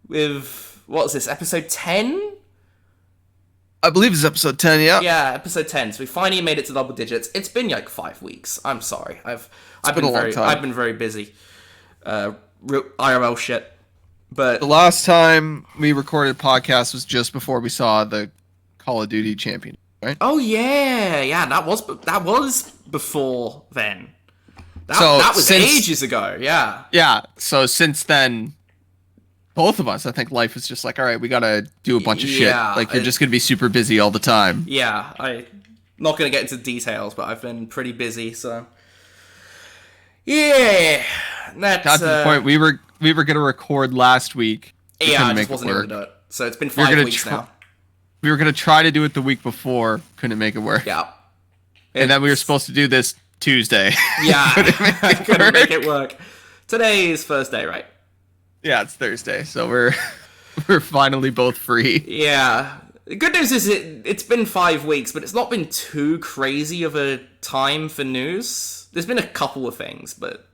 with, what was this, episode 10? I believe it's episode 10, yeah. Yeah, episode 10. So we finally made it to double digits. It's been like 5 weeks. I'm sorry. I've been a long time. I've been very busy. IRL shit. But the last time we recorded a podcast was just before we saw the Call of Duty champion, right? Oh yeah, that was before then. That was ages ago. Yeah. Yeah. So since then, both of us, I think life is just like, all right, we gotta do a bunch of shit. Like you're just gonna be super busy all the time. Yeah. I'm not gonna get into details, but I've been pretty busy. So yeah, that's got to the point we were gonna record last week. Yeah, I just wasn't able to do it. So it's been 5 weeks now. We were gonna try to do it the week before, couldn't make it work. Yeah. And then we were supposed to do this Tuesday. Yeah, couldn't make it work. Today is Thursday, right? Yeah, it's Thursday, so we're finally both free. Yeah. The good news is it's been 5 weeks, but it's not been too crazy of a time for news. There's been a couple of things, but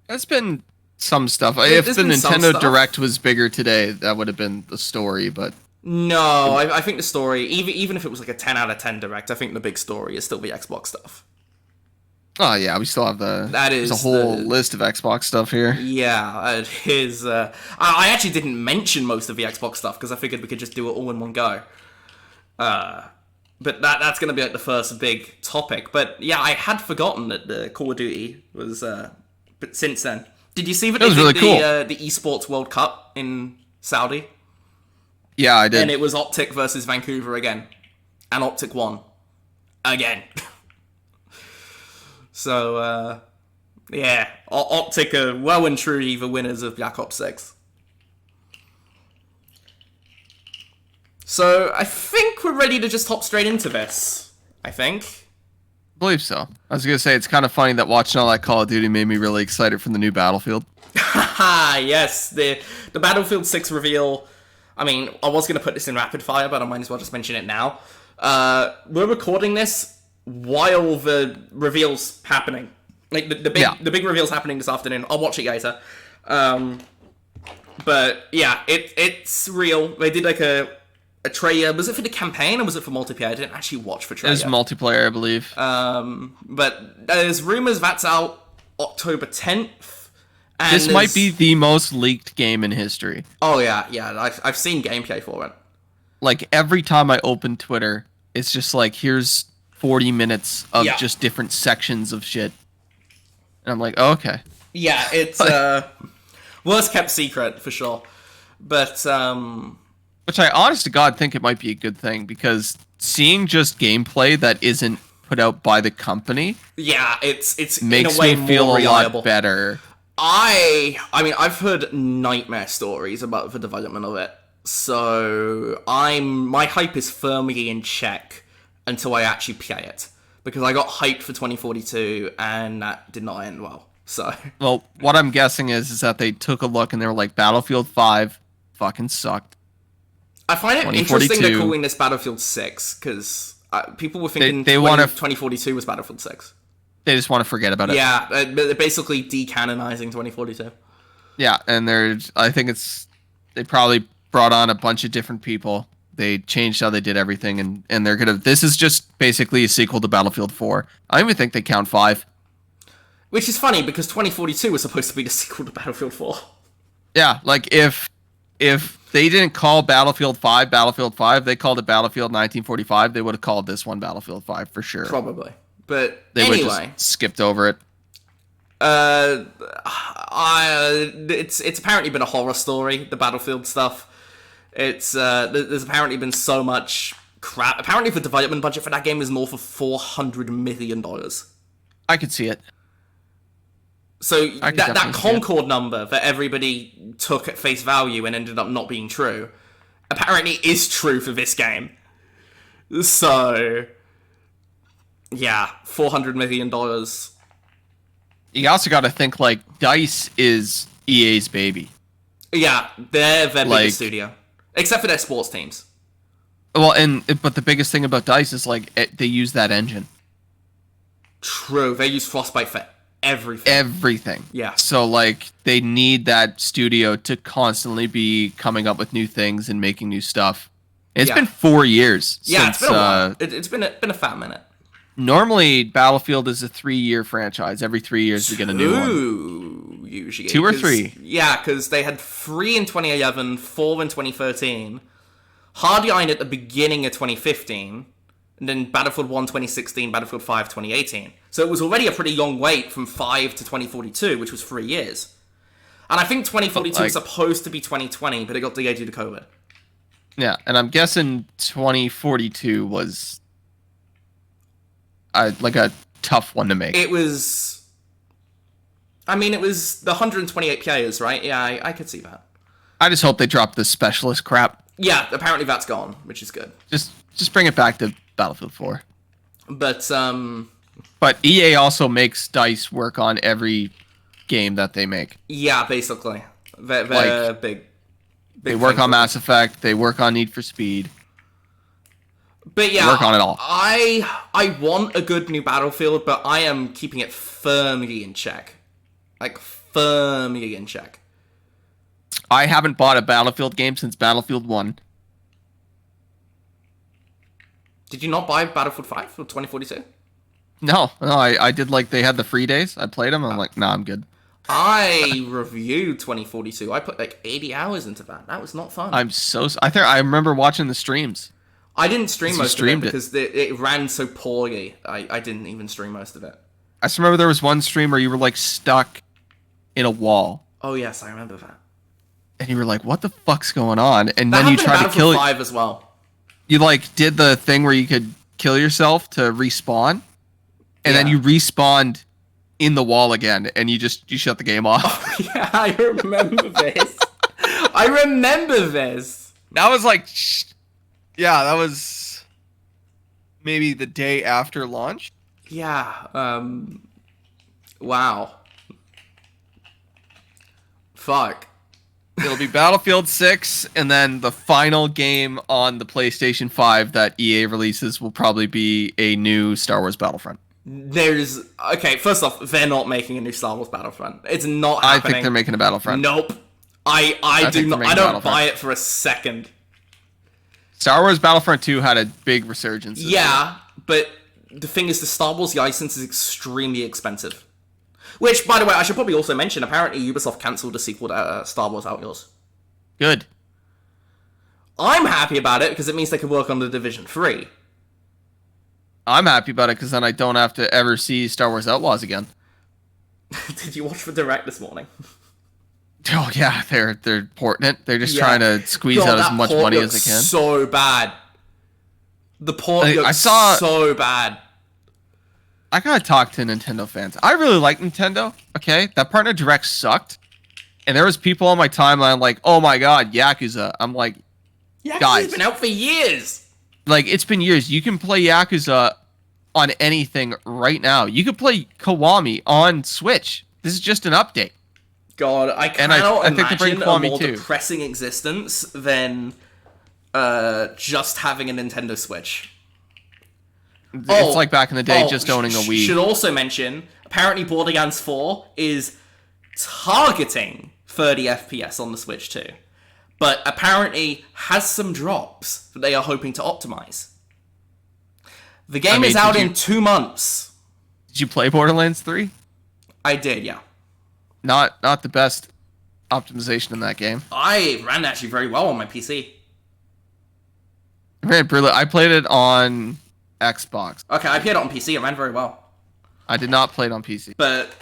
there's been some stuff. If the Nintendo Direct was bigger today, that would have been the story, but no, I think the story, even if it was like a 10 out of 10 Direct, I think the big story is still the Xbox stuff. Oh yeah, we still have there's a whole list of Xbox stuff here. Yeah, it is. I actually didn't mention most of the Xbox stuff because I figured we could just do it all in one go. But that's going to be like the first big topic. But yeah, I had forgotten that the Call of Duty was. But since then, did you see that was really cool. The Esports World Cup in Saudi? Yeah, I did. And it was Optic versus Vancouver again, and Optic won again. So, yeah, Optic are well and truly the winners of Black Ops 6. So, I think we're ready to just hop straight into this, I think. I believe so. I was going to say, it's kind of funny that watching all that Call of Duty made me really excited for the new Battlefield. Haha, yes, the Battlefield 6 reveal. I mean, I was going to put this in rapid fire, but I might as well just mention it now. We're recording this while the reveal's happening. Like, the big reveal's happening this afternoon. I'll watch it later. But, yeah, it's real. They did, like, a trailer. Was it for the campaign, or was it for multiplayer? I didn't actually watch for trailer. It was multiplayer, I believe. But there's rumors that's out October 10th. And this might be the most leaked game in history. Oh, yeah. I've seen gameplay for it. Like, every time I open Twitter, it's just like, here's 40 minutes of just different sections of shit. And I'm like, oh, okay. Yeah, it's worst kept secret, for sure. But, which I honest to God think it might be a good thing, because seeing just gameplay that isn't put out by the company... Yeah, it's makes in a way me feel more reliable. A lot better. I mean, I've heard nightmare stories about the development of it. So, my hype is firmly in check until I actually play it. Because I got hyped for 2042, and that did not end well. So, well, what I'm guessing is that they took a look and they were like, Battlefield 5 fucking sucked. I find it interesting they're calling this Battlefield 6, because people were thinking 2042 was Battlefield 6. They just want to forget about it. Yeah, they're basically decanonizing 2042. Yeah, and I think they probably brought on a bunch of different people. They changed how they did everything, and they're gonna. This is just basically a sequel to Battlefield 4. I don't even think they count 5. Which is funny because 2042 was supposed to be the sequel to Battlefield 4. Yeah, like if they didn't call Battlefield 5, they called it Battlefield 1945, they would have called this one Battlefield 5 for sure. Probably. But they anyway, would just skipped over it. It's apparently been a horror story, the Battlefield stuff. There's apparently been so much crap. Apparently the development budget for that game is north of $400 million. I could see it. So that Concord number that everybody took at face value and ended up not being true, apparently is true for this game. So, yeah, $400 million. You also got to think, like, DICE is EA's baby. Yeah, they're their biggest studio. Except for their sports teams. Well, but the biggest thing about DICE is, like, they use that engine. True, they use Frostbite for Everything. Yeah. So, like, they need that studio to constantly be coming up with new things and making new stuff. It's been 4 years since... it's been a while. It's been a fat minute. Normally, Battlefield is a 3-year franchise. Every 3 years we get a new one. Usually. 2 or 3? Yeah, because they had 3 in 2011, 4 in 2013, Hardline at the beginning of 2015, and then Battlefield 1 2016, Battlefield 5 2018. So it was already a pretty long wait from 5 to 2042, which was 3 years. And I think 2042 was supposed to be 2020, but it got delayed due to COVID. Yeah, and I'm guessing 2042 was like a tough one to make. It was... I mean, it was the 128 players, right? Yeah, I could see that. I just hope they drop the specialist crap. Yeah, apparently that's gone, which is good. Just bring it back to Battlefield 4. But EA also makes DICE work on every game that they make. Yeah, basically. They're big. They work on Mass Effect, they work on Need for Speed. But yeah, they work on it all. I want a good new Battlefield, but I am keeping it firmly in check. Like, firmly in check. I haven't bought a Battlefield game since Battlefield 1. Did you not buy Battlefield 5 for 2042? No, I did, like, they had the free days. I played them. I'm like, nah, I'm good. I reviewed 2042. I put, like, 80 hours into that. That was not fun. I remember watching the streams. I didn't stream most of it because it ran so poorly. I didn't even stream most of it. I just remember there was one stream where you were, like, stuck in a wall. Oh, yes, I remember that. And you were like, what the fuck's going on? And then you tried to kill... 5 as well. You, like, did the thing where you could kill yourself to respawn. And then you respawned in the wall again. And you shut the game off. Oh, yeah, I remember this. I remember this. That was like... Yeah, that was... maybe the day after launch. Yeah, wow. Fuck. It'll be Battlefield 6, and then the final game on the PlayStation 5 that EA releases will probably be a new Star Wars Battlefront. Okay, first off, they're not making a new Star Wars Battlefront. It's not happening. I think they're making a Battlefront. Nope. I don't buy it for a second. Star Wars Battlefront 2 had a big resurgence. Yeah, but the thing is, the Star Wars license is extremely expensive. Which, by the way, I should probably also mention, apparently Ubisoft cancelled a sequel to Star Wars Outlaws. Good. I'm happy about it, because it means they can work on The Division 3. I'm happy about it, because then I don't have to ever see Star Wars Outlaws again. Did you watch the Direct this morning? Oh, yeah, they're porting it. They're just trying to squeeze out as much money as they can. So bad. The port looks so bad. I gotta talk to Nintendo fans. I really like Nintendo, okay? That Partner Direct sucked. And there was people on my timeline like, oh my god, Yakuza. I'm like, Yakuza's been out for years. Like, it's been years. You can play Yakuza on anything right now. You can play Kiwami on Switch. This is just an update. God, I cannot imagine a more depressing existence than just having a Nintendo Switch. It's like back in the day, just owning a Wii. Should also mention, apparently Borderlands 4 is targeting 30 FPS on the Switch too. But apparently has some drops that they are hoping to optimize. The game is out in 2 months. Did you play Borderlands 3? I did, yeah. Not the best optimization in that game. I ran actually very well on my PC. Man, brilliant. I played it on Xbox. Okay, I played it on PC. It ran very well. I did not play it on PC. But,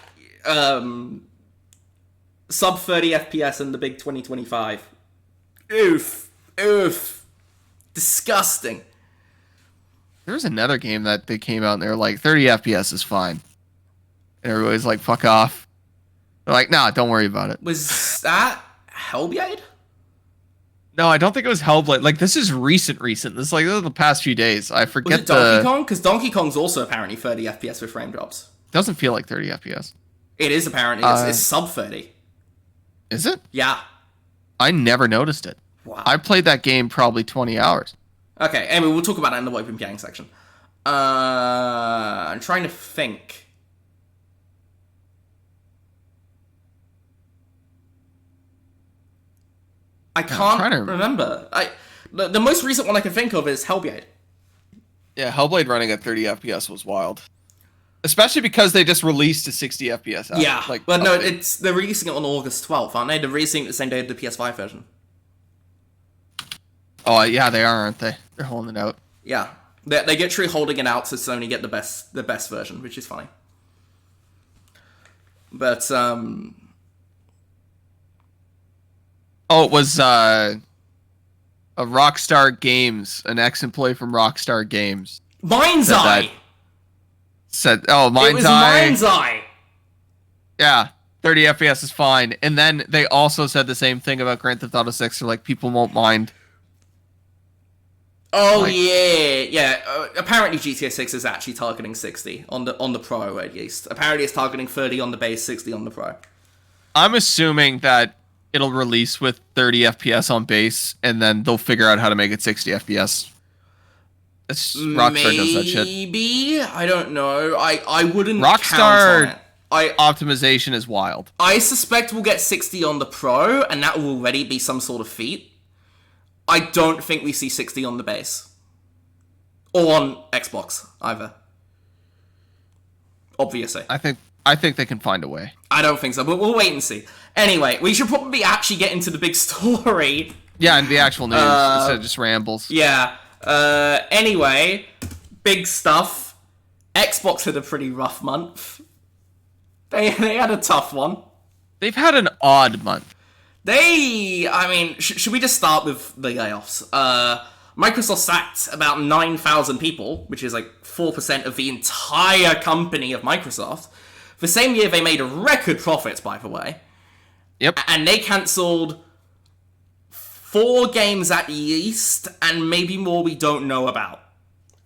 sub 30 FPS in the big 2025. Oof. Disgusting. There was another game that they came out and they were like, 30 FPS is fine. And everybody's like, fuck off. They're like, nah, don't worry about it. Was that Hellblade? No, I don't think it was Hellblade. Like, this is recent. This is like the past few days. I forget. Was it Donkey Kong? Because Donkey Kong's also apparently 30 FPS with frame drops. Doesn't feel like 30 FPS. It is apparently. It's sub 30. Is it? Yeah. I never noticed it. Wow. I played that game probably 20 hours. Okay, anyway, we'll talk about that in the what we've been playing section. I'm trying to think. I can't remember. The most recent one I can think of is Hellblade. Yeah, Hellblade running at 30 FPS was wild. Especially because they just released a 60 FPS. Yeah, but no, they're releasing it on August 12th, aren't they? They're releasing it the same day as the PS5 version. Oh, yeah, they are, aren't they? They're holding it out. Yeah. They're literally holding it out so Sony get the best version, which is funny. But, Oh, it was, a Rockstar Games, an ex-employee from Rockstar Games. Mind's Eye! Mind's Eye. It was Mind's Eye! Yeah, 30 FPS is fine. And then they also said the same thing about Grand Theft Auto 6. They're like, people won't mind. Oh, yeah. Apparently GTA 6 is actually targeting 60 on the Pro, at least. Apparently it's targeting 30 on the base, 60 on the Pro. I'm assuming that it'll release with 30 FPS on base, and then they'll figure out how to make it 60 FPS. Rockstar does that shit. Maybe? I don't know. I wouldn't Rockstar count on it. Optimization is wild. I suspect we'll get 60 on the Pro, and that will already be some sort of feat. I don't think we see 60 on the base. Or on Xbox, either. Obviously. I think they can find a way. I don't think so, but we'll wait and see. Anyway, we should probably actually get into the big story. Yeah, and the actual news instead of just rambles. Yeah. Anyway, big stuff. Xbox had a pretty rough month. They had a tough one. They've had an odd month. Should we just start with the layoffs? Microsoft sacked about 9,000 people, which is like 4% of the entire company of Microsoft. The same year, they made record profits, by the way. Yep. And they cancelled 4 games at least, and maybe more we don't know about.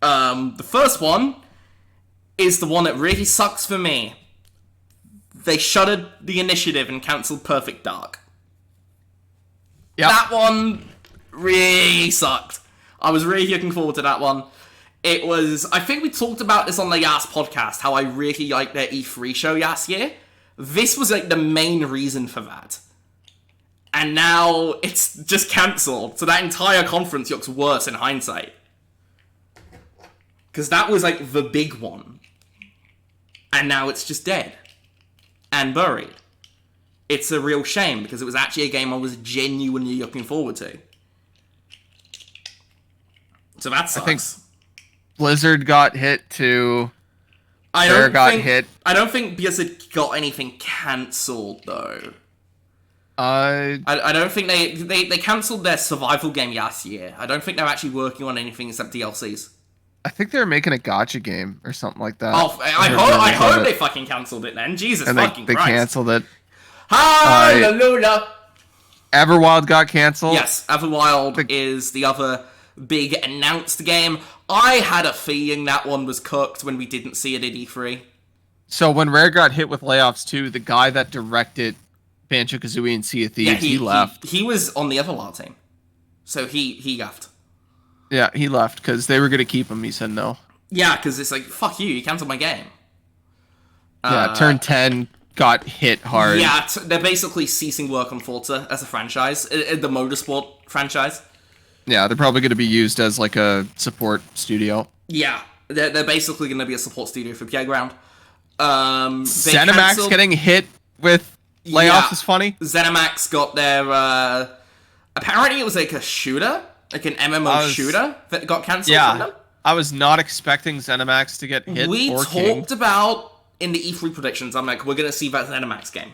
The first one is the one that really sucks for me. They shuttered the initiative and cancelled Perfect Dark. Yep. That one really sucked. I was really looking forward to that one. It was... I think we talked about this on the last podcast, how I really liked their E3 show last year. This was, like, the main reason for that. And now it's just cancelled. So that entire conference looks worse in hindsight. Because that was, like, the big one. And now it's just dead. And buried. It's a real shame, because it was actually a game I was genuinely looking forward to. So that sucks. I think Blizzard got hit too. I don't think Blizzard got anything cancelled, though. I don't think they cancelled their survival game last year. I don't think they're actually working on anything except DLCs. I think they were making a gacha game or something like that. Oh, I hope they fucking cancelled it then. Jesus fucking Christ. They cancelled it. Hallelujah! Everwild got cancelled. Yes, Everwild is the other big announced game. I had a feeling that one was cooked when we didn't see it at E3. So when Rare got hit with layoffs too, the guy that directed Banjo-Kazooie and Sea of Thieves, he left. He was on the Overlord team. So he left. Yeah, he left because they were going to keep him. He said no. Yeah, because it's like, fuck you cancelled my game. Yeah, Turn 10 got hit hard. Yeah, they're basically ceasing work on Forza as a franchise, the motorsport franchise. Yeah, they're probably going to be used as like a support studio. Yeah, they're basically going to be a support studio for Playground. ZeniMax getting hit with layoffs is funny. ZeniMax got their... apparently it was like a shooter, like an MMO shooter that got cancelled from them. I was not expecting ZeniMax to get hit. We talked about in the E3 predictions, I'm like, we're going to see that ZeniMax game.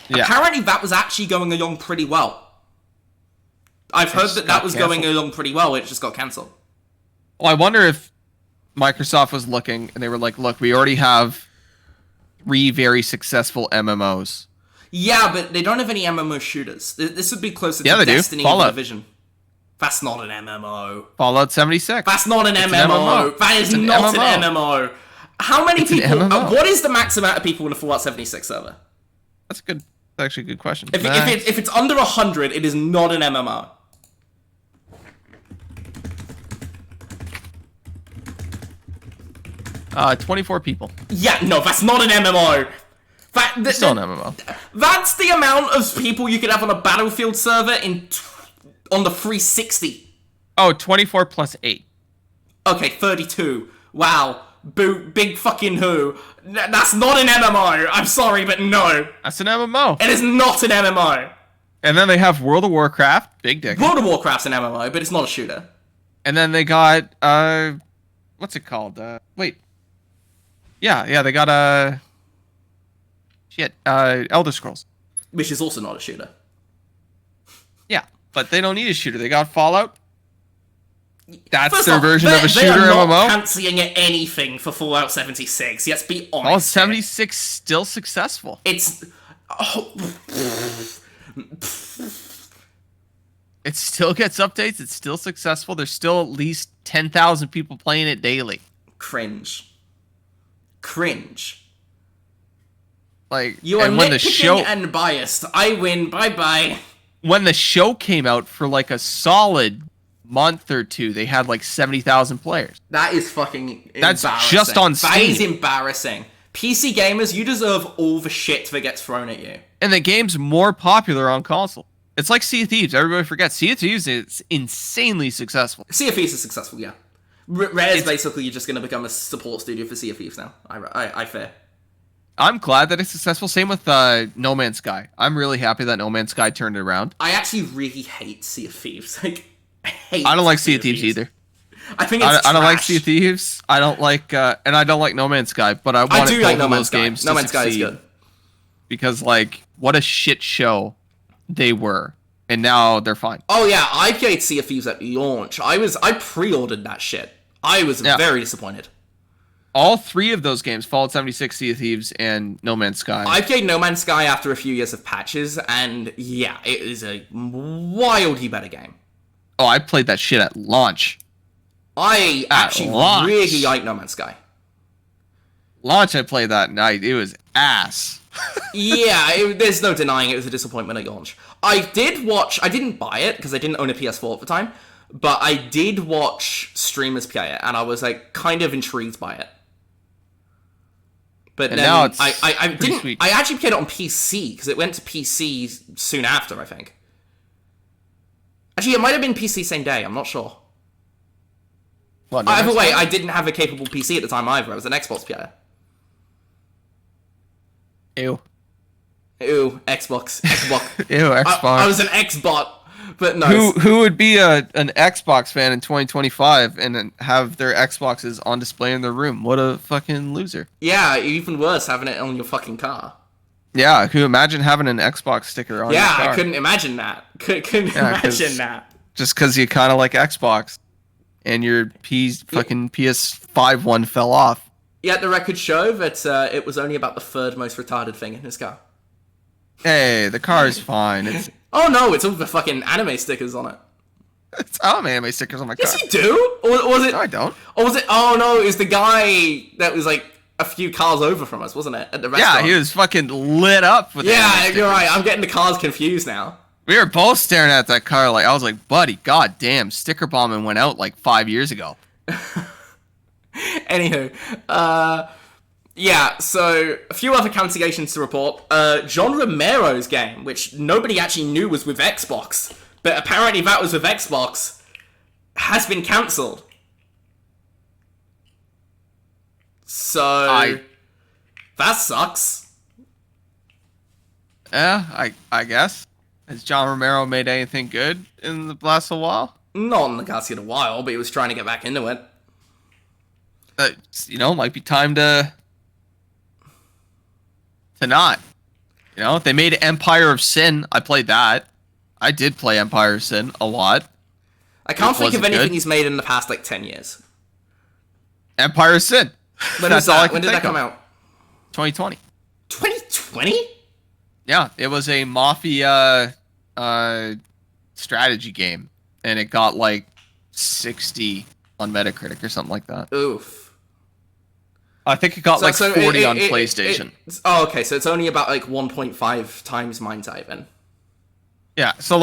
Yeah. Apparently that was actually going along pretty well. I've heard that was going along pretty well, it just got cancelled. Well, I wonder if Microsoft was looking and they were like, look, we already have 3 very successful MMOs. Yeah, but they don't have any MMO shooters. This would be closer to Destiny or Division. That's not an MMO. Fallout 76. That's not an MMO. That is not an MMO. How many people... what is the max amount of people in a Fallout 76 server? That's actually a good question. If it's under 100, it is not an MMO. Uh, 24 people. Yeah, no, that's not an MMO. It's still an MMO. That's the amount of people you could have on a Battlefield server in On the 360. Oh, 24 plus 8. Okay, 32. Wow. Big fucking who. That's not an MMO. I'm sorry, but no. That's an MMO. It is not an MMO. And then they have World of Warcraft. Big dick. World of Warcraft's an MMO, but it's not a shooter. And then they got, what's it called? Wait. Yeah, they got, Elder Scrolls. Which is also not a shooter. Yeah, but they don't need a shooter. They got Fallout. That's First their off, version of a shooter they are not MMO. Cancelling anything for Fallout 76. Let's be honest. Fallout 76 still successful. It's... Oh. It still gets updates. It's still successful. There's still at least 10,000 people playing it daily. Cringe. Like, You are and when the show and biased. I win. Bye-bye. when the show came out for like a solid month or two, they had like 70,000 players. That is fucking That's embarrassing. just on Steam. That is embarrassing. PC gamers, you deserve all the shit that gets thrown at you. And the game's more popular on console. It's like Sea of Thieves. Everybody forgets. Sea of Thieves is insanely successful. Sea of Thieves is successful, yeah. Rare's basically just going to become a support studio for Sea of Thieves now. I fear. I'm glad that it's successful. Same with No Man's Sky. I'm really happy that No Man's Sky turned it around. I actually really hate Sea of Thieves. Like, I don't like Sea of Thieves either. I think it's I don't like trash. Sea of Thieves. I don't like, and I don't like No Man's Sky. But I want do like No Man's those Sky. games No to Man's Sky is succeed good. because, like, what a shit show they were, and now they're fine. Oh yeah, I played Sea of Thieves at launch. I pre-ordered that shit. I was very disappointed. All three of those games, Fallout 76, Sea of Thieves, and No Man's Sky. I played No Man's Sky after a few years of patches, and yeah, it is a wildly better game. Oh, I played that shit at launch. I actually launch. really like No Man's Sky. Launch, I played that night. It was ass. Yeah, there's no denying it was a disappointment at launch. I didn't buy it because I didn't own a PS4 at the time, but I did watch streamers play it, and I was like kind of intrigued by it. But And then now it's I didn't. sweet. I actually played it on PC because it went to PC soon after, I think. Actually, it might have been PC same day. I'm not sure. What, No Either Man's way, Sky? I didn't have a capable PC at the time either. I was an Xbox player. Ew. Ew, Xbox. Ew, Xbox. I was an Xbot, but no. Who would be an Xbox fan in 2025 and then have their Xboxes on display in their room? What a fucking loser. Yeah, even worse, having it on your fucking car. Yeah, can you imagine having an Xbox sticker on your Yeah, car? I couldn't imagine that. Couldn't Yeah, 'cause- imagine that. Just because you kind of like Xbox and your fucking PS5 one fell off. Yeah, the record show that it was only about the third most retarded thing in his car. Hey, the car is fine. It's Oh no, it's all the fucking anime stickers on it. I don't have anime stickers on my car. Yes, you do? Or was it? No, I don't. Or was it? Oh no, it was the guy that was like a few cars over from us, wasn't it? At the Yeah, restaurant. he was fucking lit up with Yeah, anime you're right. stickers. I'm getting the cars confused now. We were both staring at that car like, I was like, buddy, god damn, sticker bombing went out like 5 years ago. Anywho, yeah, so a few other cancellations to report. John Romero's game, which nobody actually knew was with Xbox, but apparently that was with Xbox, has been cancelled. So, that sucks. Yeah, I guess. Has John Romero made anything good in the last little while? Not in the past yet a while, but he was trying to get back into it. Might be time to not. They made Empire of Sin. I played that. I did play Empire of Sin a lot. I can't think of wasn't anything good. he's made in the past, 10 years. Empire of Sin. When That's was all I that? can When did that think come of. out? 2020. 2020? Yeah, it was a Mafia strategy game, and it got like 60 on Metacritic or something like that. Oof. I think it got 40 on it- PlayStation. Okay, so it's only about 1.5 times mine type then. Yeah, so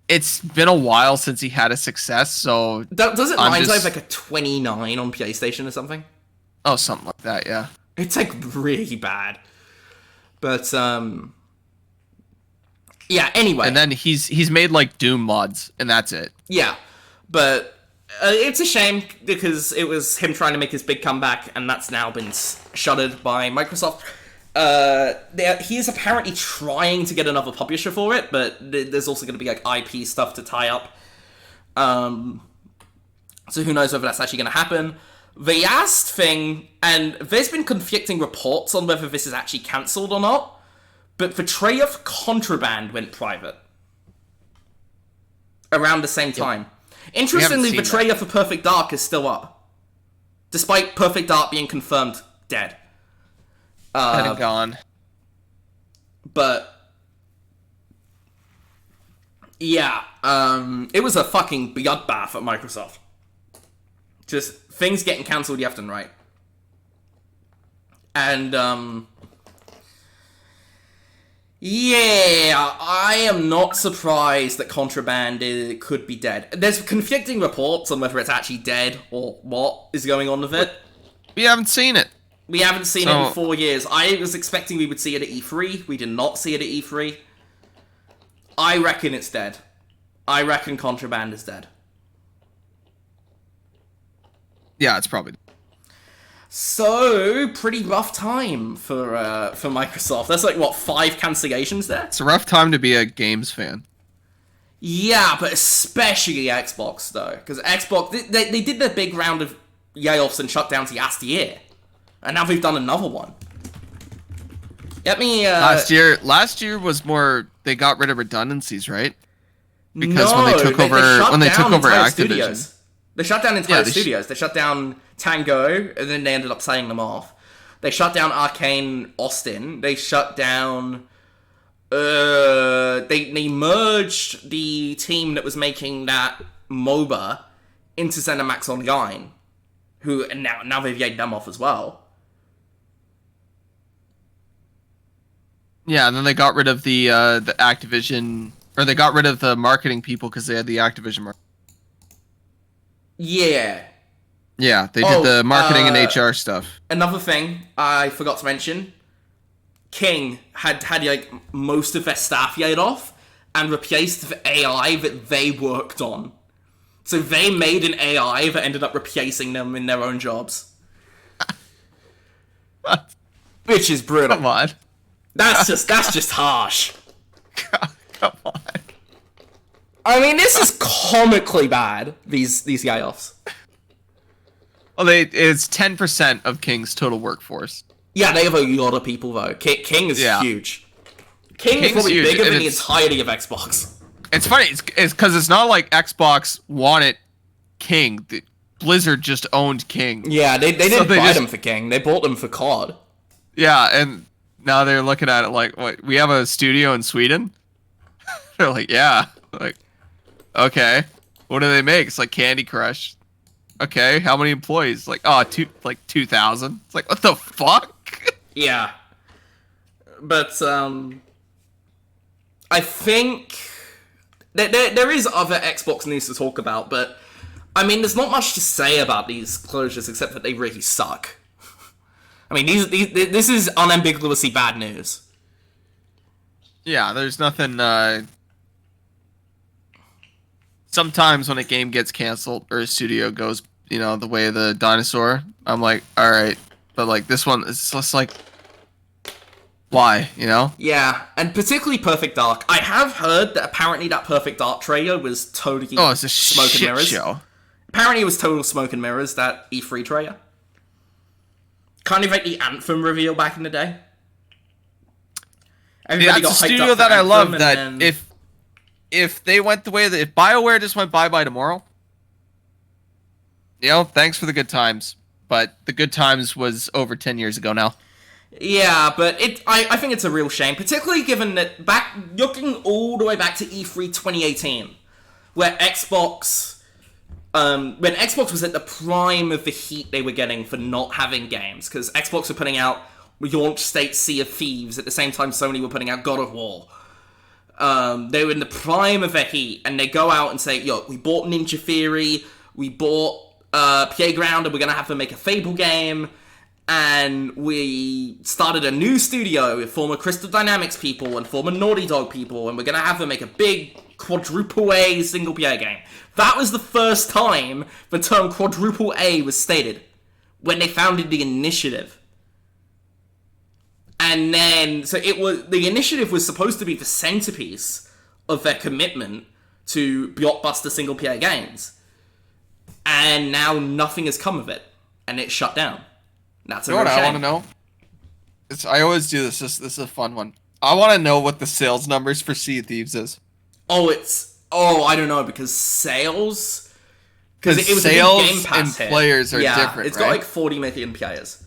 it's been a while since he had a success, so Doesn't I'm mine just- type a 29 on PlayStation or something? oh, something like that, yeah. It's really bad. But Yeah, anyway. And then he's made like Doom mods, and that's it. Yeah, but it's a shame because it was him trying to make his big comeback, and that's now been shuttered by Microsoft. He is apparently trying to get another publisher for it, but there's also going to be like IP stuff to tie up. So who knows whether that's actually going to happen. The Yast thing, and there's been conflicting reports on whether this is actually cancelled or not, but the trailer for Contraband went private around the same time. Interestingly, the trailer for Perfect Dark is still up, despite Perfect Dark being confirmed dead. Dead and gone. But yeah, it was a fucking bloodbath at Microsoft. Just things getting cancelled left and right. And yeah, I am not surprised that Contraband could be dead. There's conflicting reports on whether it's actually dead or what is going on with it. We haven't seen it. We haven't seen it in 4 years. I was expecting we would see it at E3. We did not see it at E3. I reckon it's dead. I reckon Contraband is dead. Yeah, it's probably. So, pretty rough time for Microsoft. That's like, what, 5 cancellations there? It's a rough time to be a games fan. Yeah, but especially Xbox, though. Because Xbox, they did their big round of layoffs and shutdowns last year. And now they've done another one. Let me, Last year was more, they got rid of redundancies, right? Because when they took over Activision. Studios. They shut down entire studios. They shut down Tango, and then they ended up selling them off. They shut down Arcane Austin. They shut down... They merged the team that was making that MOBA into ZeniMax Online, and now they've yanked them off as well. Yeah, and then they got rid of the Activision... Or they got rid of the marketing people because they had the Activision marketing. Yeah. Yeah, they did the marketing and HR stuff. Another thing I forgot to mention, King had like most of their staff laid off and replaced the AI that they worked on. So they made an AI that ended up replacing them in their own jobs. What? Which is brutal. Come on. That's just harsh. Come on. I mean, this is comically bad, these layoffs. Well, it's 10% of King's total workforce. Yeah, they have a lot of people, though. King is huge. King is probably huge, bigger than the entirety of Xbox. It's funny, it's because it's not like Xbox wanted King. Blizzard just owned King. Yeah, they didn't buy them for King. They bought them for COD. Yeah, and now they're looking at it like, what, we have a studio in Sweden? They're like, yeah. Like, okay. What do they make? It's like Candy Crush. Okay, how many employees? Like, 2,000. It's like, what the fuck? Yeah. But, I think there is other Xbox news to talk about, but, I mean, there's not much to say about these closures except that they really suck. I mean, this is unambiguously bad news. Yeah, there's nothing, sometimes when a game gets canceled or a studio goes, the way of the dinosaur, I'm like, all right. But like this one, it's just like, why, Yeah, and particularly Perfect Dark. I have heard that apparently that Perfect Dark trailer was totally it's a smoke and mirrors. Show. Apparently it was total smoke and mirrors, that E3 trailer. Kind of like the Anthem reveal back in the day. Everybody got a studio that I love that if they went the way that if BioWare just went bye tomorrow, thanks for the good times, but the good times was over 10 years ago now. Yeah, but I think it's a real shame, particularly given that looking all the way back to E3 2018, where Xbox, when Xbox was at the prime of the heat they were getting for not having games, because Xbox were putting out launch state Sea of Thieves at the same time Sony were putting out God of War. They were in the prime of their heat, and they go out and say, yo, we bought Ninja Theory, we bought Playground, and we're going to have to make a Fable game. and we started a new studio with former Crystal Dynamics people and former Naughty Dog people, and we're gonna have them make a big quadruple A single-player game. That was the first time the term quadruple A was stated, when they founded the initiative. And then, so the initiative was supposed to be the centerpiece of their commitment to blockbuster single-player games. And now nothing has come of it, and it's shut down. That's a real shame. I want to know? I always do this. This is a fun one. I want to know what the sales numbers for Sea of Thieves is. I don't know, because sales... Because it was sales a big Game Pass and players are different, right? It's got like 40 million players.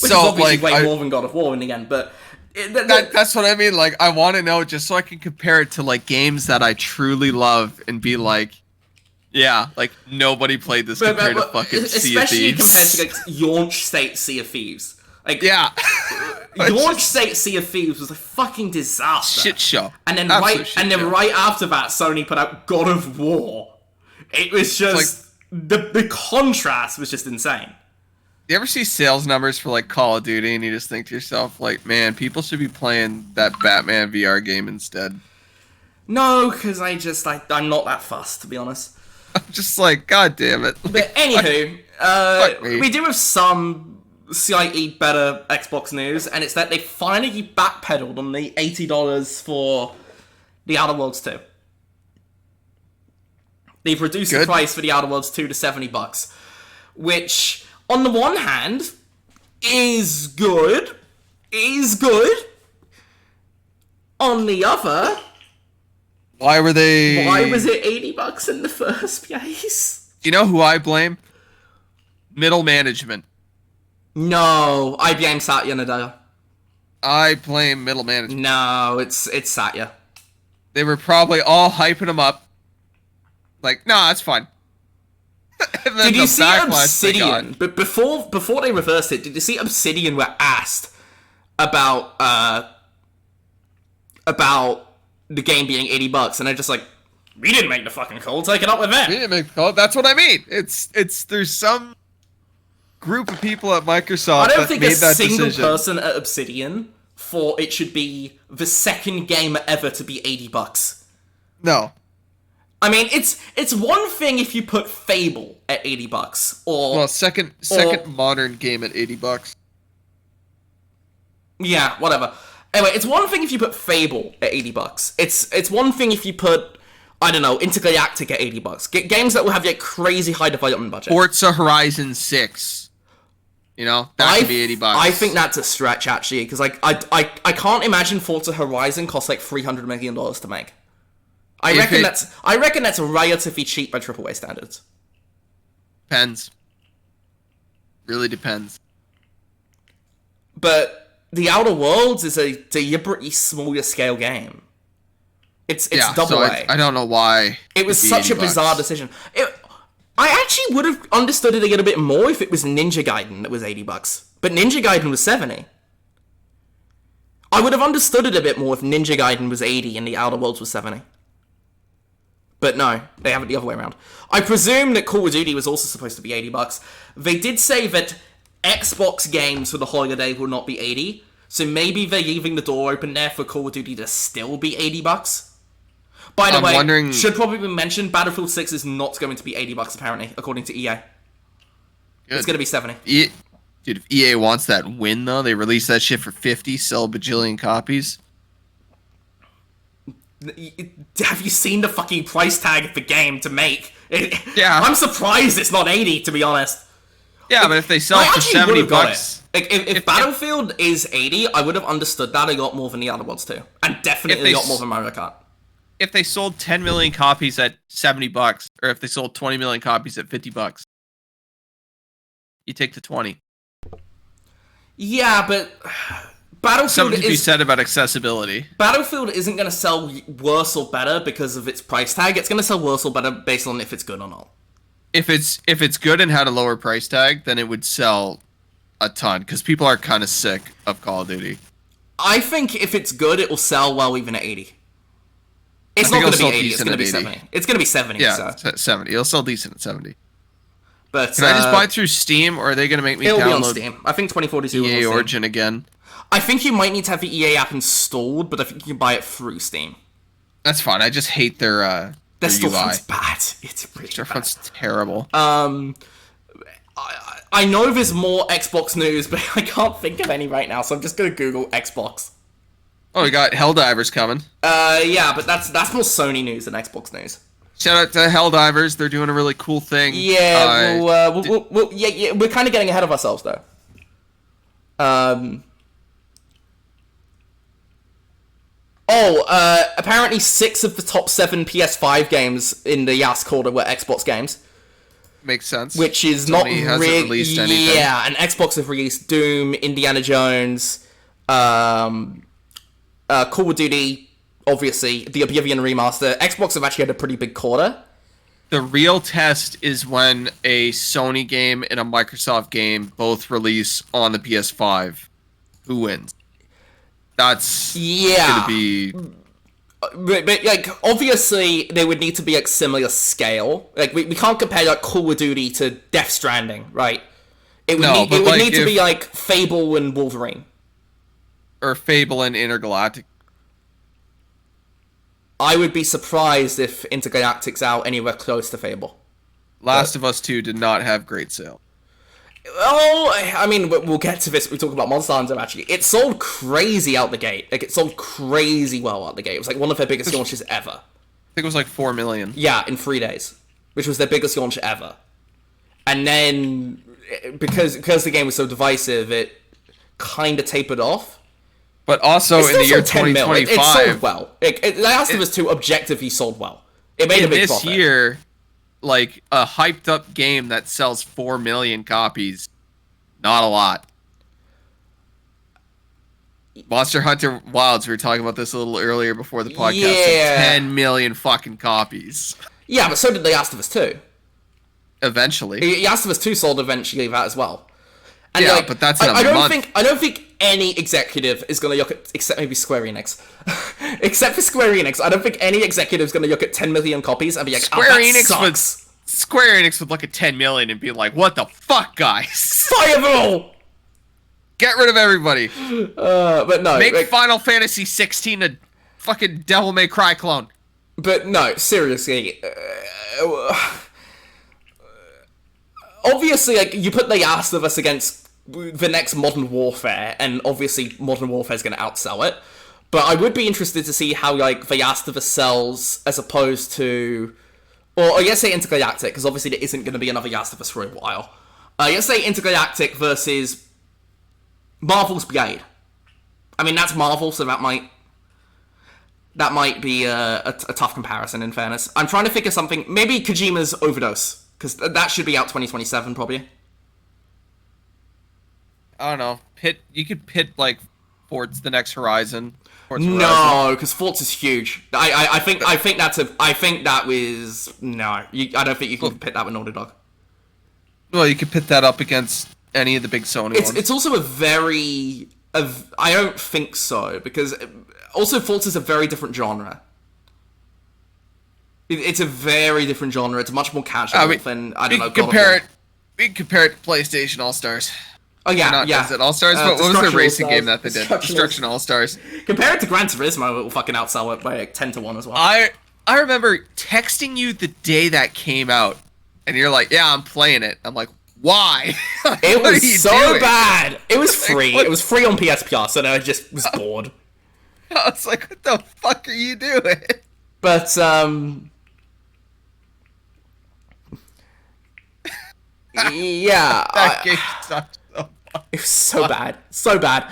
Which so, is obviously like, way more than God of War in the end, but... That's what I mean. Like, I want to know just so I can compare it to, like, games that I truly love and be like, yeah, like, nobody played this compared to fucking Sea of Thieves. Especially compared to, like, launch state Sea of Thieves. Like, yeah. launch state Sea of Thieves was a fucking disaster. Shit show. And then right after that, Sony put out God of War. It was just... The contrast was just insane. You ever see sales numbers for, like, Call of Duty and you just think to yourself, like, man, people should be playing that Batman VR game instead? No, because I'm not that fussed, to be honest. I'm just like, god damn it. But anywho, we do have some slightly better Xbox news, and it's that they finally backpedaled on the $80 for The Outer Worlds 2. They've reduced the price for The Outer Worlds 2 to $70, which... on the one hand, is good. On the other... Why was it $80 in the first place? Do you know who I blame? Middle management. No, I blame Satya Nadella. I blame middle management. No, it's Satya. They were probably all hyping him up. Like, no, that's fine. Did you see Obsidian? But before they reversed it, did you see Obsidian were asked about the game being $80, and they're just like, we didn't make the fucking call, take it up with them. We didn't make the call. That's what I mean. It's there's some group of people at Microsoft. I don't think a single decision. person at Obsidian thought it should be the second game ever to be $80. No. I mean, it's one thing if you put Fable at $80, or second modern game at $80. Yeah, whatever. Anyway, it's one thing if you put Fable at $80. It's one thing if you put, I don't know, Intergalactic at $80. Games that will have a crazy high development budget. Forza Horizon 6. You know, that could be $80. I think that's a stretch actually, because like I can't imagine Forza Horizon costs like $300 million to make. I reckon that's relatively cheap by AAA standards. Depends. Really depends. But The Outer Worlds is a deliberately smaller scale game. It's double A. I don't know why. It was such a bizarre decision. I actually would have understood it a little bit more if it was Ninja Gaiden that was $80. But Ninja Gaiden was $70. I would have understood it a bit more if Ninja Gaiden was $80 and The Outer Worlds was $70. But no, they have it the other way around. I presume that Call of Duty was also supposed to be $80. They did say that Xbox games for the holiday will not be $80, so maybe they're leaving the door open there for Call of Duty to still be $80. By the way, should probably be mentioned, Battlefield 6 is not going to be $80 apparently, according to EA. Good. It's going to be $70. Dude, if EA wants that win though, they release that shit for $50, sell a bajillion copies. Have you seen the fucking price tag of the game to make? Yeah. I'm surprised it's not $80, to be honest. Yeah, but if they sell it for $70... If Battlefield is $80, I would have understood that a lot more than the other ones too. And definitely a lot more than Mario Kart. If they sold 10 million copies at $70, or if they sold 20 million copies at $50, you take the 20. Yeah, but... Battlefield Something to be said about accessibility. Battlefield isn't going to sell worse or better because of its price tag. It's going to sell worse or better based on if it's good or not. If it's good and had a lower price tag, then it would sell a ton because people are kind of sick of Call of Duty. I think if it's good, it will sell well even at $80. It's not going to be $80. It's going to be $70. It's going to be $70. Yeah, so. $70. It'll sell decent at $70. But Can I just buy it through Steam, or are they going to make me it'll be on download Steam. I think 2042 EA will on Origin again? I think you might need to have the EA app installed, but I think you can buy it through Steam. That's fine. I just hate their UI. Storefront's bad. It's really Storefront's terrible. I know there's more Xbox news, but I can't think of any right now, so I'm just gonna Google Xbox. Oh, we got Helldivers coming. Yeah, but that's more Sony news than Xbox news. Shout out to Helldivers. They're doing a really cool thing. Yeah, we're kind of getting ahead of ourselves, though. Apparently 6 of the top 7 PS5 games in the Yas quarter were Xbox games. Makes sense. Which is Sony not hasn't released anything. Yeah, and Xbox have released Doom, Indiana Jones, Call of Duty, obviously, the Oblivion remaster. Xbox have actually had a pretty big quarter. The real test is when a Sony game and a Microsoft game both release on the PS5. Who wins? That's gonna be. But like, obviously, they would need to be like similar scale. Like, we can't compare like Call of Duty to Death Stranding, right? It would need to be like Fable and Wolverine, or Fable and Intergalactic. I would be surprised if Intergalactic's out anywhere close to Fable. Last of Us 2 did not have great sales. Oh, I mean, we'll get to this. We talk about Monster Hunter, actually. It sold crazy out the gate. Like, it sold crazy well out the gate. It was like one of their biggest launches ever. I think it was like 4 million. Yeah, in 3 days. Which was their biggest launch ever. And then, because the game was so divisive, it kind of tapered off. But also in the year 2025... It sold well. The Last of Us 2 objectively sold well. It made a big profit. This year... like a hyped up game that sells 4 million copies, not a lot. Monster Hunter Wilds, we were talking about this a little earlier before the podcast. Yeah. 10 million fucking copies. Yeah, but so did The Last of Us 2. Eventually. The Last of Us 2 sold eventually that as well. And yeah, but that's in a month. I don't think any executive is going to look at, except maybe Square Enix. Except for Square Enix, I don't think any executive is going to look at 10 million copies and be like, Square Enix would look at 10 million and be like, what the fuck, guys? Fire them all! Get rid of everybody. But no. Make Final Fantasy 16 a fucking Devil May Cry clone. But no, seriously. Obviously, like, you put The Last of Us against the next Modern Warfare, and obviously Modern Warfare is going to outsell it. But I would be interested to see how, like, The Last of Us sells as opposed to... Or I guess say Intergalactic, because obviously there isn't going to be another Last of Us for a while. Let's say Intergalactic versus Marvel's Blade. I mean, that's Marvel, so that might be a tough comparison, in fairness. I'm trying to think of something... Maybe Kojima's Overdose, because that should be out 2027, probably. I don't know. You could pit, like, Forza The Next Horizon. No, because Forza is huge. I think that was... No, I don't think you can pit that with Naughty Dog. Well, you could pit that up against any of the big Sony ones. It's also I don't think so, because... Also, Forza's a very different genre. It's a very different genre. It's much more casual than, I don't know, God of War. We can compare it to PlayStation All-Stars. Oh, yeah, yeah. Is it All-Stars? What was the racing game that they did? Destruction All-Stars. Compare it to Gran Turismo, it will fucking outsell it by like 10 to 1 as well. I remember texting you the day that came out, and you're like, yeah, I'm playing it. I'm like, why? It was so bad. It was free. It was free on PS Plus, and I just was bored. I was like, what the fuck are you doing? But, yeah. That game sucked. It was so bad. So bad.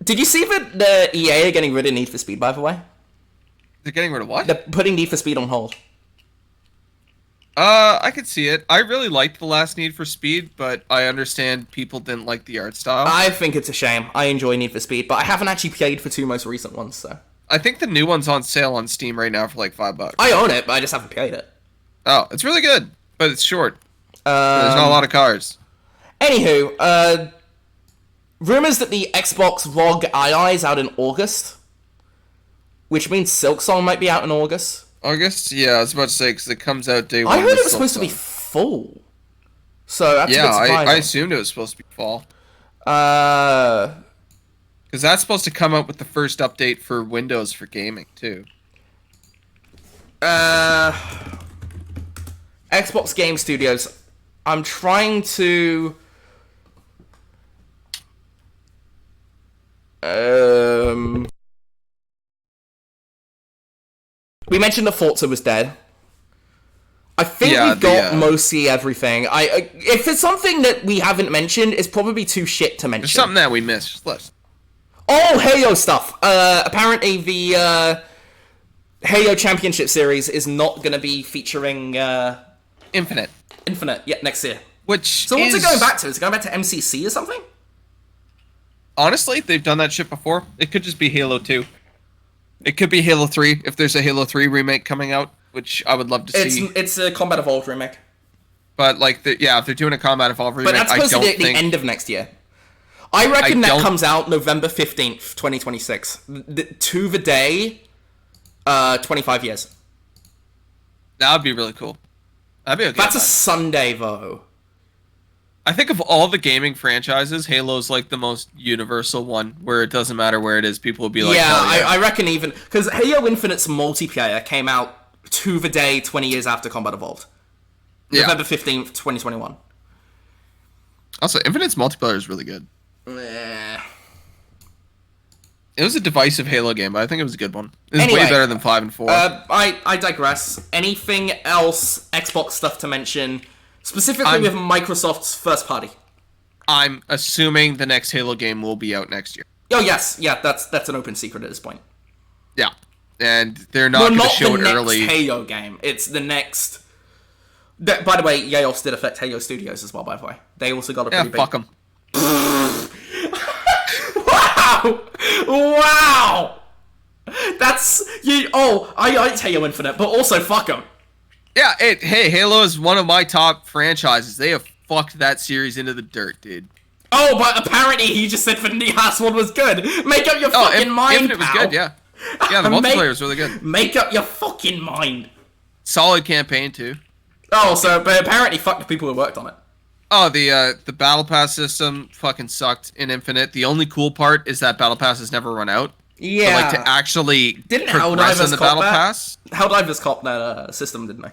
Did you see that the EA are getting rid of Need for Speed, by the way? They're getting rid of what? They're putting Need for Speed on hold. I could see it. I really liked the last Need for Speed, but I understand people didn't like the art style. I think it's a shame. I enjoy Need for Speed, but I haven't actually played for 2 most recent ones, so... I think the new one's on sale on Steam right now for like $5. I own it, but I just haven't played it. Oh, it's really good, but it's short. There's not a lot of cars. Anywho, rumors that the Xbox ROG II is out in August, which means Silksong might be out in August. August? Yeah, I was about to say, because it comes out day 1. I heard it was supposed to be full. So that's a bit surprising. I assumed it was supposed to be fall. Uh, Because that's supposed to come out with the first update for Windows for gaming, too. Xbox Game Studios. I'm trying to... We mentioned that Forza was dead. I think we've got mostly everything. If it's something that we haven't mentioned, it's probably too shit to mention. There's something that we missed. List. Oh, Halo stuff. Apparently the Halo Championship Series is not going to be featuring Infinite. Yeah, next year. So what's it going back to? Is it going back to MCC or something? Honestly, they've done that shit before. It could just be Halo 2. It could be Halo 3 if there's a Halo 3 remake coming out, which I would love to see. It's a Combat Evolved remake. But if they're doing a Combat Evolved remake, but that's supposed to be at the end of next year. I reckon that comes out November 15th, 2026. To the day, 25 years. That would be really cool. That'd be okay. That's a Sunday, though. I think of all the gaming franchises, Halo's like the most universal one, where it doesn't matter where it is, people will be like, yeah. I reckon even... Because Halo Infinite's multiplayer came out to the day 20 years after Combat Evolved. Yeah. November 15th, 2021. Also, Infinite's multiplayer is really good. It was a divisive Halo game, but I think it was a good one. It was way better than 5 and 4. I digress. Anything else Xbox stuff to mention, specifically with Microsoft's first party? I'm assuming the next Halo game will be out next year. Oh yes, yeah, that's an open secret at this point. Yeah, and they're not going to show it early. Not the next Halo game. It's the next. By the way, layoffs did affect Halo Studios as well. By the way, they also got a pretty big. Fuck them. Wow! That's you. Oh, I liked Halo Infinite, but also fuck them. Yeah. Hey, Halo is one of my top franchises. They have fucked that series into the dirt, dude. Oh, but apparently he just said the last one was good. Make up your fucking mind, Infinite was good, yeah. Yeah, the multiplayer was really good. Make up your fucking mind. Solid campaign too. Oh, but apparently fuck the people who worked on it. Oh, the battle pass system fucking sucked in Infinite. The only cool part is that battle passes never run out. Yeah. But, to actually didn't progress in the battle pass. Helldivers copped that system, didn't they?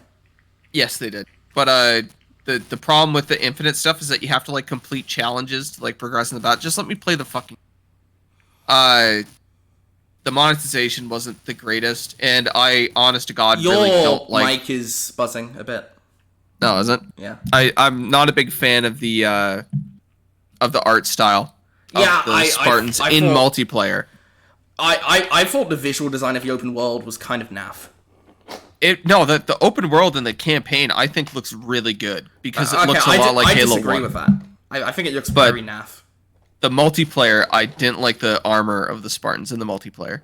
Yes, they did. But the problem with the Infinite stuff is that you have to complete challenges to progress in the battle. Just let me play the fucking. The monetization wasn't the greatest, and I, honest to God, really don't like. Your mic is buzzing a bit. No, isn't? Yeah. I'm not a big fan of the art style of the Spartans in multiplayer. I thought the visual design of the open world was kind of naff. The open world in the campaign I think looks really good because it looks a lot like Halo 1. I disagree with that. I think it looks very naff. The multiplayer, I didn't like the armor of the Spartans in the multiplayer.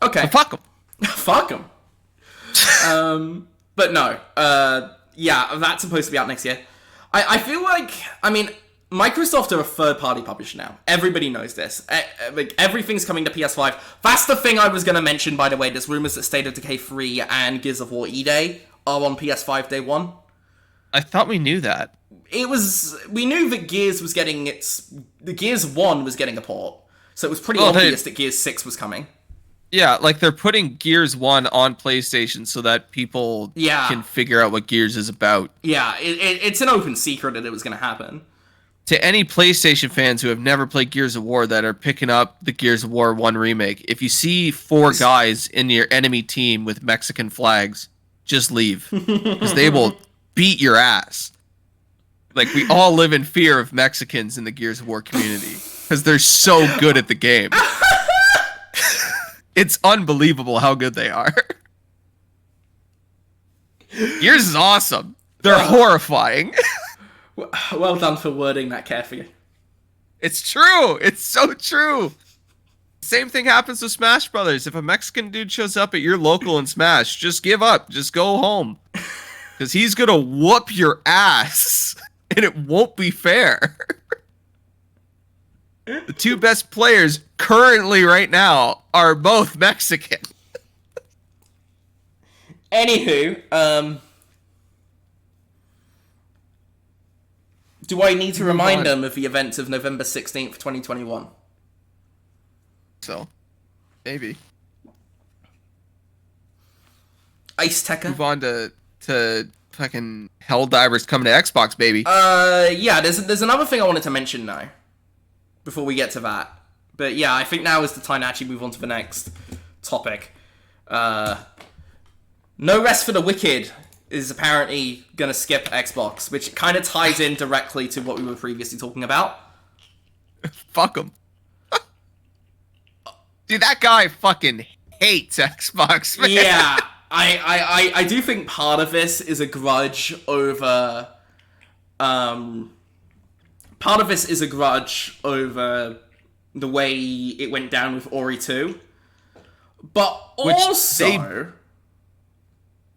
Okay. So fuck them. Fuck them. But no, yeah, that's supposed to be out next year. I feel like, Microsoft are a third-party publisher now. Everybody knows this. Everything's coming to PS5. That's the thing I was going to mention, by the way. There's rumors that State of Decay 3 and Gears of War E-Day are on PS5 day one. I thought we knew that. We knew that Gears was getting the Gears 1 was getting a port. So it was pretty obvious that Gears 6 was coming. Yeah, they're putting Gears 1 on PlayStation so that people can figure out what Gears is about. Yeah, it's an open secret that it was going to happen. To any PlayStation fans who have never played Gears of War that are picking up the Gears of War 1 remake, if you see 4 guys in your enemy team with Mexican flags, just leave. Because they will beat your ass. We all live in fear of Mexicans in the Gears of War community. Because they're so good at the game. It's unbelievable how good they are. Gears is awesome. They're horrifying. Well done for wording that carefully. It's true. It's so true. Same thing happens with Smash Brothers. If a Mexican dude shows up at your local in Smash, just give up. Just go home. Because he's going to whoop your ass. And it won't be fair. The 2 best players currently right now are both Mexican. Anywho, Do I need to remind them of the events of November 16th, 2021? So, maybe. Ice Tekker. Move on to fucking Helldivers coming to Xbox, baby. Yeah, there's another thing I wanted to mention now, before we get to that. But yeah, I think now is the time to actually move on to the next topic. No Rest for the Wicked is apparently gonna skip Xbox, which kind of ties in directly to what we were previously talking about. Fuck him. Dude, that guy fucking hates Xbox, man. Yeah, I do think part of this is a grudge over... part of this is a grudge over the way it went down with Ori 2. But also...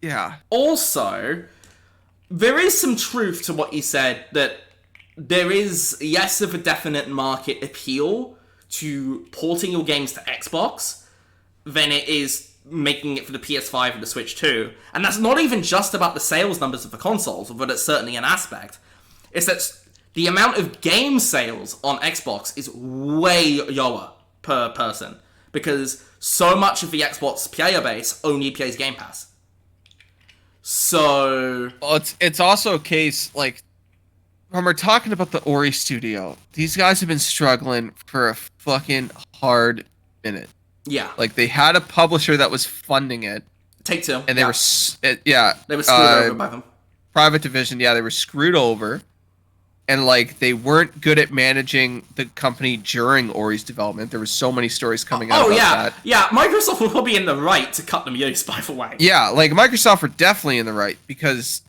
Yeah. Also, there is some truth to what you said, that there is less of a definite market appeal to porting your games to Xbox than it is making it for the PS5 and the Switch 2. And that's not even just about the sales numbers of the consoles, but it's certainly an aspect. It's that the amount of game sales on Xbox is way lower per person, because so much of the Xbox player base only plays Game Pass. So... Well, it's also a case, like, when we're talking about the Ori studio, these guys have been struggling for a fucking hard minute. Yeah. Like, they had a publisher that was funding it. Take-Two. And they were... They were screwed over by them. Private Division, yeah, they were screwed over. And, like, they weren't good at managing the company during Ori's development. There were so many stories coming out about that. Yeah, Microsoft were probably in the right to cut them loose, by the way. Yeah, like, Microsoft were definitely in the right, because,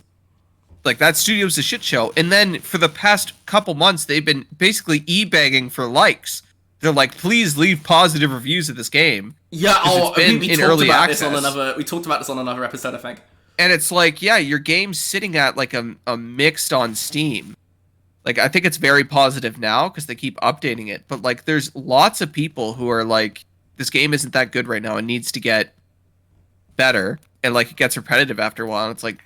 like, that studio's a shit show. And then, for the past couple months, they've been basically e-begging for likes. They're like, please leave positive reviews of this game. Yeah, we talked about this on another episode, I think. And it's like, yeah, your game's sitting at, like, a mixed on Steam. Like, I think it's very positive now because they keep updating it. But, like, there's lots of people who are like, this game isn't that good right now and needs to get better. And, like, it gets repetitive after a while. And it's like...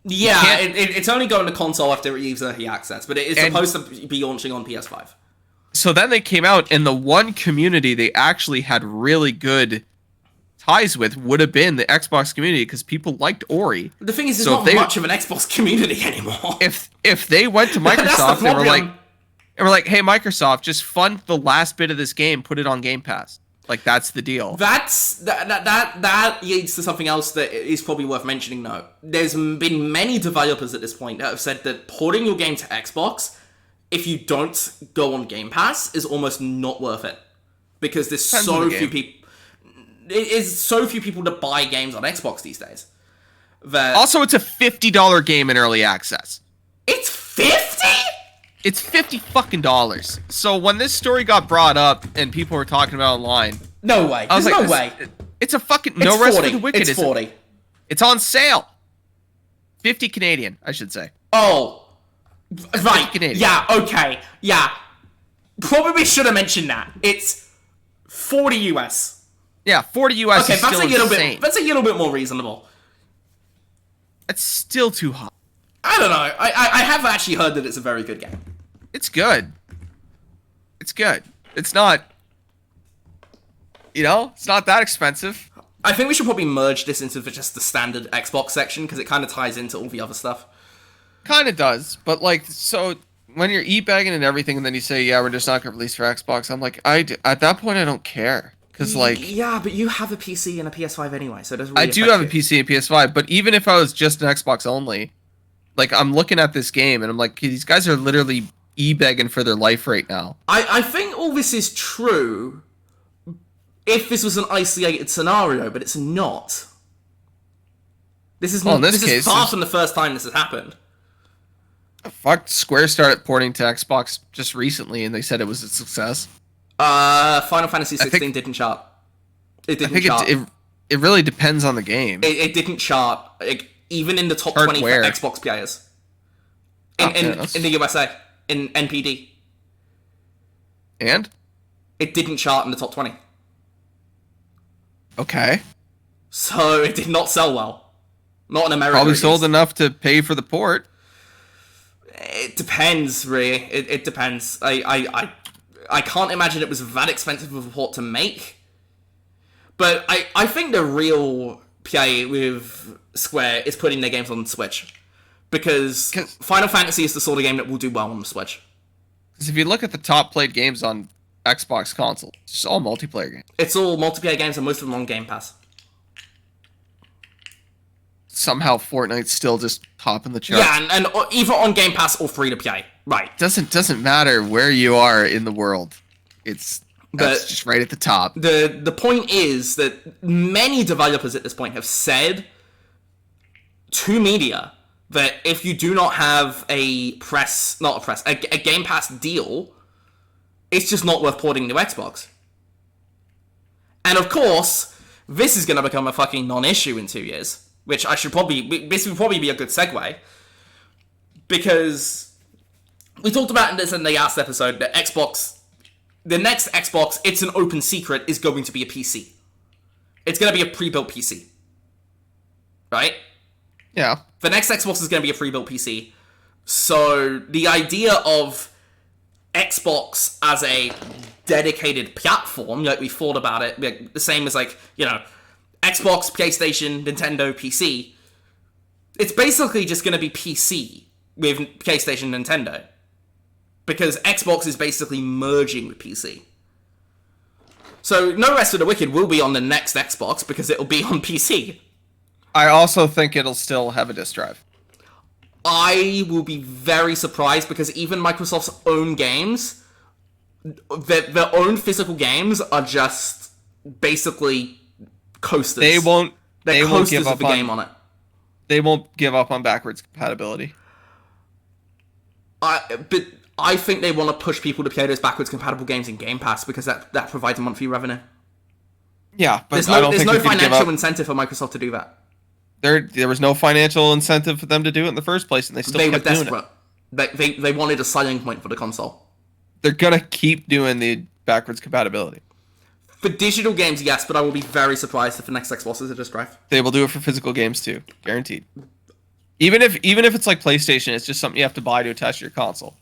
Yeah, it's only going to console after it leaves early access. But it is supposed to be launching on PS5. So then they came out, and the one community they actually had really good ties with would have been the Xbox community, because people liked Ori. The thing is, there's not much of an Xbox community anymore. If they went to Microsoft and were like, hey, Microsoft, just fund the last bit of this game, put it on Game Pass. Like, that's the deal. That leads to something else that is probably worth mentioning, though. There's been many developers at this point that have said that porting your game to Xbox, if you don't go on Game Pass, is almost not worth it. Because there's so few people... It is so few people that buy games on Xbox these days. That... Also, it's a $50 game in early access. It's 50? It's $50 fucking dollars. So when this story got brought up and people were talking about it online... No way. There's no way. It's a fucking... No Rest for the Wicked. It's 40. It's on sale. 50 Canadian, I should say. Oh. Right. Yeah, okay. Yeah. Probably should have mentioned that. It's 40 US. Yeah, 40 US okay, is still insane. That's a little bit more reasonable. It's still too high. I don't know. I have actually heard that it's a very good game. It's good. It's good. It's not... You know? It's not that expensive. I think we should probably merge this into just the standard Xbox section, because it kind of ties into all the other stuff. Kind of does. But, like, so... When you're e-bagging and everything, and then you say, yeah, we're just not going to release for Xbox, I'm like, at that point, I don't care. Because, like... Yeah, but you have a PC and a PS5 anyway, so it doesn't really I do have a PC and PS5, but even if I was just an Xbox only, like, I'm looking at this game, and I'm like, these guys are literally e-begging for their life right now. I think all this is true if this was an isolated scenario, but it's not. This is far from the first time this has happened. Fuck, Square started porting to Xbox just recently, and they said it was a success. Final Fantasy 16 didn't chart. It didn't chart. It really depends on the game. It didn't chart, like, even in the top 20 for Xbox players. In the USA, in NPD. And? It didn't chart in the top 20. Okay. So it did not sell well. Not in America. Probably sold enough to pay for the port. It depends, really. It depends. I can't imagine it was that expensive of a port to make. But I think the real play with Square is putting their games on Switch. Because Final Fantasy is the sort of game that will do well on the Switch. Because if you look at the top played games on Xbox console, it's all multiplayer games. It's all multiplayer games and most of them on Game Pass. Somehow Fortnite's still just top in the charts. Yeah, and either on Game Pass or free to play. Right. Doesn't matter where you are in the world. That's just right at the top. The point is that many developers at this point have said to media that if you do not have a Game Pass deal, it's just not worth porting to Xbox. And of course, this is going to become a fucking non-issue in 2 years. Which this would probably be a good segue. Because we talked about this in the last episode that the next Xbox, it's an open secret, is going to be a PC. It's going to be a pre-built PC. Right? Yeah. The next Xbox is going to be a pre-built PC. So the idea of Xbox as a dedicated platform, like we thought about it, like the same as Xbox, PlayStation, Nintendo, PC. It's basically just going to be PC with PlayStation, Nintendo. Because Xbox is basically merging with PC. So No Rest for the Wicked will be on the next Xbox because it'll be on PC. I also think it'll still have a disk drive. I will be very surprised because even Microsoft's own games, their own physical games are just basically coasters. They won't give up the game on it. They won't give up on backwards compatibility. But I think they want to push people to play those backwards compatible games in Game Pass because that provides a monthly revenue. Yeah, but there's no financial incentive for Microsoft to do that. There was no financial incentive for them to do it in the first place, and they still kept doing it. They wanted a selling point for the console. They're gonna keep doing the backwards compatibility. For digital games, yes, but I will be very surprised if the next Xbox is a disk drive. They will do it for physical games too, guaranteed. Even if it's like PlayStation, it's just something you have to buy to attach to your console.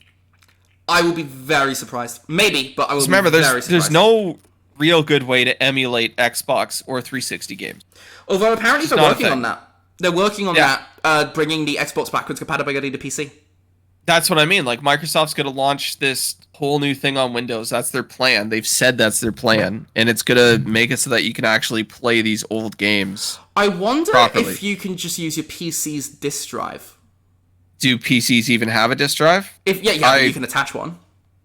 I will be very surprised. Maybe, but I will remember, be very surprised. There's no real good way to emulate Xbox or 360 games. Although apparently they're working on that. They're working on that, bringing the Xbox backwards compatibility to PC. That's what I mean. Like, Microsoft's going to launch this whole new thing on Windows. That's their plan. They've said that's their plan. And it's going to make it so that you can actually play these old games I wonder properly. If you can just use your PC's disk drive. Do PCs even have a disk drive? You can attach one.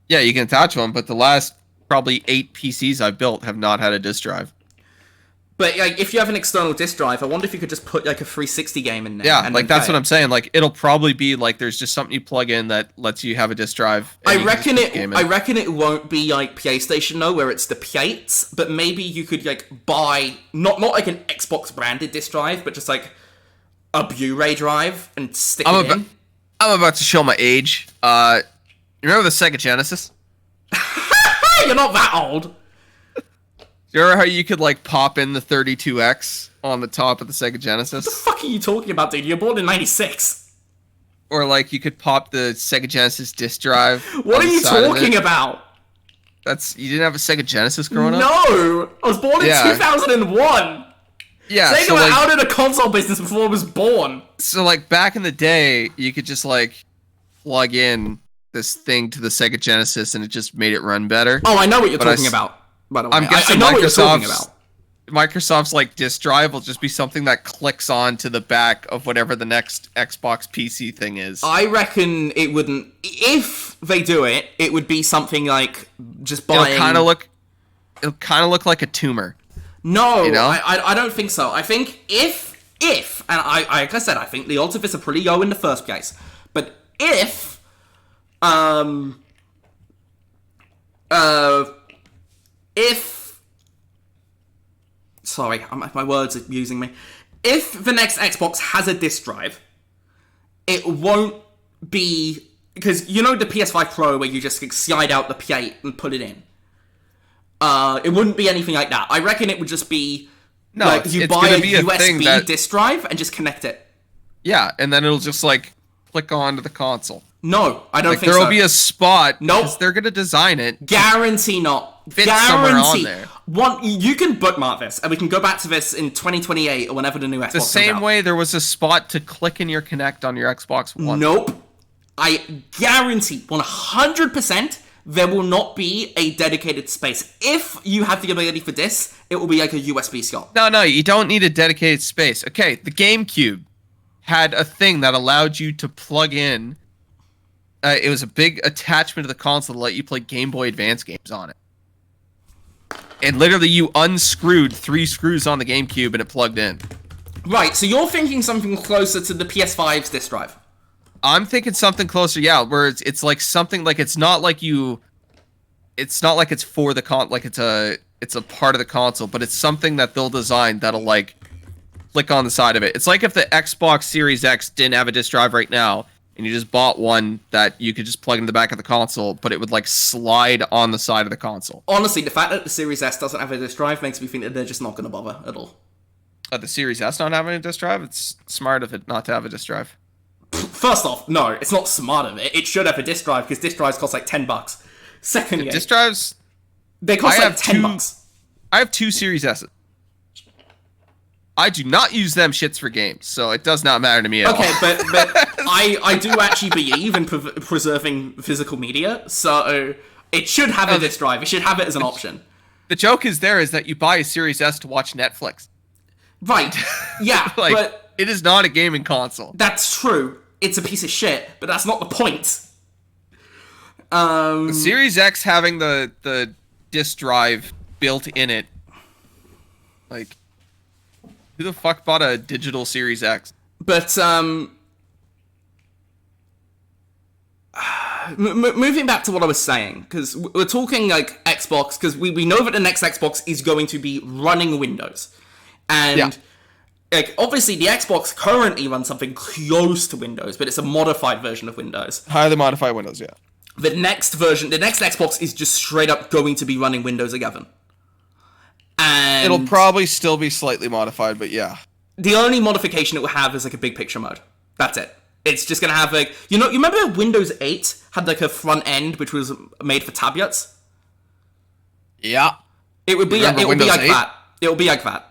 Yeah, you can attach one, but the last probably 8 PCs I've built have not had a disk drive. But if you have an external disk drive, I wonder if you could just put a 360 game in there. Yeah, that's what I'm saying. Like, it'll probably be like there's just something you plug in that lets you have a disk drive. I reckon it won't be like PlayStation though, where it's the plates, but maybe you could buy not like an Xbox branded disk drive, but just like a Blu-ray drive and stick it in. I'm about to show my age. You remember the Sega Genesis? You're not that old. You remember how you could pop in the 32X on the top of the Sega Genesis? What the fuck are you talking about, dude? You're born in 96. Or you could pop the Sega Genesis disc drive. What are you talking about? You didn't have a Sega Genesis growing up? No! I was born in 2001! Yeah, Sega were out in the console business before I was born. So back in the day, you could just plug in this thing to the Sega Genesis and it just made it run better. Oh, I know what you're talking about. By the way, I'm guessing I know what you're talking about. Microsoft's disk drive will just be something that clicks on to the back of whatever the next Xbox PC thing is. I reckon it wouldn't. If they do it, it would be something just buying. It'll kind of look like a tumor. No, I don't think so. I think if and like I said, I think the odds of this are pretty low in the first place. But if sorry, my words are using me. If the next Xbox has a disk drive, it won't be because the PS5 Pro where you just slide out the plate and put it in. It wouldn't be anything like that. I reckon it would just be you buy a USB disk drive and just connect it. Yeah, and then it'll just click onto the console. No, I don't Like, think so. there will be a spot. Nope. Because they're going to design it. Guarantee not. Fit somewhere on there. You can bookmark this, and we can go back to this in 2028 or whenever the new Xbox comes out. The same way there was a spot to click in your Kinect on your Xbox One. Nope. I guarantee 100% there will not be a dedicated space. If you have the ability for this, it will be like a USB slot. No, you don't need a dedicated space. Okay, the GameCube had a thing that allowed you to plug in. It was a big attachment to the console to let you play Game Boy Advance games on it. And literally, you unscrewed 3 screws on the GameCube and it plugged in. Right, so you're thinking something closer to the PS5's disk drive. I'm thinking something closer, yeah, where it's like something like it's not like it's for the like it's a part of the console, but it's something that they'll design that'll like click on the side of it. It's like if the Xbox Series X didn't have a disk drive right now, and you just bought one that you could just plug in the back of the console, but it would like slide on the side of the console. Honestly, the fact that the Series S doesn't have a disk drive makes me think that they're just not going to bother at all. The Series S not having a disk drive? It's smart of it not to have a disk drive. First off, no, it's not smart of it. It should have a disk drive because disk drives cost like $10. Secondly, disk drives, they cost like $10. I have 2 Series S's. I do not use them shits for games, so it does not matter to me at all. Okay, but I do actually believe in preserving physical media, so it should have a disk drive. It should have it as an option. The joke is that you buy a Series S to watch Netflix. Right. Yeah, like, but it is not a gaming console. That's true. It's a piece of shit, but that's not the point. The Series X having the disk drive built in it, like, who the fuck bought a digital Series X? But moving back to what I was saying, because we're talking like Xbox, because we know that the next Xbox is going to be running Windows, and like obviously the Xbox currently runs something close to Windows, but it's a modified version of Windows. Highly modified Windows, yeah. The next Xbox is just straight up going to be running Windows 11. And it'll probably still be slightly modified, but yeah. The only modification it will have is like a big picture mode. That's it. It's just gonna have like you remember Windows 8 had like a front end which was made for tablets? Yeah. It would be like that. It will be like that.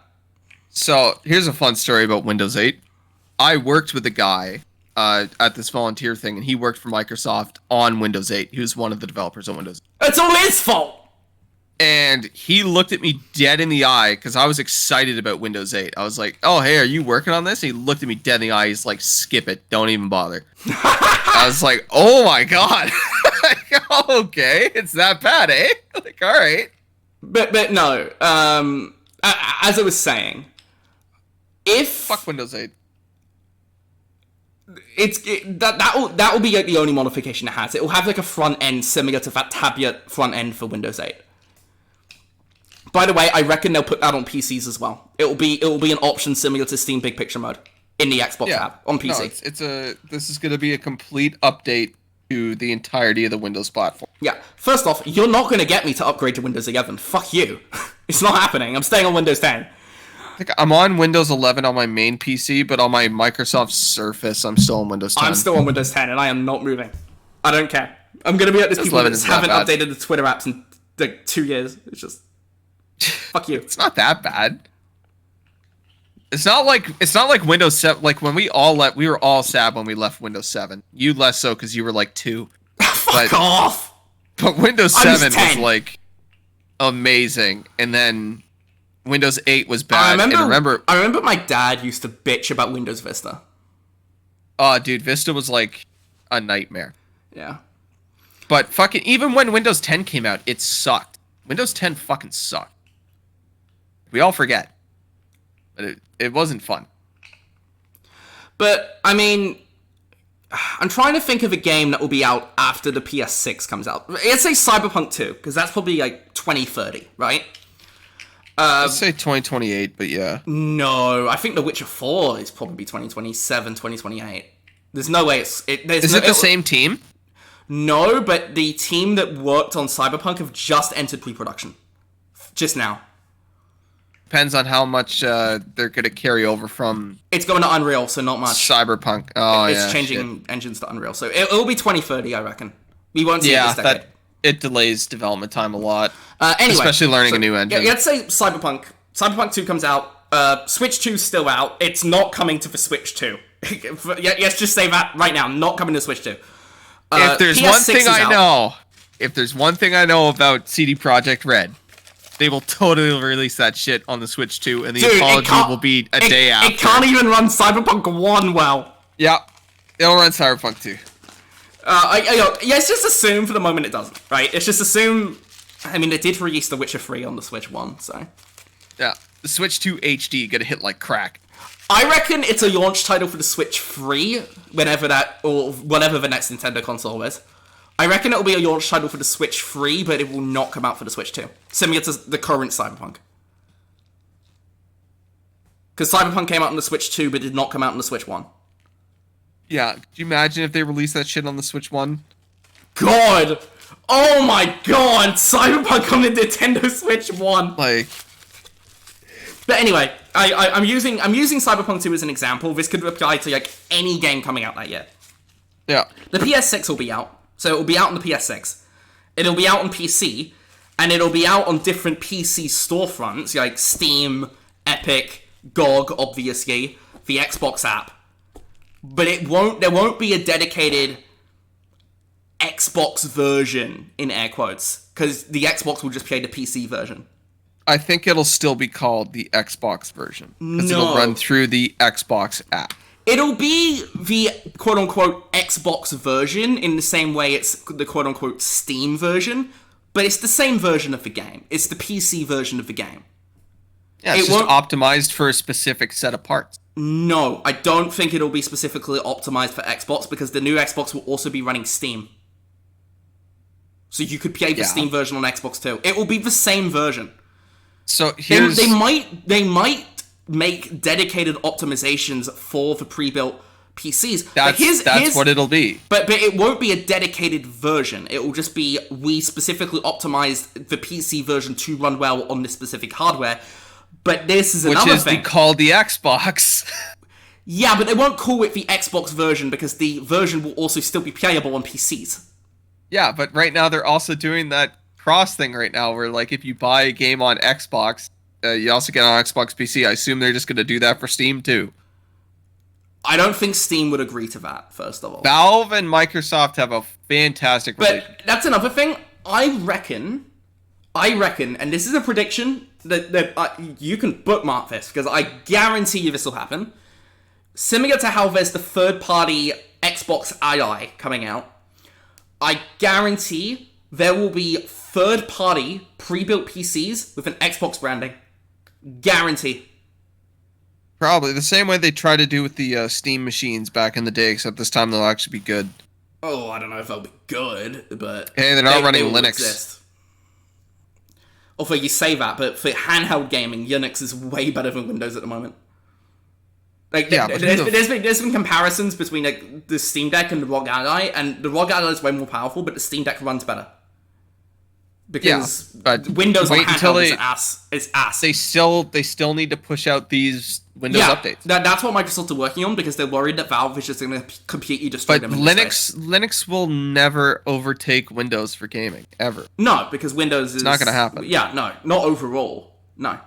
So here's a fun story about Windows 8. I worked with a guy at this volunteer thing, and he worked for Microsoft on Windows 8. He was one of the developers on Windows 8. It's all his fault! And he looked at me dead in the eye because I was excited about Windows 8. I was like, oh, hey, are you working on this? And he looked at me dead in the eye. He's like, skip it. Don't even bother. I was like, oh, my God. Okay, it's that bad, eh? Like, all right. But no. As I was saying, fuck Windows 8. That will be like the only modification it has. It will have like a front end similar to that tablet front end for Windows 8. By the way, I reckon they'll put that on PCs as well. It will be an option similar to Steam Big Picture Mode in the Xbox app on PC. No, this is going to be a complete update to the entirety of the Windows platform. Yeah. First off, you're not going to get me to upgrade to Windows 11. Fuck you. It's not happening. I'm staying on Windows 10. I think I'm on Windows 11 on my main PC, but on my Microsoft Surface, I'm still on Windows 10. I'm still on Windows 10, and I am not moving. I don't care. I'm going to be at this people that haven't updated the Twitter apps in like 2 years. It's just... Fuck you. It's not that bad. It's not like Windows 7. Like when we were all sad when we left Windows 7. You less so because you were like 2. Fuck off. But Windows 7 was like amazing, and then Windows 8 was bad. I remember my dad used to bitch about Windows Vista. Oh, dude, Vista was like a nightmare. Yeah. But fucking even when Windows 10 came out, it sucked. Windows 10 fucking sucked. We all forget. But it wasn't fun. But, I mean, I'm trying to think of a game that will be out after the PS6 comes out. Let's say Cyberpunk 2, because that's probably like 2030, right? Let's say 2028, but yeah. No, I think The Witcher 4 is probably 2027, 2028. There's no way Is it the same team? No, but the team that worked on Cyberpunk have just entered pre-production. Just now. Depends on how much they're going to carry over from. It's going to Unreal, so not much. Cyberpunk. Oh, it's changing engines to Unreal, so it'll be 2030, I reckon. We won't see it this decade. It delays development time a lot. Anyway, especially learning a new engine. Yeah, let's say Cyberpunk. Cyberpunk 2 comes out. Switch 2's still out. It's not coming to the Switch 2. Let's just say that right now. Not coming to Switch 2. If there's one thing I know about CD Projekt Red, they will totally release that shit on the Switch 2, and the apology will be a day after. It can't even run Cyberpunk 1 well. Yeah, it'll run Cyberpunk 2. Let's just assume for the moment it doesn't, right? Let's just assume... I mean, it did release The Witcher 3 on the Switch 1, so... Yeah, the Switch 2 HD gonna hit like crack. I reckon it's a launch title for the Switch 3, whenever the next Nintendo console is. I reckon it'll be a launch title for the Switch 3, but it will not come out for the Switch 2. Similar to the current Cyberpunk. Because Cyberpunk came out on the Switch 2, but did not come out on the Switch 1. Yeah, could you imagine if they released that shit on the Switch 1? God! Oh my god! Cyberpunk on the Nintendo Switch 1! Like... But anyway, I'm using Cyberpunk 2 as an example. This could apply to like any game coming out that year. Yeah. The PS6 will be out. So it will be out on the PS6. It'll be out on PC, and it'll be out on different PC storefronts like Steam, Epic, GOG, obviously, the Xbox app. But there won't be a dedicated Xbox version in air quotes, because the Xbox will just play the PC version. I think it'll still be called the Xbox version. Because it'll run through the Xbox app. It'll be the quote-unquote Xbox version in the same way it's the quote-unquote Steam version, but it's the same version of the game. It's the PC version of the game. Yeah, it's just optimized for a specific set of parts. No, I don't think it'll be specifically optimized for Xbox, because the new Xbox will also be running Steam. So you could play the Steam version on Xbox too. It will be the same version. So here's... They might make dedicated optimizations for the pre-built PCs. That's what it'll be. But it won't be a dedicated version. It will just be, we specifically optimized the PC version to run well on this specific hardware. But this is another thing. Which is called the Xbox. Yeah, but they won't call it the Xbox version because the version will also still be playable on PCs. Yeah, but right now they're also doing that cross thing right now where, like, if you buy a game on Xbox, you also get on Xbox PC. I assume they're just going to do that for Steam too. I don't think Steam would agree to that, first of all. Valve and Microsoft have a fantastic relationship. But that's another thing. I reckon, and this is a prediction that you can bookmark this, because I guarantee you this will happen. Similar to how there's the third-party Xbox Ally coming out, I guarantee there will be third-party pre-built PCs with an Xbox branding. Guarantee. Probably the same way they tried to do with the Steam machines back in the day, except this time they'll actually be good. Oh, I don't know if they'll be good, but... Hey, they're not running Linux. Exist. Although you say that, but for handheld gaming, Unix is way better than Windows at the moment. Like, yeah, there's been comparisons between like the Steam Deck and the ROG Ally, and the ROG Ally is way more powerful, but the Steam Deck runs better. Because Windows on handheld is ass. They still need to push out these Windows updates. That's what Microsoft are working on, because they're worried that Valve is just going to completely destroy them. But Linux will never overtake Windows for gaming, ever. No, because Windows is... It's not going to happen. Yeah, no. Not overall. No.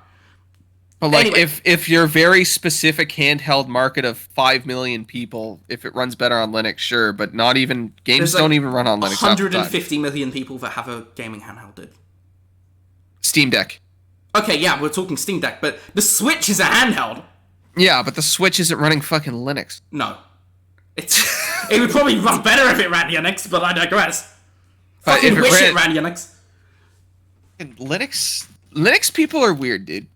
But like, anyway, if your very specific handheld market of 5 million people, if it runs better on Linux, sure, but not even... Games don't even run on Linux. 150 million people that have a gaming handheld, dude. Steam Deck. Okay, yeah, we're talking Steam Deck, but the Switch is a handheld. Yeah, but the Switch isn't running fucking Linux. No. It would probably run better if it ran Unix, but I digress. Fucking wish it ran Unix. Linux people are weird, dude.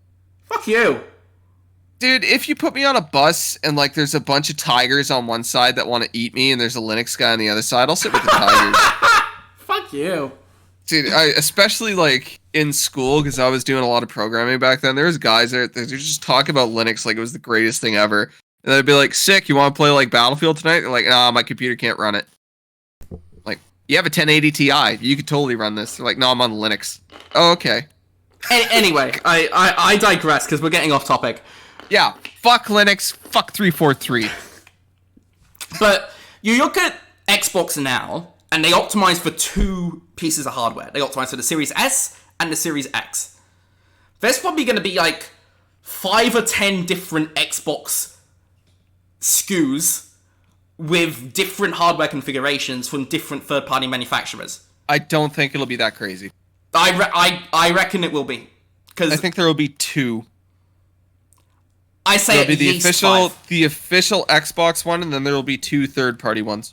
Fuck you. Dude, if you put me on a bus and, like, there's a bunch of tigers on one side that want to eat me and there's a Linux guy on the other side, I'll sit with the tigers. Fuck you. Dude, especially, like, in school, because I was doing a lot of programming back then, there's guys there, they're just talking about Linux like it was the greatest thing ever. And they'd be like, sick, you want to play, like, Battlefield tonight? They're like, nah, my computer can't run it. Like, you have a 1080 Ti, you could totally run this. They're like, no, I'm on Linux. Oh, okay. Anyway, I digress because we're getting off topic. Yeah, fuck Linux, fuck 343. But you look at Xbox now, and they optimize for two pieces of hardware. They optimize for the Series S and the Series X. There's probably going to be like 5 or 10 different Xbox SKUs with different hardware configurations from different third-party manufacturers. I don't think it'll be that crazy. I reckon it will be. I think there will be 2. I say there'll be at least 5. the official Xbox one, and then there will be 2 third-party ones.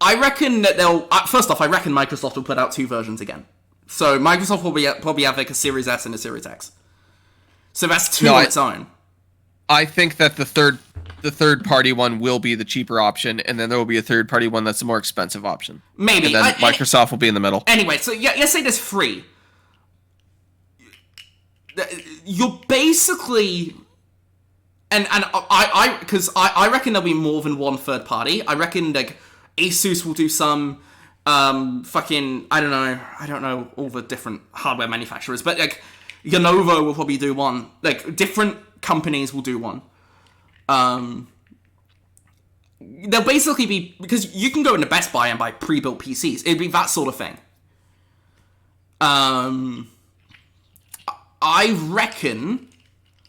I reckon that they'll... first off, I reckon Microsoft will put out 2 versions again. So Microsoft will probably have like a Series S and a Series X. So that's 2 on its own. I think that the third-party one will be the cheaper option, and then there will be a third-party one that's the more expensive option. Maybe. And then Microsoft will be in the middle. Anyway, so let's say there's 3. You're basically... And I reckon there'll be more than one third party. I reckon like Asus will do some I don't know all the different hardware manufacturers, but like Lenovo will probably do one. Like different companies will do one. They'll basically be, because you can go into Best Buy and buy pre-built PCs. It'd be that sort of thing. I reckon.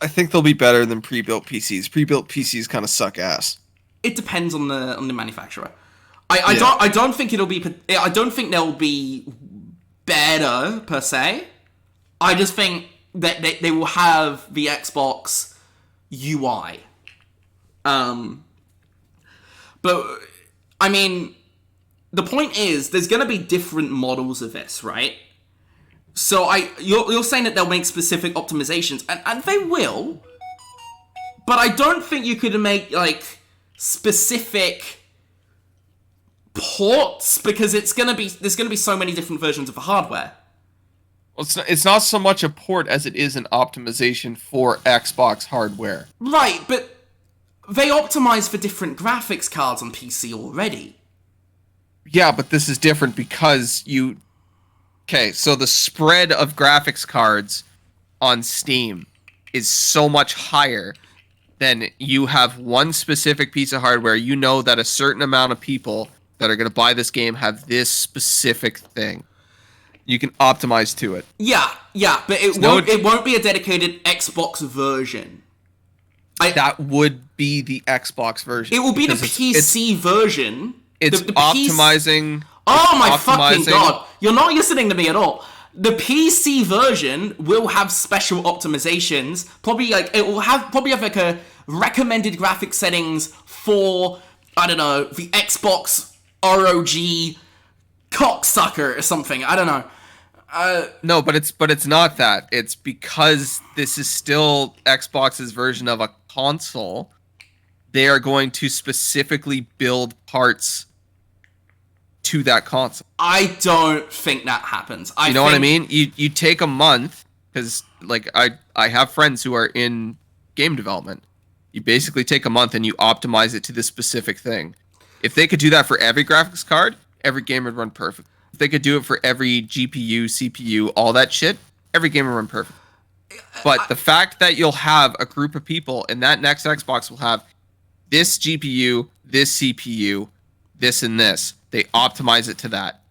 I think they'll be better than pre-built PCs. Pre-built PCs kind of suck ass. It depends on the manufacturer. I don't think it'll be. I don't think they'll be better per se. I just think that they will have the Xbox UI. But I mean, the point is, there's going to be different models of this, right? So you're saying that they'll make specific optimizations, and they will, but I don't think you could make like specific ports because there's gonna be so many different versions of the hardware. Well, it's not so much a port as it is an optimization for Xbox hardware. Right, but they optimize for different graphics cards on PC already. Yeah, but this is different because you... Okay, so the spread of graphics cards on Steam is so much higher than you have one specific piece of hardware. You know that a certain amount of people that are going to buy this game have this specific thing. You can optimize to it. Yeah, but it won't be a dedicated Xbox version. That would be the Xbox version. It will be the PC version. It's the optimizing... Oh my fucking god! You're not listening to me at all. The PC version will have special optimizations. Probably like it will have like a recommended graphic settings for, I don't know, the Xbox ROG cocksucker or something. I don't know. No, but it's not that. It's because this is still Xbox's version of a console. They are going to specifically build parts to that console. I don't think that happens. You know what I mean? You take a month, because like I have friends who are in game development. You basically take a month and you optimize it to this specific thing. If they could do that for every graphics card, every game would run perfect. If they could do it for every GPU, CPU, all that shit, every game would run perfect. But the fact that you'll have a group of people and that next Xbox will have this GPU, this CPU, this and this, they optimize it to that.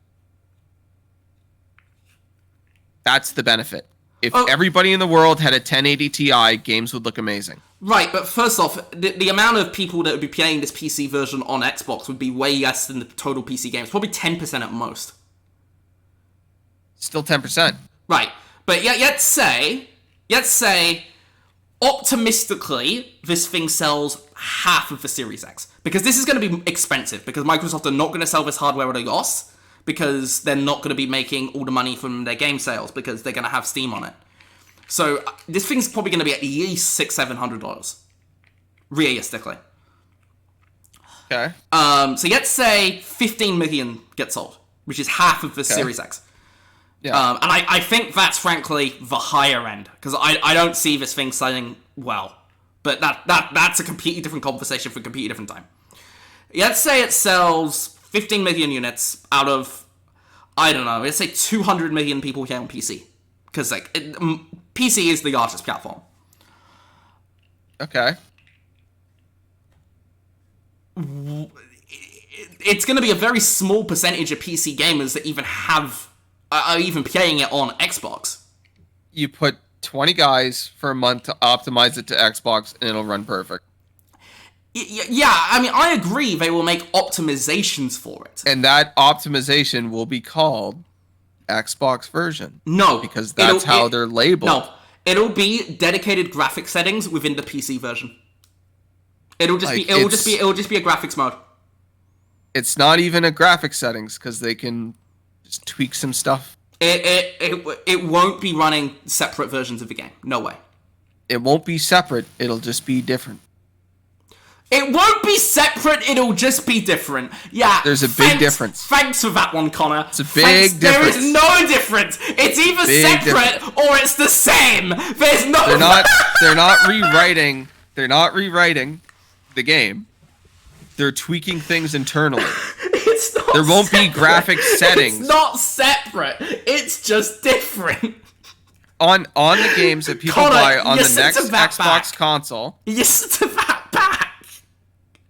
That's the benefit. If everybody in the world had a 1080 Ti, games would look amazing. Right, but first off, the amount of people that would be playing this PC version on Xbox would be way less than the total PC games. Probably 10% at most. Still 10%. Right, but let's say, optimistically, this thing sells half of the Series X. Because this is going to be expensive, because Microsoft are not going to sell this hardware at a loss, because they're not going to be making all the money from their game sales, because they're going to have Steam on it. So this thing's probably going to be at least $600-700, realistically. Okay. So let's say 15 million get sold, which is half of the Series X. Yeah. And I think that's frankly the higher end, because I don't see this thing selling well. But that's a completely different conversation for a completely different time. Let's say it sells 15 million units out of, I don't know, let's say 200 million people here on PC. because like PC is the largest platform. Okay. It's going to be a very small percentage of PC gamers that even are even playing it on Xbox. You put 20 guys for a month to optimize it to Xbox, and it'll run perfect. Yeah, I mean, I agree they will make optimizations for it. And that optimization will be called Xbox version. No. Because that's how they're labeled. No. It'll be dedicated graphic settings within the PC version. It'll just be a graphics mode. It's not even a graphics settings because they can just tweak some stuff. It won't be running separate versions of the game. No way. It won't be separate. It'll just be different. It won't be separate, it'll just be different. Yeah. There's a big difference. Thanks for that one, Connor. It's a big difference. There is no difference. It's either separate or it's the same. There's no... They're not rewriting the game. They're tweaking things internally. It's not There won't separate. be graphic settings. It's not separate. It's just different. On the games that people Connor, buy on the next Xbox console. Listen to that back.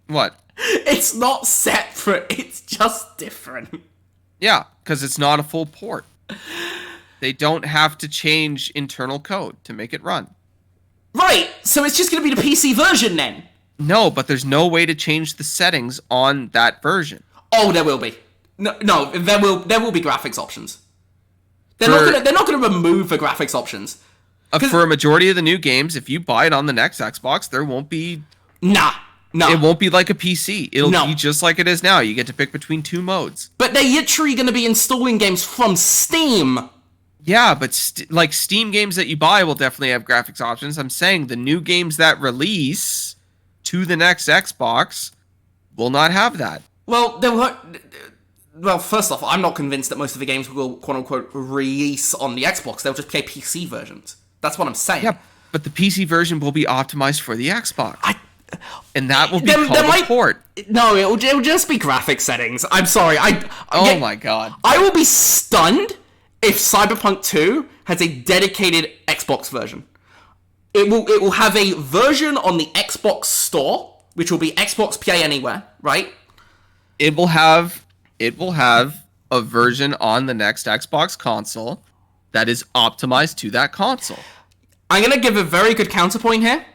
What? It's not separate, it's just different. Yeah, because it's not a full port. They don't have to change internal code to make it run. Right, so it's just going to be the PC version then? No, but there's no way to change the settings on that version. Oh, there will be. No, there will be graphics options. They're not going to remove the graphics options. For a majority of the new games, if you buy it on the next Xbox, there won't be... Nah. No. It won't be like a PC. It'll be just like it is now. You get to pick between two modes. But they're literally going to be installing games from Steam. Yeah, but Steam games that you buy will definitely have graphics options. I'm saying the new games that release to the next Xbox will not have that. Well, first off, I'm not convinced that most of the games will quote-unquote release on the Xbox. They'll just play PC versions. That's what I'm saying. Yeah, but the PC version will be optimized for the Xbox. And that will be called a port. No, it'll just be graphic settings. I'm sorry. Oh my god. I will be stunned if Cyberpunk 2 has a dedicated Xbox version. It will have a version on the Xbox Store, which will be Xbox Play Anywhere, right? It will have a version on the next Xbox console that is optimized to that console. I'm going to give a very good counterpoint here.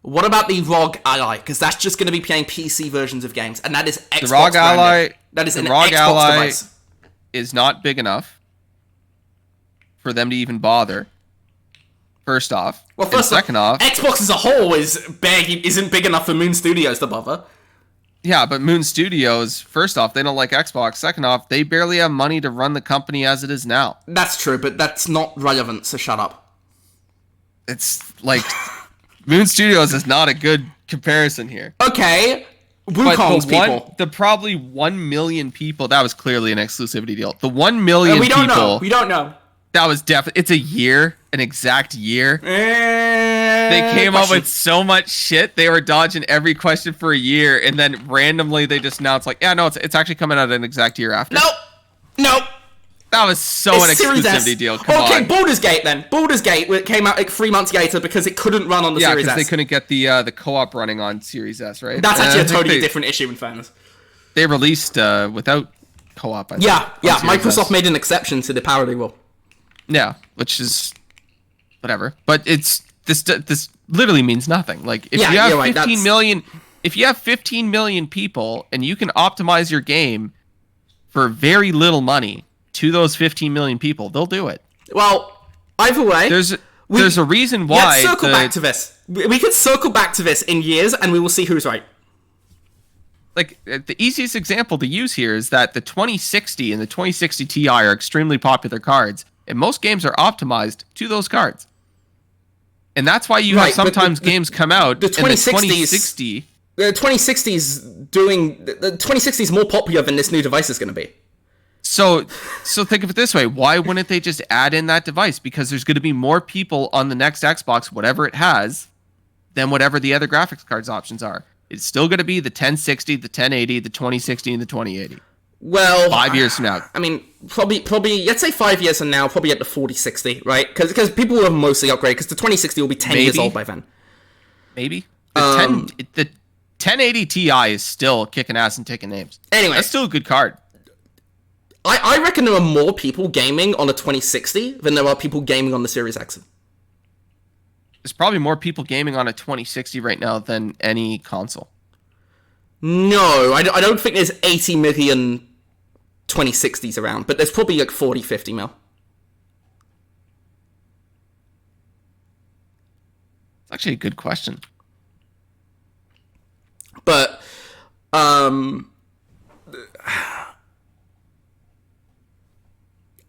What about the ROG Ally? Because that's just going to be playing PC versions of games, and that is Xbox. The ROG Ally, that is an Xbox device. Is not big enough for them to even bother. First off, second off, Xbox as a whole isn't big enough for Moon Studios to bother. Yeah, but Moon Studios, first off, they don't like Xbox. Second off, they barely have money to run the company as it is now. That's true, but that's not relevant. So shut up. It's like. Moon Studios is not a good comparison here. Okay, Wukong's people. The probably 1 million people, that was clearly an exclusivity deal. The 1 million we don't people. Know. We don't know. That was definitely, it's a year, an exact year. They came up with so much shit. They were dodging every question for a year, and then randomly they just announced like, yeah, no, it's actually coming out an exact year after. Nope. That was so an exclusivity deal. Come on. Okay, Baldur's Gate then. Baldur's Gate came out like 3 months later because it couldn't run on the Series S. Yeah, because they couldn't get the co-op running on Series S, right? That's actually a totally different issue in fairness. They released without co-op, I think. Yeah. Microsoft made an exception to the parity rule. Yeah, which is whatever. But this literally means nothing. Like if you have 15 million, if you have 15 million people and you can optimize your game for very little money to those 15 million people, they'll do it. Well, either way, there's a reason why. Let's circle back to this. We could circle back to this in years, and we will see who's right. Like the easiest example to use here is that the 2060 and the 2060 Ti are extremely popular cards, and most games are optimized to those cards. And that's why you have sometimes games come out the 2060. The 2060 is more popular than this new device is going to be. So think of it this way. Why wouldn't they just add in that device? Because there's going to be more people on the next Xbox, whatever it has, than whatever the other graphics cards options are. It's still going to be the 1060, the 1080, the 2060, and the 2080. Well, 5 years from now. I mean, probably, let's say 5 years from now, probably at the 4060, right? Because people will have mostly upgraded, because the 2060 will be 10 years old by then. Maybe. The 1080 Ti is still kicking ass and taking names. Anyway. That's still a good card. I reckon there are more people gaming on a 2060 than there are people gaming on the Series X. There's probably more people gaming on a 2060 right now than any console. No, I don't think there's 80 million 2060s around, but there's probably like 40, 50 mil. It's actually a good question. But,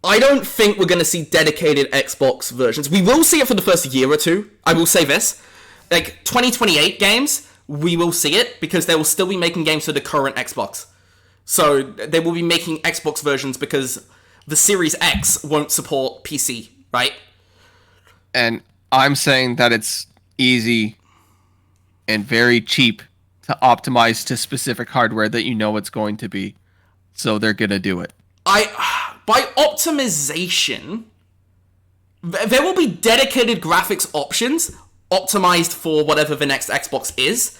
I don't think we're going to see dedicated Xbox versions. We will see it for the first year or two. I will say this. Like, 2028 games, we will see it, because they will still be making games for the current Xbox. So, they will be making Xbox versions because the Series X won't support PC, right? And I'm saying that it's easy and very cheap to optimize to specific hardware that you know it's going to be. So they're going to do it. By optimization, there will be dedicated graphics options optimized for whatever the next Xbox is,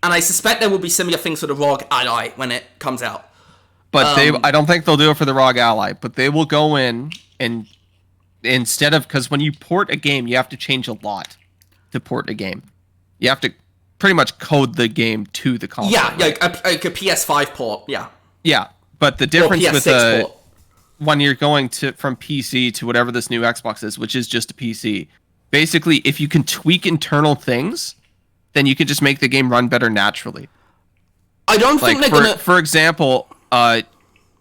and I suspect there will be similar things for the ROG Ally when it comes out. But I don't think they'll do it for the ROG Ally, but they will go in and instead of, because when you port a game, you have to change a lot to port a game. You have to pretty much code the game to the console. Yeah, right? like a PS5 port, yeah. Yeah, but the difference with port. When you're going from PC to whatever this new Xbox is, which is just a PC, basically, if you can tweak internal things, then you can just make the game run better naturally. I don't think they're gonna... For example,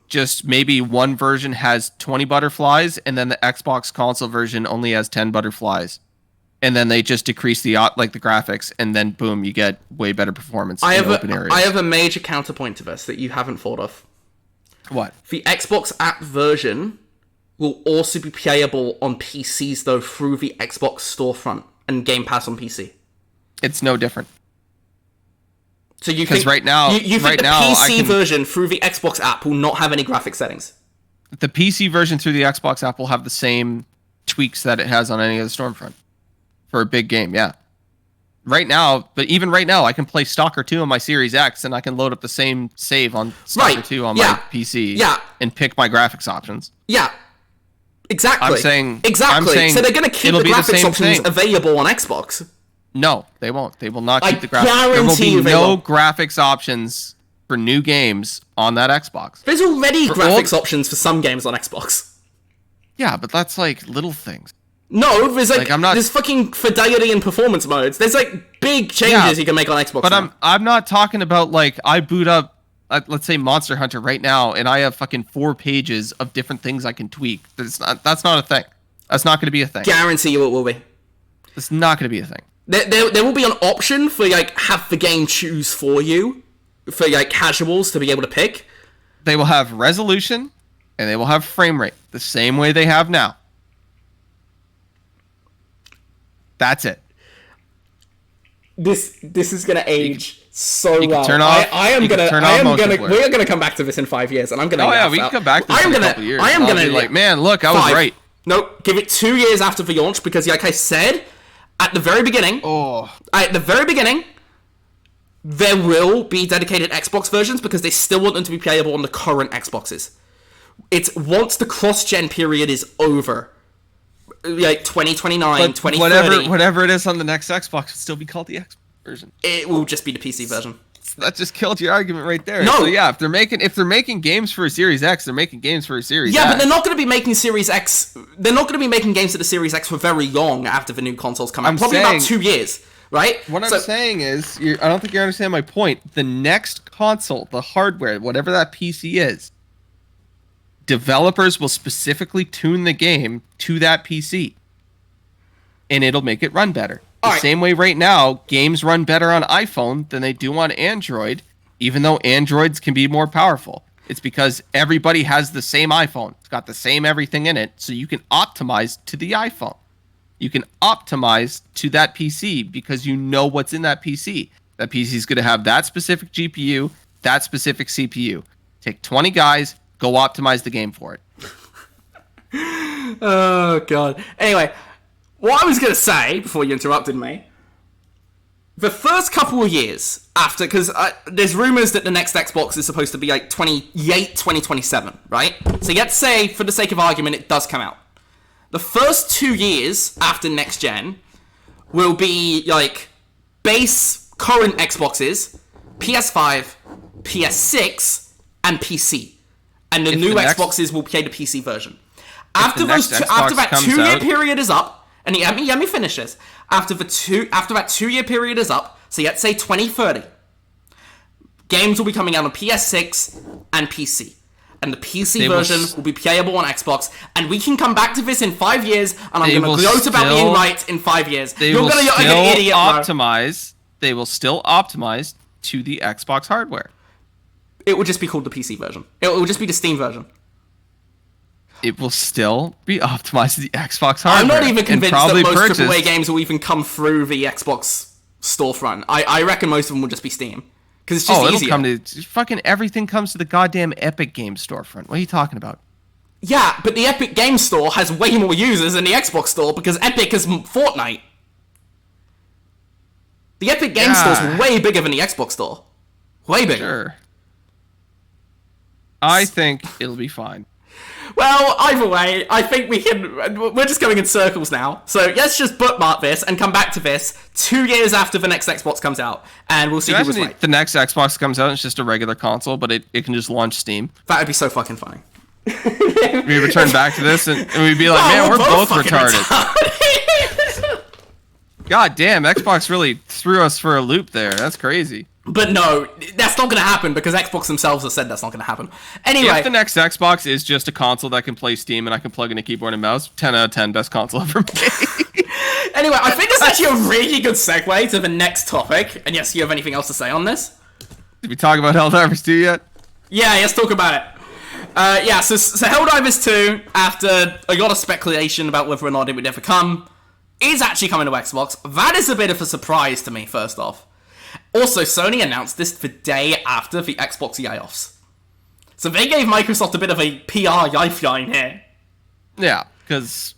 just maybe one version has 20 butterflies, and then the Xbox console version only has 10 butterflies. And then they just decrease the graphics, and then boom, you get way better performance in open areas. I have a major counterpoint to this that you haven't thought of. What? The Xbox app version will also be playable on PCs, though, through the Xbox storefront and Game Pass on PC. It's no different. So you think right now, you think the PC version through the Xbox app will not have any graphic settings? The PC version through the Xbox app will have the same tweaks that it has on any of the Stormfront for a big game, yeah. Right now, but even right now, I can play Stalker 2 on my Series X, and I can load up the same save on Stalker 2 on my PC and pick my graphics options. Yeah, exactly. I'm saying... So they're going to keep the graphics options available on Xbox. No, they won't. They will not keep the graphics. There will be no graphics options for new games on that Xbox. There's already graphics options for some games on Xbox. Yeah, but that's like little things. No, there's there's fucking fidelity and performance modes. There's like big changes you can make on Xbox. But now. I'm not talking about like I boot up, let's say Monster Hunter right now, and I have fucking 4 pages of different things I can tweak. That's not a thing. That's not going to be a thing. Guarantee you it will be. It's not going to be a thing. There will be an option for like have the game choose for you for like casuals to be able to pick. They will have resolution and they will have frame rate the same way they have now. That's it. This is gonna age so you well. Can turn off, we are gonna come back to this in 5 years, and I'm gonna. Oh yeah, we can come back to this in a couple years. I'll be like, man, look, I was right. Nope, give it 2 years after the launch, because like I said, at the very beginning, there will be dedicated Xbox versions because they still want them to be playable on the current Xboxes. It's once the cross-gen period is over, like 2029, 2030. Whatever it is on the next Xbox will still be called the Xbox version. It will just be the PC version. That just killed your argument right there. No. So yeah, if they're making games for a Series X, they're making games for a Series X. Yeah, but they're not going to be making Series X. They're not going to be making games for the Series X for very long after the new consoles come out. Probably about 2 years, right? What I'm saying is, I don't think you understand my point. The next console, the hardware, whatever that PC is, developers will specifically tune the game to that PC, and it'll make it run better. The same way right now, games run better on iPhone than they do on Android, even though Androids can be more powerful. It's because everybody has the same iPhone. It's got the same everything in it, so you can optimize to the iPhone. You can optimize to that PC because you know what's in that PC. That PC is going to have that specific GPU, that specific CPU. Take 20 guys, go optimize the game for it. Oh, God. Anyway, what I was going to say, before you interrupted me, the first couple of years after, because there's rumors that the next Xbox is supposed to be like 2027, right? So let's say, for the sake of argument, it does come out. The first 2 years after next gen will be like base current Xboxes, PS5, PS6, and PC. And the new Xboxes will play the PC version. After that 2 year period is up, and let me finish this. After that 2 year period is up, so let's say 2030, games will be coming out on PS6 and PC. And the PC version will be playable on Xbox, and we can come back to this in 5 years, and I'm going to gloat about being right in 5 years. You're going to look like an idiot, optimize. They will still optimize to the Xbox hardware. It will just be called the PC version. It will just be the Steam version. It will still be optimized to the Xbox hardware. I'm not even convinced that most AAA games will even come through the Xbox storefront. I reckon most of them will just be Steam. Because it's just easier. It'll come to... Fucking everything comes to the goddamn Epic Games storefront. What are you talking about? Yeah, but the Epic Games Store has way more users than the Xbox Store because Epic is Fortnite. The Epic Games Store is way bigger than the Xbox Store. Way bigger. Sure. I think it'll be fine. Well, either way, I think we're just going in circles now. So let's just bookmark this and come back to this 2 years after the next Xbox comes out. And we'll see who was right. The next Xbox comes out, it's just a regular console, but it can just launch Steam. That would be so fucking funny. We return back to this and we'd be like, man, we're both retarded. God damn, Xbox really threw us for a loop there. That's crazy. But no, that's not going to happen because Xbox themselves have said that's not going to happen. Anyway, if the next Xbox is just a console that can play Steam and I can plug in a keyboard and mouse, 10 out of 10, best console ever made. Anyway, I think it's actually a really good segue to the next topic. And yes, you have anything else to say on this? Did we talk about Helldivers 2 yet? Yeah, let's talk about it. So Helldivers 2, after a lot of speculation about whether or not it would ever come, is actually coming to Xbox. That is a bit of a surprise to me, first off. Also, Sony announced this the day after the Xbox layoffs. So they gave Microsoft a bit of a PR lifeline here. Yeah, because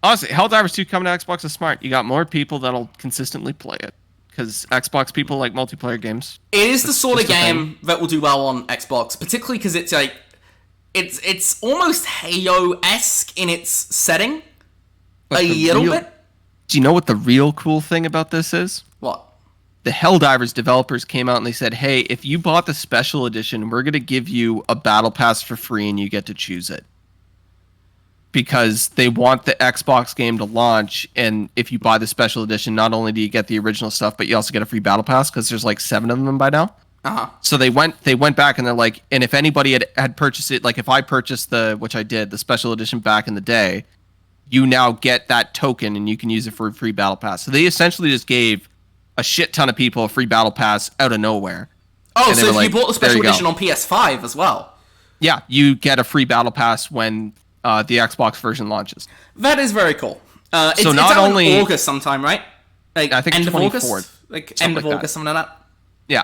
honestly, Helldivers 2 coming to Xbox is smart. You got more people that'll consistently play it. Because Xbox people like multiplayer games. It is the sort of game that will do well on Xbox, particularly because it's like... It's almost Halo-esque in its setting. A little bit. Do you know what the real cool thing about this is? What? The Helldivers developers came out and they said, hey, if you bought the special edition, we're going to give you a battle pass for free and you get to choose it. Because they want the Xbox game to launch, and if you buy the special edition, not only do you get the original stuff, but you also get a free battle pass, because there's like 7 of them by now. Uh-huh. So they went back and they're like, and if anybody had purchased it, like if I purchased which I did, the special edition back in the day, you now get that token and you can use it for a free battle pass. So they essentially just gave a shit ton of people a free battle pass out of nowhere. Oh, so if you bought the special edition on PS5 as well? Yeah, you get a free battle pass when the Xbox version launches. That is very cool. It's not out only in August sometime, right? Like, I think end it's of 24th, August? Like end of August, something like that? Yeah.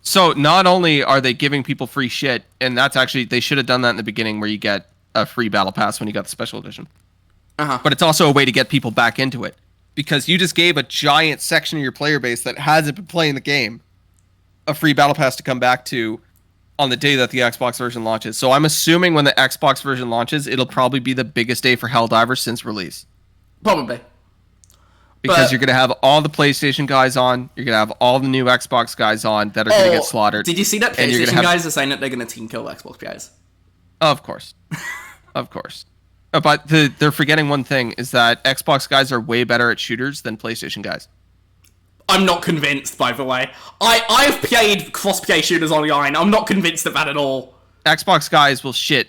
So not only are they giving people free shit, and that's actually, they should have done that in the beginning where you get a free battle pass when you got the special edition. Uh-huh. But it's also a way to get people back into it. Because you just gave a giant section of your player base that hasn't been playing the game a free battle pass to come back to on the day that the Xbox version launches. So I'm assuming when the Xbox version launches, it'll probably be the biggest day for Helldivers since release. Probably. Because you're going to have all the PlayStation guys on. You're going to have all the new Xbox guys on that are going to get slaughtered. Did you see that PlayStation guys are saying that they're going to team kill Xbox guys? Of course. Of course. But they're forgetting one thing, is that Xbox guys are way better at shooters than PlayStation guys. I'm not convinced, by the way. I've played cross-play shooters online. I'm not convinced of that at all. Xbox guys will shit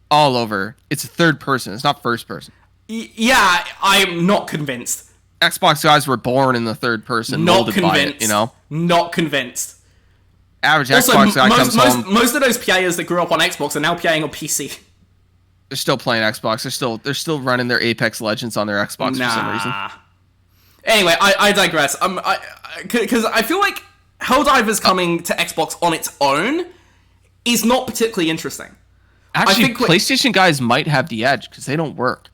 all over. It's a third person. It's not first person. Yeah, I'm not convinced. Xbox guys were born in the third person, Not molded convinced. by it, you know? Not convinced. Average Xbox guy comes home. Most of those players that grew up on Xbox are now playing on PC. They're still playing Xbox. They're still running their Apex Legends on their Xbox for some reason. Anyway, I digress. Because I feel like Helldivers coming to Xbox on its own is not particularly interesting. Actually, I think PlayStation guys might have the edge because they don't work.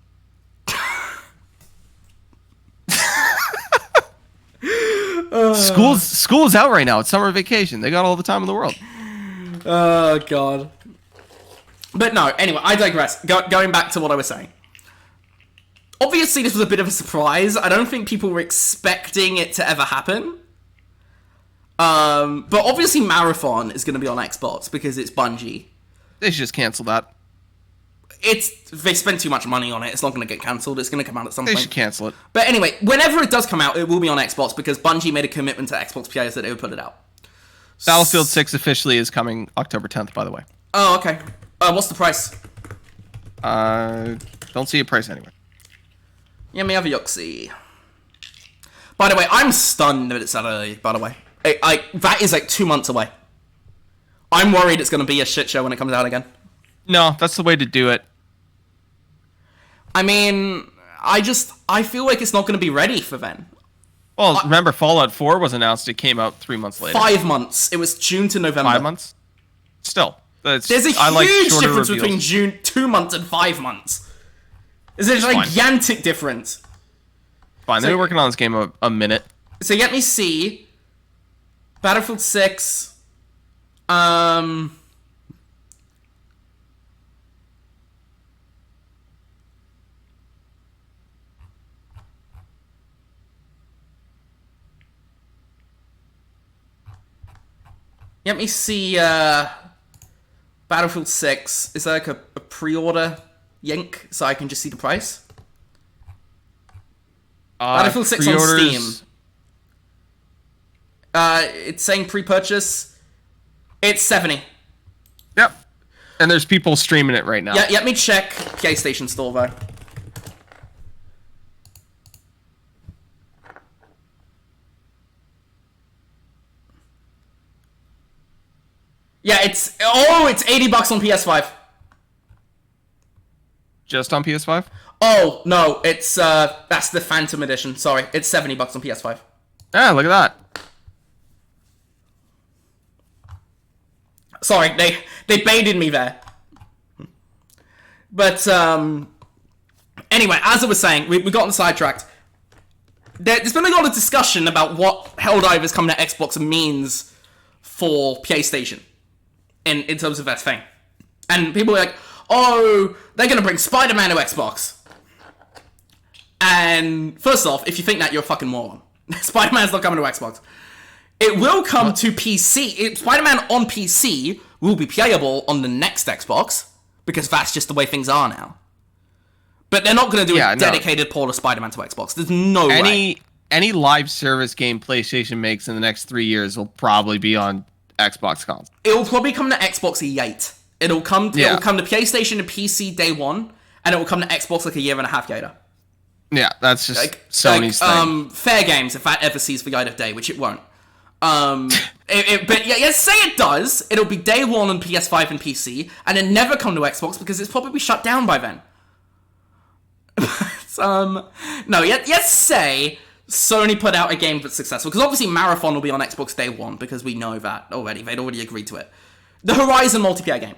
School's out right now. It's summer vacation. They got all the time in the world. Oh, God. But no, anyway, I digress. Going back to what I was saying. Obviously, this was a bit of a surprise. I don't think people were expecting it to ever happen. But obviously Marathon is going to be on Xbox because it's Bungie. They should just cancel that. They spent too much money on it. It's not going to get cancelled. It's going to come out at some point. They should cancel it. But anyway, whenever it does come out, it will be on Xbox because Bungie made a commitment to Xbox players that they would put it out. Battlefield 6 officially is coming October 10th, by the way. Oh, okay. What's the price? Don't see a price anywhere. Yeah, me have a yucksy. By the way, I'm stunned that it's that early, by the way. That is like 2 months away. I'm worried it's going to be a shit show when it comes out again. No, that's the way to do it. I mean, I feel like it's not going to be ready for then. Well, remember Fallout 4 was announced. It came out 3 months later. 5 months. It was June to November. 5 months? Still. There's a huge difference between 2 months and 5 months. There's a gigantic difference. Fine, they've been working on this game a minute. So let me see. Battlefield 6. Let me see, Battlefield 6. Is there like a pre-order yank so I can just see the price? Battlefield 6 on Steam. It's saying pre-purchase. It's 70. Yep. And there's people streaming it right now. Yeah, let me check PlayStation Store, though. Yeah, it's $80 on PS5. Just on PS5? Oh, no, it's, that's the Phantom Edition. Sorry, it's $70 on PS5. Yeah, look at that. Sorry, they baited me there. But, anyway, as I was saying, we got sidetracked. There's been a lot of discussion about what Helldivers coming to Xbox means for PlayStation. In terms of that thing. And people were like, oh, they're going to bring Spider-Man to Xbox. And first off, if you think that, you're a fucking moron. Spider-Man's not coming to Xbox. It will come to PC. Spider-Man on PC will be playable on the next Xbox, because that's just the way things are now. But they're not going to do a dedicated port of Spider-Man to Xbox. There's no way. Any live service game PlayStation makes in the next 3 years will probably be on Xbox console. It'll probably come to Xbox late. It'll come to PlayStation and PC day one, and it will come to Xbox like a year and a half later. Yeah, that's just Sony's thing. Fair games, if that ever sees the light of day, which it won't. But yeah, say it does. It'll be day one on PS5 and PC, and then never come to Xbox because it's probably shut down by then. No, yes, say Sony put out a game that's successful, because obviously Marathon will be on Xbox day one, because we know that already. They'd already agreed to it. The Horizon multiplayer game.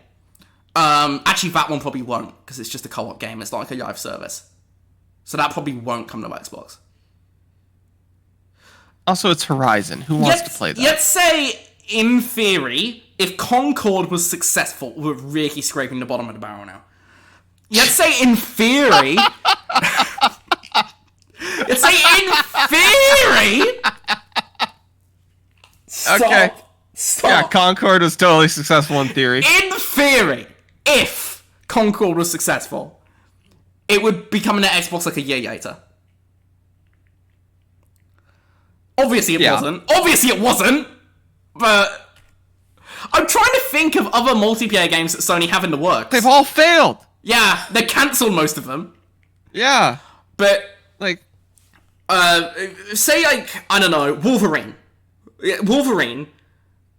Actually, that one probably won't, because it's just a co-op game. It's not like a live service. So that probably won't come to Xbox. Also, it's Horizon. Who wants to play that? Let's say, in theory, if Concord was successful, we're really scraping the bottom of the barrel now. Let's say, in theory... Let's say, in theory... Okay. Stop. Yeah, Concord was totally successful in theory. In theory, if Concord was successful, it would be coming to Xbox like a year later. Obviously it wasn't. But I'm trying to think of other multiplayer games that Sony have in the works. They've all failed. Yeah, they cancelled most of them. Yeah. But like say like, I don't know, Wolverine,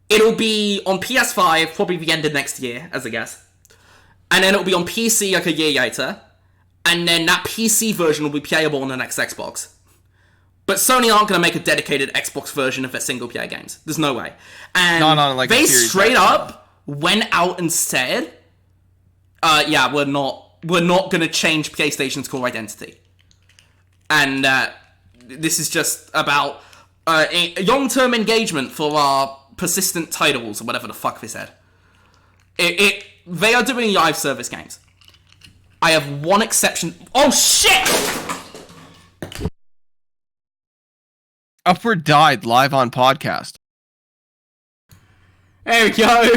it'll be on PS5 probably the end of next year, as a guess. And then it'll be on PC like a year later. And then that PC version will be playable on the next Xbox. But Sony aren't going to make a dedicated Xbox version of their single-player games. There's no way. And not on, like, they a series straight up went out and said, yeah, we're not going to change PlayStation's core identity. And this is just about a long-term engagement for our persistent titles, or whatever the fuck they said. They are doing live service games. I have one exception. Oh, shit! Upward died live on podcast. There we go.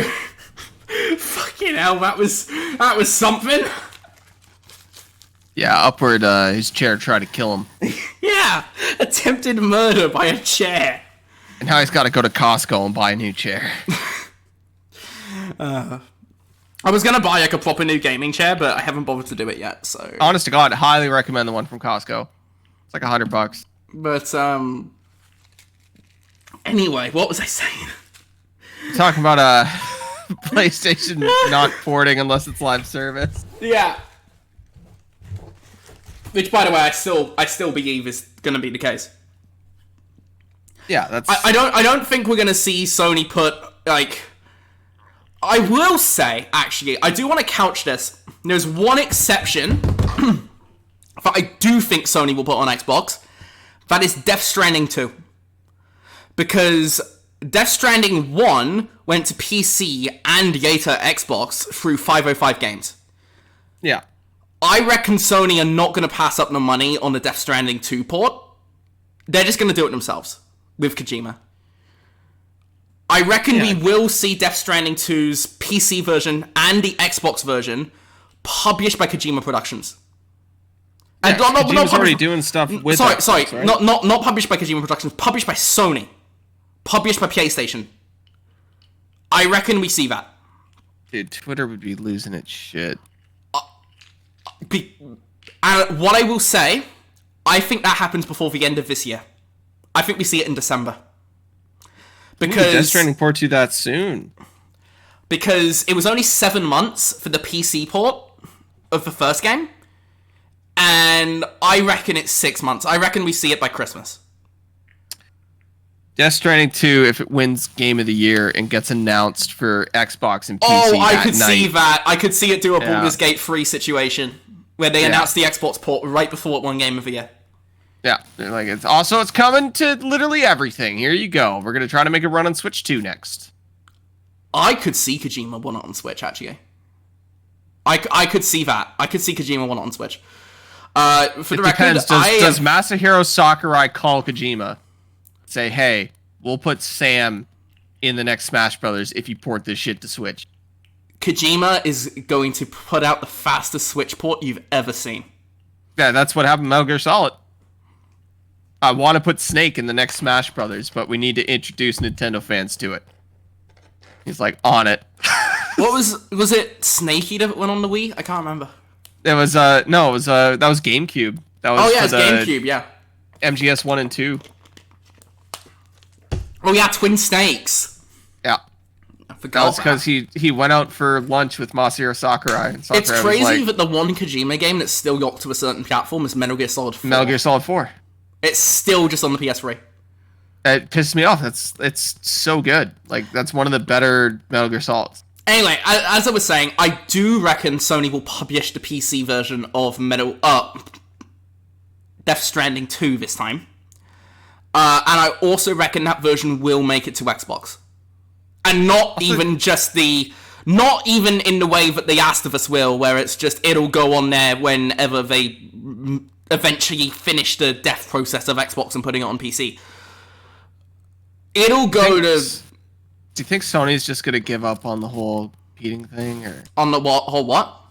Fucking hell, that was something. Yeah, Upward, his chair tried to kill him. Yeah, attempted murder by a chair. And now he's got to go to Costco and buy a new chair. I was going to buy like a proper new gaming chair, but I haven't bothered to do it yet, so... Honest to God, highly recommend the one from Costco. It's like $100. But, anyway, what was I saying? Talking about PlayStation not porting unless it's live service. Yeah. Which, by the way, I still believe is going to be the case. Yeah, that's... I don't think we're going to see Sony put, like... I will say, actually, I do want to couch this. There's one exception that I do think Sony will put on Xbox. That is Death Stranding 2. Because Death Stranding 1 went to PC and later Xbox through 505 games. Yeah. I reckon Sony are not going to pass up the money on the Death Stranding 2 port. They're just going to do it themselves with Kojima. I reckon we will see Death Stranding 2's PC version and the Xbox version published by Kojima Productions. And Kojima's already doing stuff with Sorry, right? not published by Kojima Productions, published by Sony. Published by PlayStation. I reckon we see that. Dude, Twitter would be losing its shit. And what I will say, I think that happens before the end of this year. I think we see it in December. Because Death Stranding port to that soon. Because it was only 7 months for the PC port of the first game. And I reckon it's 6 months. I reckon we see it by Christmas. Death Stranding 2, if it wins Game of the Year and gets announced for Xbox and PC I could see that. I could see it do a Yeah. Baldur's Gate 3 situation where they announce the Xbox port right before it won Game of the Year. Yeah, they're like, it's coming to literally everything. Here you go. We're going to try to make a run on Switch 2 next. I could see Kojima want it on Switch, actually. I could see that. I could see Kojima want it on Switch. For the record, does Masahiro Sakurai call Kojima? Say, hey, we'll put Sam in the next Smash Brothers if you port this shit to Switch. Kojima is going to put out the fastest Switch port you've ever seen. Yeah, that's what happened to Metal Gear Solid. I want to put Snake in the next Smash Brothers, but we need to introduce Nintendo fans to it. He's like, on it. What was it Snake Eater that went on the Wii? I can't remember. It was that was GameCube. That was it's GameCube, yeah. MGS 1 and 2. Oh yeah, Twin Snakes. Yeah. I forgot. That's because he went out for lunch with Masahiro Sakurai. And Sakurai it's crazy was like, that the one Kojima game that's still locked to a certain platform is Metal Gear Solid 4. Metal Gear Solid 4. It's still just on the PS3. It pisses me off. It's so good. Like, that's one of the better Metal Gear Solids. Anyway, as I was saying, I do reckon Sony will publish the PC version of Death Stranding 2 this time. And I also reckon that version will make it to Xbox. And not even in the way that The Last of Us will, where it's just, it'll go on there whenever they eventually finish the death process of Xbox and putting it on PC. It'll go to... Do you think Sony's just gonna give up on the whole competing thing, or on the whole what?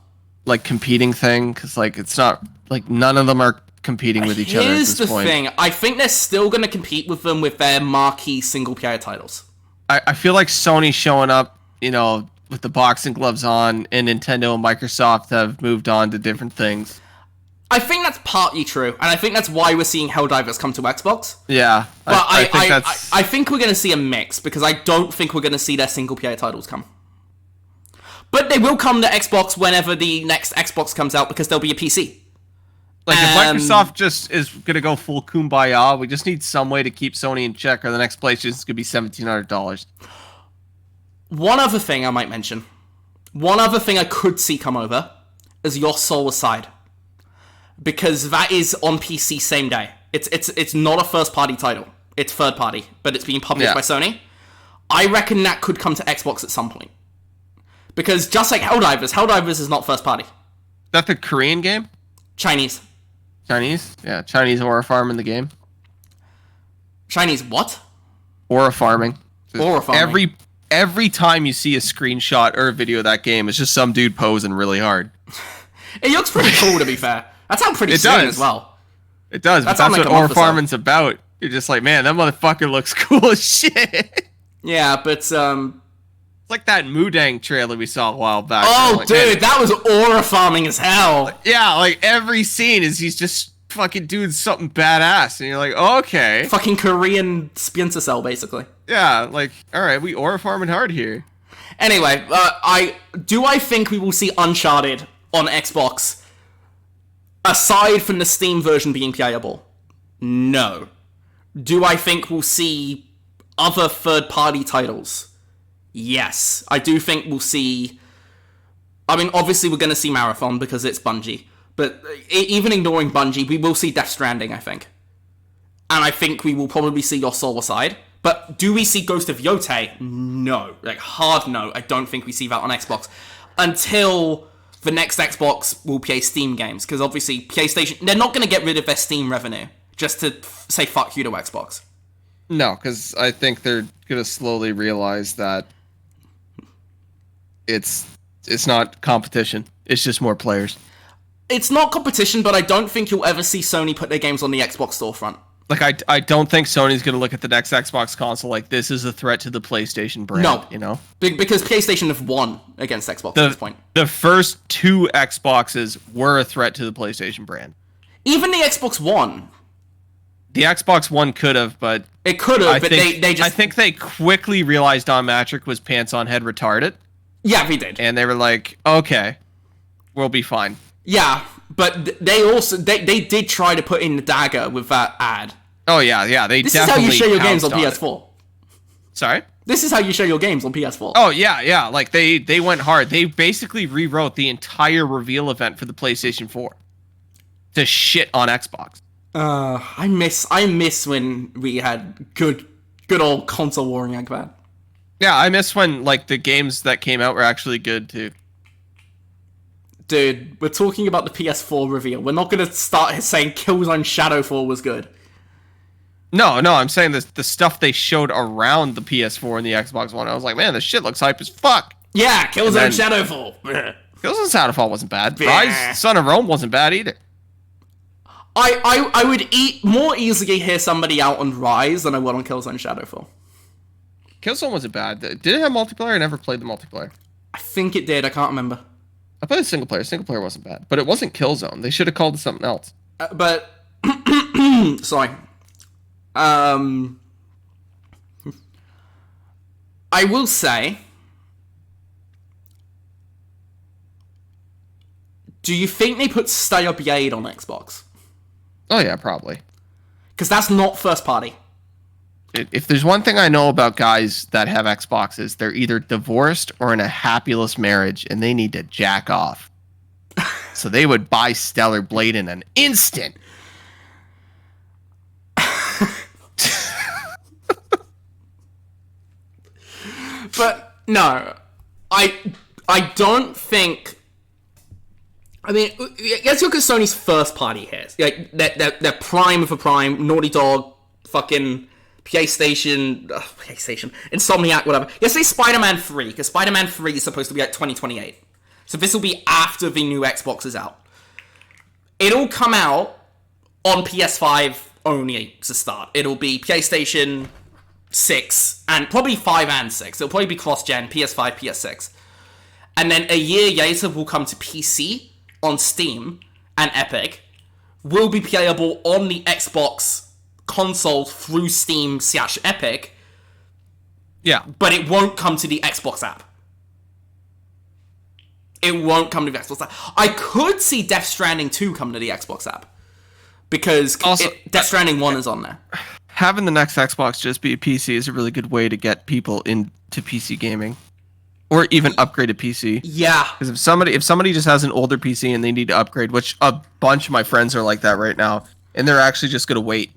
Like competing thing? Because like it's not like none of them are competing with each other at this point. Here's the thing: I think they're still gonna compete with them with their marquee single-player titles. I feel like Sony showing up, with the boxing gloves on, and Nintendo and Microsoft have moved on to different things. I think that's partly true, and I think that's why we're seeing Helldivers come to Xbox. Yeah, but I think we're going to see a mix, because I don't think we're going to see their single-player titles come. But they will come to Xbox whenever the next Xbox comes out, because there'll be a PC. Like, if Microsoft just is going to go full kumbaya, we just need some way to keep Sony in check, or the next PlayStation's going to be $1,700. One other thing I might mention. One other thing I could see come over is Your Soul Aside. Because that is on PC same day. It's not a first-party title. It's third-party, but it's being published by Sony. I reckon that could come to Xbox at some point. Because just like Helldivers is not first-party. That's a Korean game? Chinese? Yeah, Chinese aura farm in the game. Chinese what? Aura farming. Aura farming. Every time you see a screenshot or a video of that game, it's just some dude posing really hard. It looks pretty cool, to be fair. That sounds pretty soon as well. It does, but that's what aura farming's about. You're just like, man, that motherfucker looks cool as shit. Yeah, but it's like that Mudang trailer we saw a while back. Oh, like, dude, that was aura farming as hell. Yeah, like every scene is he's just fucking doing something badass, and you're like, oh, okay. Fucking Korean Splinter Cell, basically. Yeah, like, all right, we aura farming hard here. Anyway, I think we will see Uncharted on Xbox aside from the Steam version being playable? No. Do I think we'll see other third-party titles? Yes. I do think we'll see... I mean, obviously we're going to see Marathon because it's Bungie. But even ignoring Bungie, we will see Death Stranding, I think. And I think we will probably see Your Soul Aside. But do we see Ghost of Yotei? No. Like, hard no. I don't think we see that on Xbox. Until the next Xbox will play Steam games. Because obviously, PlayStation... They're not going to get rid of their Steam revenue. Just to say fuck you to Xbox. No, because I think they're going to slowly realize that it's not competition. It's just more players. It's not competition, but I don't think you'll ever see Sony put their games on the Xbox storefront. Like, I don't think Sony's going to look at the next Xbox console like this is a threat to the PlayStation brand. No. You know? Because PlayStation have won against Xbox at this point. The first two Xboxes were a threat to the PlayStation brand. Even the Xbox One. The Xbox One could have, but... It could have, but they just... I think they quickly realized Don Matrick was pants-on-head retarded. Yeah, they did. And they were like, okay, we'll be fine. Yeah, but they also... They did try to put in the dagger with that ad. Oh, yeah, they this definitely is how you share your games on PS4. Sorry? This is how you share your games on PS4. Oh, yeah, like, they went hard. They basically rewrote the entire reveal event for the PlayStation 4 to shit on Xbox. I miss when we had good old console warring like that. Yeah, I miss when, like, the games that came out were actually good, too. Dude, we're talking about the PS4 reveal. We're not gonna start saying Killzone Shadowfall was good. No, I'm saying the stuff they showed around the PS4 and the Xbox One. I was like, man, this shit looks hype as fuck. Yeah, Killzone Shadowfall. Killzone Shadowfall wasn't bad. Rise, Son of Rome wasn't bad either. I would more easily hear somebody out on Rise than I would on Killzone Shadowfall. Killzone wasn't bad. Did it have multiplayer? I never played the multiplayer. I think it did. I can't remember. I played single player. Single player wasn't bad. But it wasn't Killzone. They should have called it something else. But... sorry. I will say... Do you think they put Stay Up Blade on Xbox? Oh, yeah, probably. Because that's not first party. If there's one thing I know about guys that have Xboxes, they're either divorced or in a happyless marriage, and they need to jack off. So they would buy Stellar Blade in an instant. But, no. I don't think... I mean, let's look at Sony's first party here. Like, they're prime of a prime, Naughty Dog, fucking PlayStation, Insomniac, whatever. Let's say Spider-Man 3, because Spider-Man 3 is supposed to be like 2028. So this will be after the new Xbox is out. It'll come out on PS5 only to start. It'll be PlayStation 6, and probably 5 and 6. It'll probably be cross-gen, PS5, PS6. And then a year later will come to PC on Steam and Epic, will be playable on the Xbox console through Steam/Epic. Yeah. But it won't come to the Xbox app. It won't come to the Xbox app. I could see Death Stranding 2 come to the Xbox app. Because also, Death Stranding 1 is on there. Having the next Xbox just be a PC is a really good way to get people into PC gaming. or even upgrade a PC. Yeah. Because if somebody just has an older PC and they need to upgrade, which a bunch of my friends are like that right now, and they're actually just gonna wait.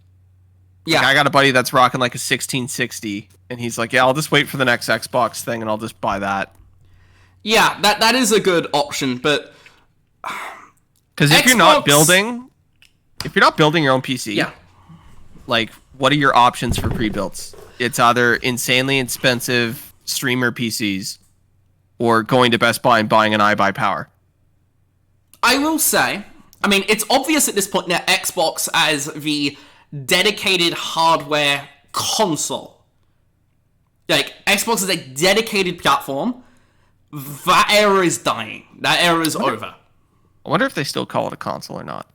Yeah. Like, I got a buddy that's rocking like a 1660, and he's like, "Yeah, I'll just wait for the next Xbox thing, and I'll just buy that." Yeah, that is a good option, but because if you're not building your own PC, yeah, like, what are your options for pre-builds? It's either insanely expensive streamer PCs, or going to Best Buy and buying an iBuyPower. I will say, I mean, it's obvious at this point that Xbox as the dedicated hardware console, like Xbox is a dedicated platform. That era is dying. That era is over. I wonder if they still call it a console or not.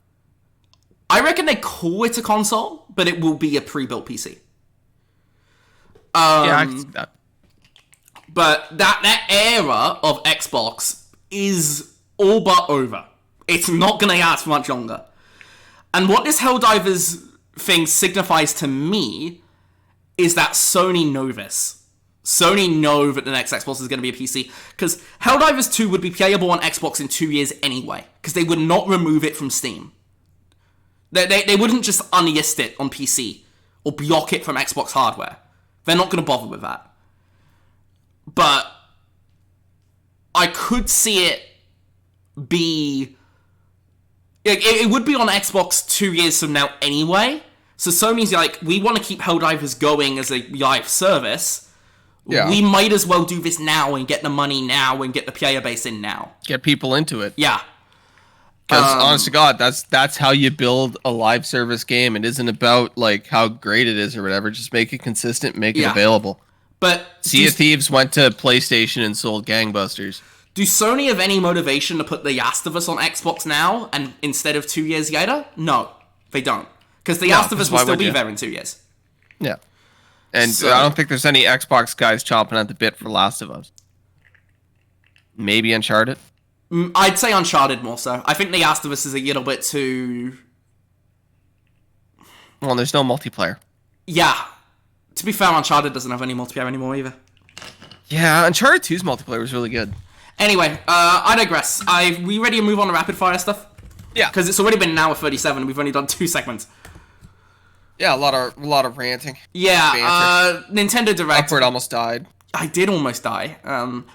I reckon they call it a console, but it will be a pre-built PC. Yeah, I can see that. But that era of Xbox is all but over. It's not going to last much longer. And what this Helldivers thing signifies to me is that Sony know this. Sony know that the next Xbox is going to be a PC, because Helldivers 2 would be playable on Xbox in 2 years anyway, because they would not remove it from Steam. They wouldn't just unlist it on PC, or block it from Xbox hardware. They're not going to bother with that. But I could see it be... It would be on Xbox 2 years from now anyway, so Sony's like, we want to keep Helldivers going as a live service. Yeah. We might as well do this now and get the money now and get the player base in now. Get people into it. Yeah. Because honest to God, that's how you build a live service game. It isn't about like how great it is or whatever. Just make it consistent, make it available. But Sea of Thieves went to PlayStation and sold gangbusters. Do Sony have any motivation to put The Last of Us on Xbox now and instead of 2 years later? No, they don't. Because The Last of Us will still be there in 2 years. Yeah. And I don't think there's any Xbox guys chomping at the bit for Last of Us. Maybe Uncharted? I'd say Uncharted more so. I think The Last of Us is a little bit too... Well, there's no multiplayer. Yeah. To be fair, Uncharted doesn't have any multiplayer anymore either. Yeah, Uncharted 2's multiplayer was really good. Anyway, I digress. We ready to move on to rapid fire stuff? Yeah. Because it's already been an hour 37 and we've only done 2 segments. Yeah, a lot of ranting. Yeah, Nintendo Direct. Upward almost died. I did almost die.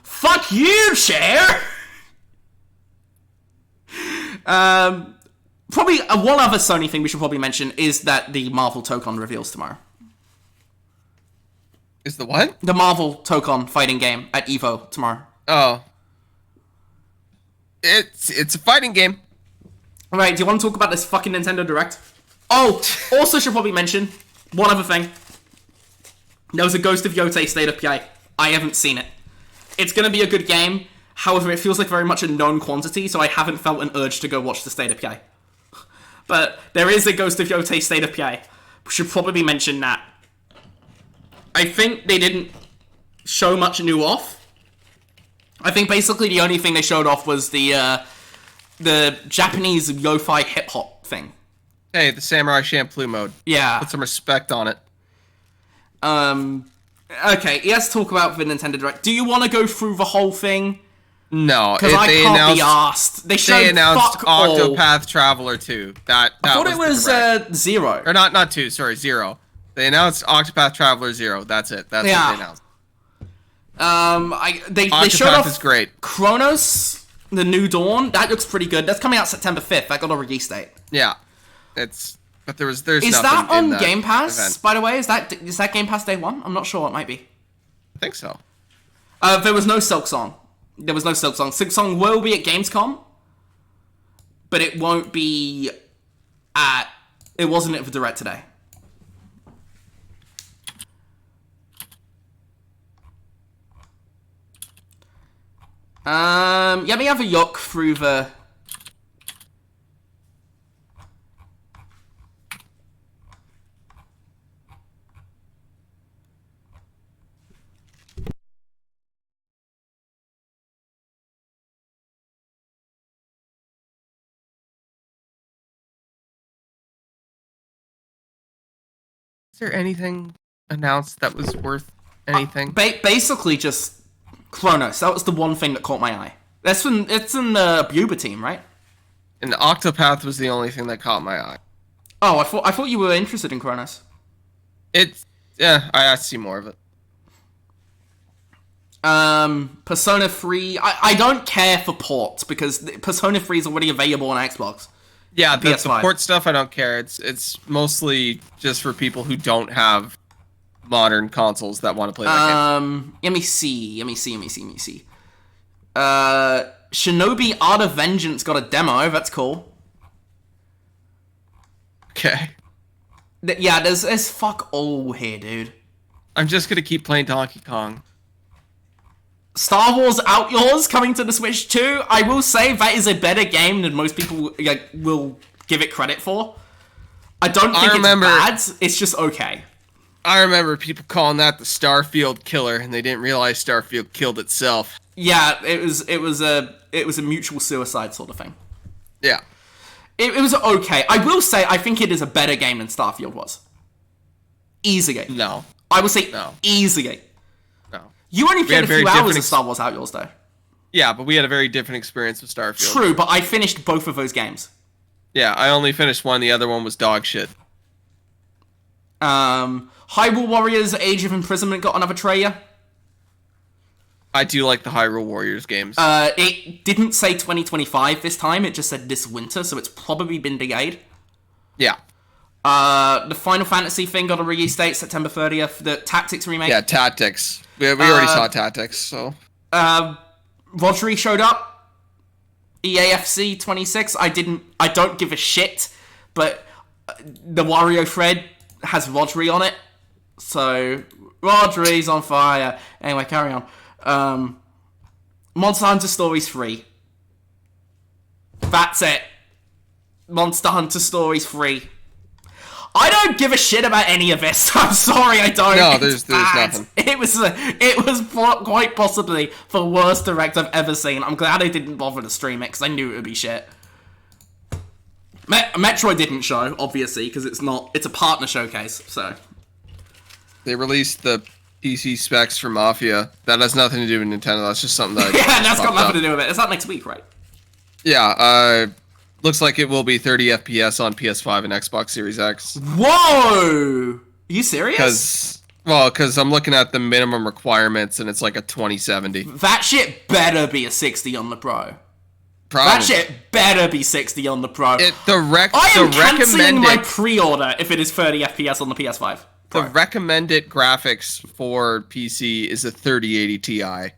Fuck you, Cher! Probably one other Sony thing we should probably mention is that the Marvel Tokon reveals tomorrow. Is the what? The Marvel Tokon fighting game at EVO tomorrow. Oh. It's a fighting game. Alright, do you want to talk about this fucking Nintendo Direct? Oh, also should probably mention one other thing. There was a Ghost of Yotei State of Play. I haven't seen it. It's going to be a good game. However, it feels like very much a known quantity, so I haven't felt an urge to go watch the State of Play. But there is a Ghost of Yotei State of Play. We should probably mention that. I think they didn't show much new off. I think basically the only thing they showed off was the Japanese lo-fi hip-hop thing. Hey, the Samurai Champloo mode. Yeah. Put some respect on it. Okay, let's talk about the Nintendo Direct. Do you want to go through the whole thing? No, because I can't be asked. They announced Octopath Traveler 2. That I thought it was 0. Or not 2, sorry, 0. They announced Octopath Traveler 0. That's it. That's what they announced. They showed off is great. Chronos, the New Dawn. That looks pretty good. That's coming out September 5th. That got a release date. Yeah. But there's is nothing that on in that Game Pass, event. by the way? Is that Game Pass day 1? I'm not sure. It might be. I think so. There was no Silk Song. Silk Song will be at Gamescom, but it won't be at... It wasn't at the Direct today. Let me have a look through the... Is there anything announced that was worth anything? Basically just Kronos. That was the one thing that caught my eye. It's in the Buba team, right? And Octopath was the only thing that caught my eye. Oh, I thought you were interested in Kronos. Yeah, I have to see more of it. Persona 3. I don't care for ports because Persona 3 is already available on Xbox. Yeah, the port stuff I don't care. It's mostly just for people who don't have modern consoles that want to play that game. Let me see. Shinobi Art of Vengeance got a demo. That's cool. Okay. Yeah, there's fuck all here, dude. I'm just gonna keep playing Donkey Kong. Star Wars Outlaws coming to the Switch too. I will say that is a better game than most people will give it credit for. I don't think it's bad. It's just okay. I remember people calling that the Starfield killer, and they didn't realize Starfield killed itself. Yeah, it was a mutual suicide sort of thing. Yeah. It was okay. I will say I think it is a better game than Starfield was. Easily. No. I would say no. Easily. No. You only played a few hours of Star Wars Outlaws, though. Yeah, but we had a very different experience with Starfield. True, but I finished both of those games. Yeah, I only finished one. The other one was dog shit. Hyrule Warriors Age of Imprisonment got another trailer. I do like the Hyrule Warriors games. It didn't say 2025 this time. It just said this winter, so it's probably been delayed. Yeah. The Final Fantasy thing got a release date, September 30th. The Tactics remake. Yeah, Tactics. We already saw Tactics, so. Rodri showed up. EAFC 26. I don't give a shit, but the Wario thread has Rodri on it. So, Rodri's on fire. Anyway, carry on. Monster Hunter Stories 3. That's it. Monster Hunter Stories 3. I don't give a shit about any of this. I'm sorry, I don't. No, there's nothing. It was quite possibly the worst direct I've ever seen. I'm glad I didn't bother to stream it because I knew it would be shit. Metroid didn't show, obviously, because it's a partner showcase. So they released the PC specs for Mafia. That has nothing to do with Nintendo. That's just something that yeah, that's got nothing to do with it. It's not next week, right? Yeah. Looks like it will be 30 FPS on PS5 and Xbox Series X. Whoa! Are you serious? Because I'm looking at the minimum requirements and it's like a 2070. That shit better be a 60 on the Pro. Probably. That shit better be 60 on the Pro. I am cancelling my pre-order if it is 30 FPS on the PS5 Pro. The recommended graphics for PC is a 3080 Ti.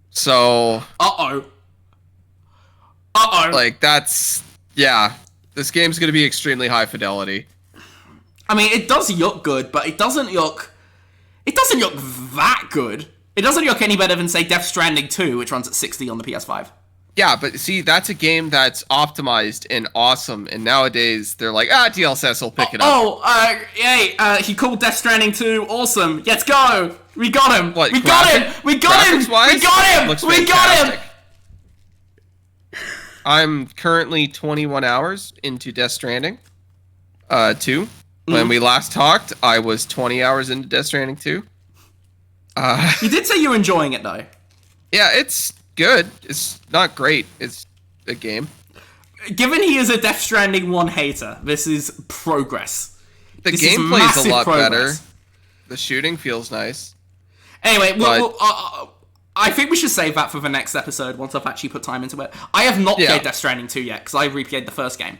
So... Uh-oh. Like, that's... Yeah. This game's gonna be extremely high fidelity. I mean, it does look good, but it doesn't look... It doesn't look that good. It doesn't look any better than, say, Death Stranding 2, which runs at 60 on the PS5. Yeah, but see, that's a game that's optimized and awesome, and nowadays they're like, DLSS will pick it up. He called Death Stranding 2 awesome. Let's go! We got him! What, we got him! We got him! We got him! We got him! I'm currently 21 hours into Death Stranding 2. When we last talked, I was 20 hours into Death Stranding 2. You did say you were enjoying it, though. Yeah, it's good. It's not great. It's a game. Given he is a Death Stranding 1 hater, this is progress. The gameplay is a lot better. The shooting feels nice. Anyway, I think we should save that for the next episode once I've actually put time into it. I have not played Death Stranding 2 yet, because I replayed the first game.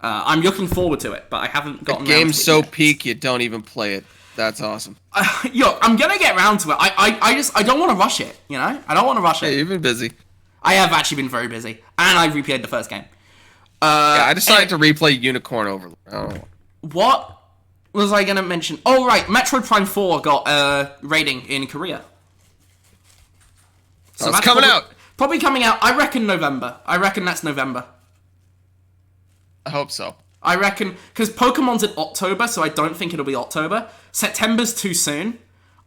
I'm looking forward to it, but I haven't gotten around to it. The game's so peak, you don't even play it. That's awesome. I'm gonna get around to it. I don't want to rush it, you know? I don't want to rush it. Yeah, you've been busy. I have actually been very busy. And I replayed the first game. I decided to replay Unicorn Overlord. Oh. What was I gonna mention? Oh, right. Metroid Prime 4 got a rating in Korea. So it's coming out. Probably coming out, I reckon November. I reckon that's November. I hope so. I reckon, because Pokemon's in October, so I don't think it'll be October. September's too soon.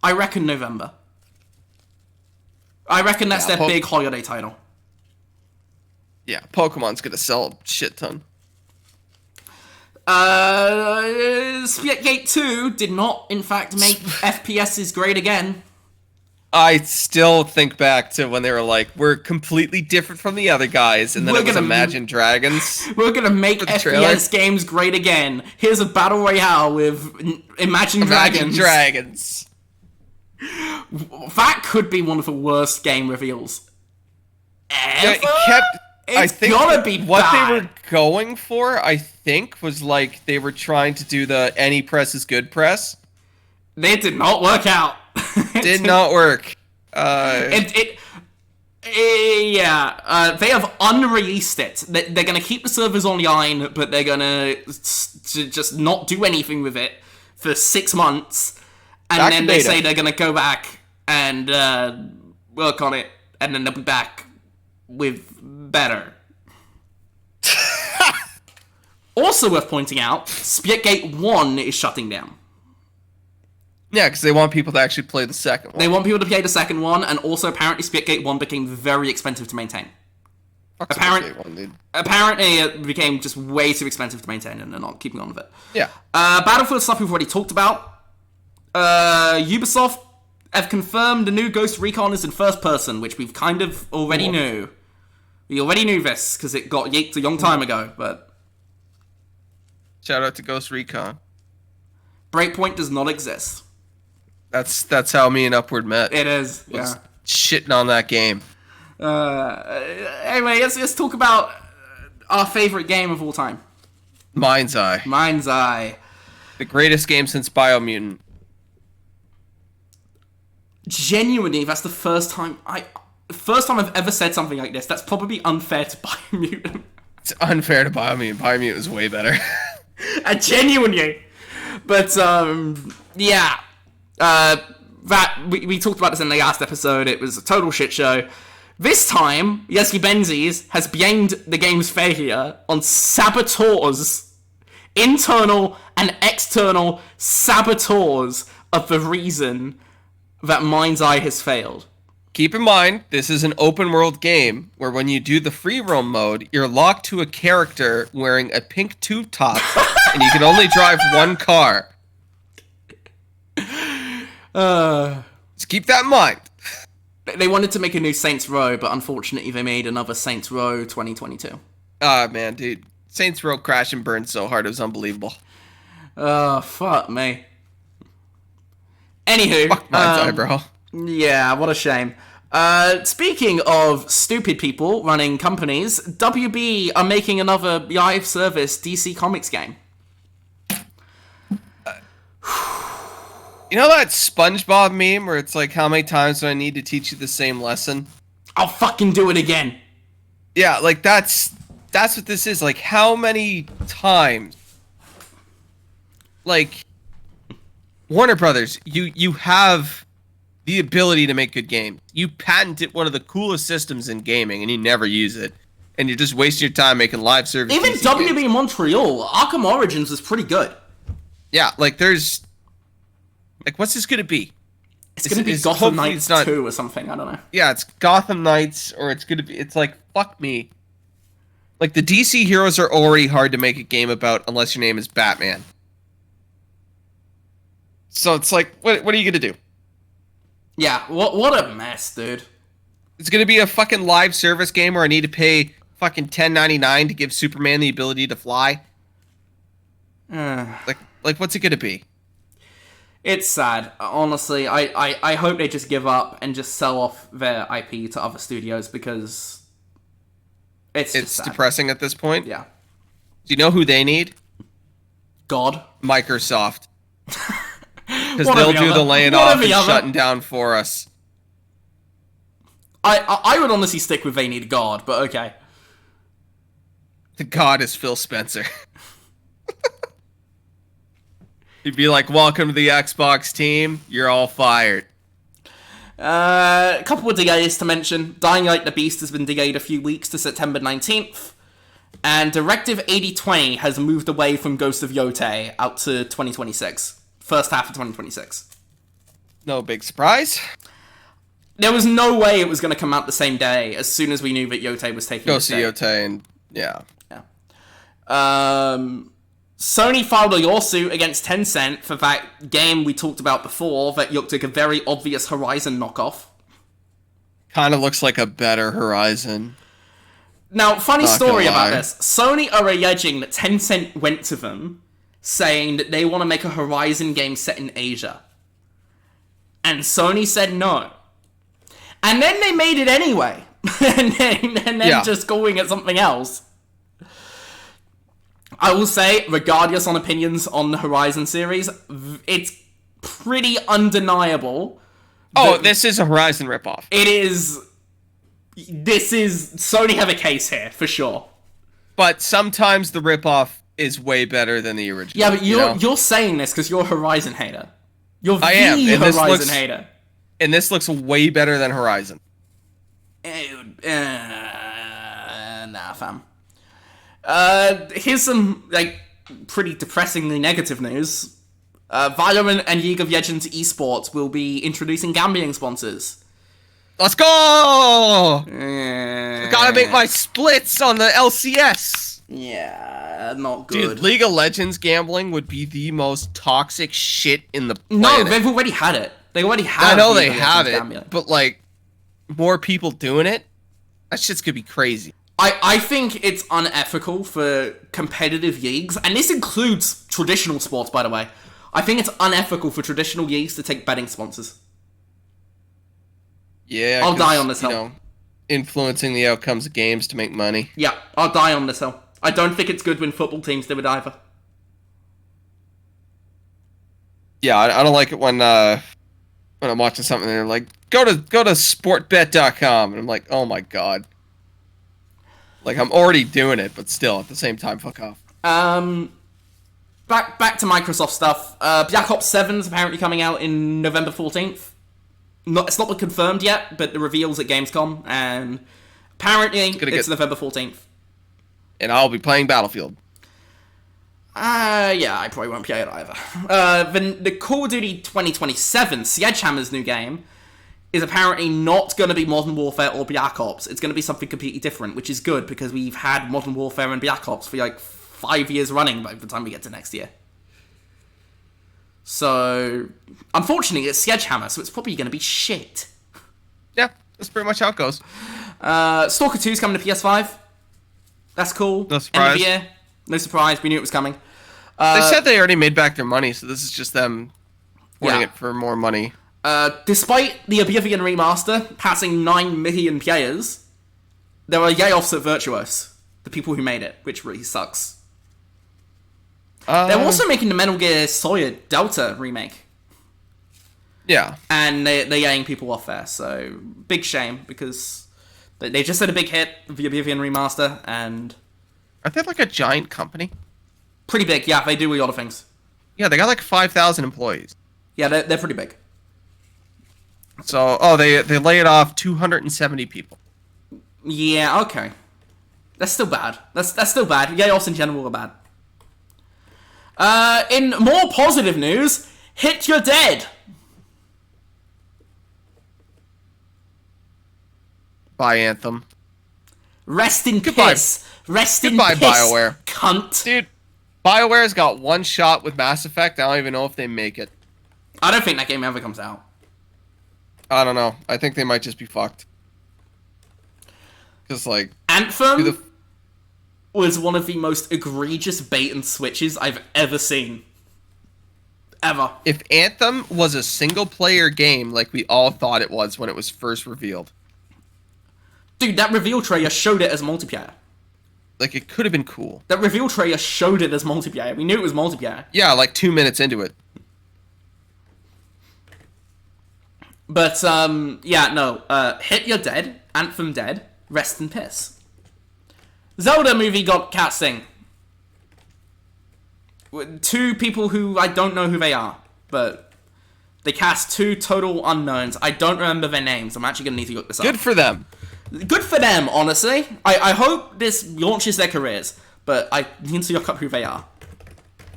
I reckon November. I reckon that's their big holiday title. Yeah, Pokemon's gonna sell a shit ton. Splitgate 2 did not, in fact, make FPSs great again. I still think back to when they were like, we're completely different from the other guys, and then it was Imagine Dragons. We're gonna make FPS games great again. Here's a battle royale with Imagine Dragons. That could be one of the worst game reveals ever. I think gotta be what bad. they were going for, I think, was like they were trying to do the any press is good press. They did not work out. Did not work. They have unreleased it. They're going to keep the servers online, but they're going to just not do anything with it for 6 months. And then they say they're going to go back and work on it, and then they'll be back with better. Also worth pointing out, Splitgate 1 is shutting down. Yeah, because they want people to actually play the second one. They want people to play the second one, and also apparently Splitgate 1 became very expensive to maintain. Apparently it became just way too expensive to maintain, and they're not keeping on with it. Yeah. Battlefield stuff we've already talked about. Ubisoft have confirmed the new Ghost Recon is in first person, which we've kind of already knew. We already knew this, because it got leaked a long time ago, but... Shout out to Ghost Recon. Breakpoint does not exist. That's how me and Upward met. It is, yeah. Shitting on that game. Anyway, let's talk about our favorite game of all time. Mind's Eye. Mind's Eye. The greatest game since Biomutant. Genuinely, that's the first time I've ever said something like this. That's probably unfair to Biomutant. It's unfair to Biomutant. Biomutant is way better. Genuinely. But, yeah. That we talked about this in the last episode. It was a total shit show. This time, Yeski Benzies has blamed the game's failure on saboteurs, internal and external saboteurs of the reason that Mind's Eye has failed. Keep in mind, this is an open world game where when you do the free roam mode, you're locked to a character wearing a pink tube top, and you can only drive one car. Just keep that in mind. They wanted to make a new Saints Row, but unfortunately they made another Saints Row 2022. Man, dude. Saints Row crashed and burned so hard, it was unbelievable. Fuck me. Anywho. Fuck Mind's Eye, bro. Yeah, what a shame. Speaking of stupid people running companies, WB are making another live service DC Comics game. You know that SpongeBob meme where it's like, how many times do I need to teach you the same lesson? I'll fucking do it again. Yeah, like that's what this is. Like, how many times? Like, Warner Brothers, you have the ability to make good games. You patented one of the coolest systems in gaming, and you never use it. And you're just wasting your time making live service. Even WB games. Montreal, Arkham Origins was pretty good. Yeah, like there's... Like, what's this going to be? It's going to be Gotham Knights 2 or something, I don't know. Yeah, it's Gotham Knights, or it's going to be... It's like, fuck me. Like, the DC heroes are already hard to make a game about unless your name is Batman. So it's like, what are you going to do? Yeah, what a mess, dude. It's going to be a fucking live service game where I need to pay fucking $10.99 to give Superman the ability to fly? Like, what's it going to be? It's sad. Honestly, I hope they just give up and just sell off their IP to other studios because it's depressing at this point. Yeah. Do you know who they need? God. Microsoft. Because they'll do the laying off and shutting down for us. I would honestly stick with they need God, but okay. The God is Phil Spencer. He'd be like, welcome to the Xbox team. You're all fired. A couple of delays to mention. Dying Light the Beast has been delayed a few weeks to September 19th. And Directive 8020 has moved away from Ghost of Yotei out to 2026. First half of 2026. No big surprise. There was no way it was going to come out the same day as soon as we knew that Yotei was taking Ghost of Yotei and... Yeah. Sony filed a lawsuit against Tencent for that game we talked about before that looked like a very obvious Horizon knockoff. Kind of looks like a better Horizon. Now, funny story about this. Sony are alleging that Tencent went to them saying that they want to make a Horizon game set in Asia. And Sony said no. And then they made it anyway. and then just going at something else. I will say, regardless on opinions on the Horizon series, it's pretty undeniable. Oh, this is a Horizon ripoff. It is... Sony have a case here, for sure. But sometimes the ripoff is way better than the original. Yeah, but you're saying this because you're a Horizon hater. You're the Horizon hater. And this looks way better than Horizon. Nah, fam. Here's some, pretty depressingly negative news. Valorant and League of Legends esports will be introducing gambling sponsors. Let's go! Gotta make my splits on the LCS. Yeah, not good. Dude, League of Legends gambling would be the most toxic shit in the planet. No, they've already had it. They already have it. I know they have it, but, more people doing it? That shit's gonna be crazy. I think it's unethical for competitive leagues, and this includes traditional sports, by the way. I think it's unethical for traditional leagues to take betting sponsors. Yeah, I'll die on this hill. Influencing the outcomes of games to make money. Yeah, I'll die on this hill. I don't think it's good when football teams do it either. Yeah, I don't like it when I'm watching something and they're like, go to sportbet.com, and I'm like, oh my god. I'm already doing it, but still, at the same time, fuck off. Back to Microsoft stuff. Black Ops 7 is apparently coming out in November 14th. It's not been confirmed yet, but the reveal's at Gamescom, and apparently it's November 14th. And I'll be playing Battlefield. Yeah, I probably won't play it either. The Call of Duty 2027, Sledgehammer's new game, is apparently not going to be Modern Warfare or Black Ops. It's going to be something completely different, which is good, because we've had Modern Warfare and Black Ops for 5 years running by the time we get to next year. So, unfortunately, it's Sledgehammer, so it's probably going to be shit. Yeah, that's pretty much how it goes. Stalker 2 is coming to PS5. That's cool. No surprise. End of the year. No surprise. We knew it was coming. They said they already made back their money, so this is just them wanting it for more money. Despite the Oblivion remaster passing 9 million players, there are layoffs at Virtuos, the people who made it, which really sucks. They're also making the Metal Gear Solid Delta remake. Yeah. And they're laying people off there, so big shame, because they just had a big hit, the Oblivion remaster, and... Are they a giant company? Pretty big, yeah, they do a lot of things. Yeah, they got 5,000 employees. Yeah, they're pretty big. So, they laid off 270 people. Yeah, okay. That's still bad. That's still bad. Layoffs in general are bad. In more positive news, Hit You're Dead. Bye, Anthem. Rest in piss. Rest in piss, BioWare. Cunt. Dude, BioWare's got one shot with Mass Effect. I don't even know if they make it. I don't think that game ever comes out. I don't know. I think they might just be fucked. Because, Anthem was one of the most egregious bait and switches I've ever seen. Ever. If Anthem was a single-player game like we all thought it was when it was first revealed. Dude, that reveal trailer showed it as multiplayer. It could have been cool. That reveal trailer showed it as multiplayer. We knew it was multiplayer. Yeah, 2 minutes into it. But, Hit You're Dead, Anthem dead, rest in piss. Zelda movie got casting. 2 people who I don't know who they are, but they cast 2 total unknowns. I don't remember their names. I'm actually going to need to look this up. Good for them. Good for them, honestly. I hope this launches their careers, but I need to look up who they are.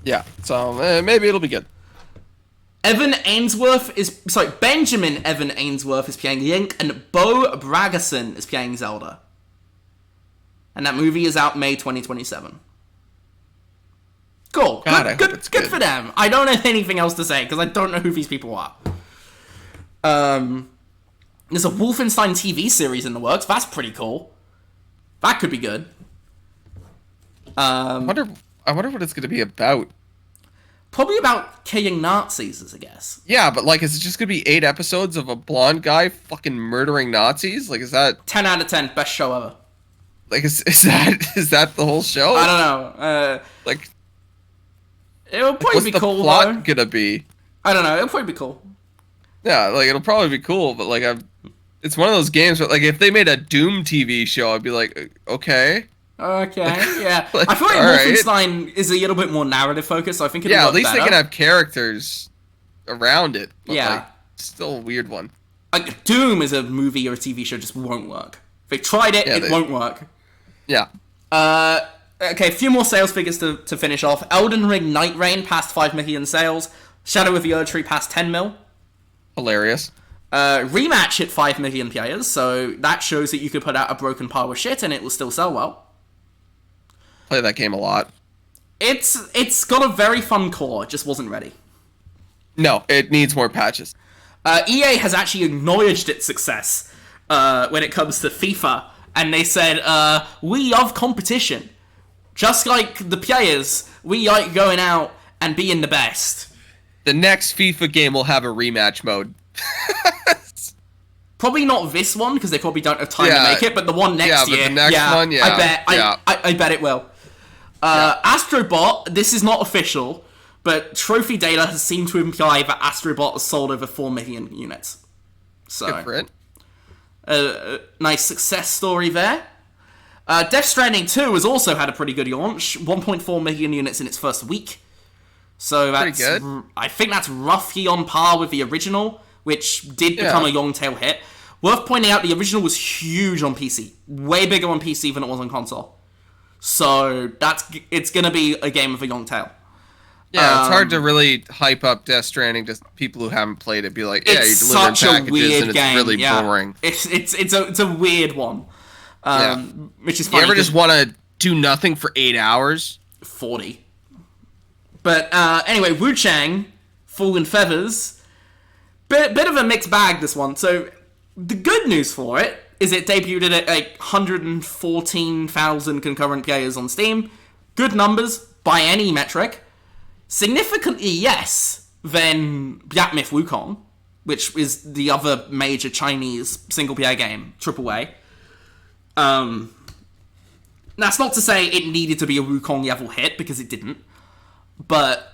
Yeah, so maybe it'll be good. Benjamin Evan Ainsworth is playing Link, and Bo Bragason is playing Zelda. And that movie is out May 2027. Cool. God, I hope good, it's good good. for them. I don't have anything else to say because I don't know who these people are. There's a Wolfenstein TV series in the works. That's pretty cool. That could be good. I wonder what it's going to be about. Probably about killing Nazis, I guess. Yeah, but like, is it just going to be 8 episodes of a blonde guy fucking murdering Nazis? Like, is that 10 out of 10, best show ever. like is that the whole show? I don't know. Like, It would probably what's be the cool, plot though. gonna be? I don't know. It'll probably be cool. Yeah, like it'll probably be cool, but like it's one of those games where like if they made a Doom TV show, I'd be like, okay. Okay, yeah. Like, I feel like alright. Wolfenstein is a little bit more narrative focused, so I think it'll Yeah, work at least better. they can have characters around it. But Yeah. like, still a weird one. Like, Doom is a movie or a TV show just won't work. If they tried it, it won't work. Yeah. Okay, a few more sales figures to finish off. Elden Ring Night Rain passed 5 million sales. Shadow of the Erdtree passed 10 mil. Hilarious. Rematch hit 5 million players, so that shows that you could put out a broken pile of shit and it will still sell well. Play that game a lot. It's got a very fun core, it just wasn't ready. No, it needs more patches. EA has actually acknowledged its success when it comes to FIFA, and they said, we love competition. Just like the players, we like going out and being the best. The next FIFA game will have a rematch mode. Probably not this one, because they probably don't have time to make it, but the one next year. The next one, I bet. Yeah. I bet it will. Astrobot, this is not official, but trophy data has seemed to imply that Astrobot has sold over 4 million units. So, Good for it. Nice success story there. Death Stranding 2 has also had a pretty good launch, 1.4 million units in its first week. So that's pretty good. I think that's roughly on par with the original, which did become a long tail hit. Worth pointing out, the original was huge on PC, way bigger on PC than it was on console. So it's gonna be a game of a long tail. Yeah, it's hard to really hype up Death Stranding to people who haven't played it. Be like, yeah, you're delivering packages and it's really boring. It's a weird one. Which is funny. You ever just want to do nothing for 8 hours? 40. But anyway, Wu Chang, Fallen Feathers, bit of a mixed bag, this one. So the good news for it is it debuted at like 114,000 concurrent players on Steam. Good numbers by any metric. Significantly less than Black Myth Wukong, which is the other major Chinese single-player game, AAA. That's not to say it needed to be a Wukong level hit, because it didn't. But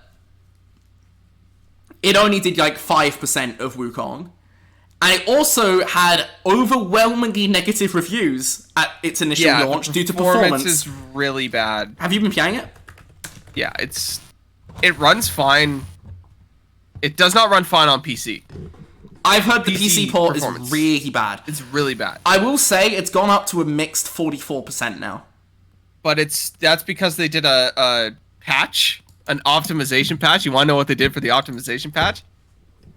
it only did like 5% of Wukong. And it also had overwhelmingly negative reviews at its initial launch due to performance. Is really bad. Have you been playing it? Yeah, it runs fine. It does not run fine on PC. I've heard the PC port is really bad. It's really bad. I will say it's gone up to a mixed 44% now. But that's because they did a patch, an optimization patch. You want to know what they did for the optimization patch?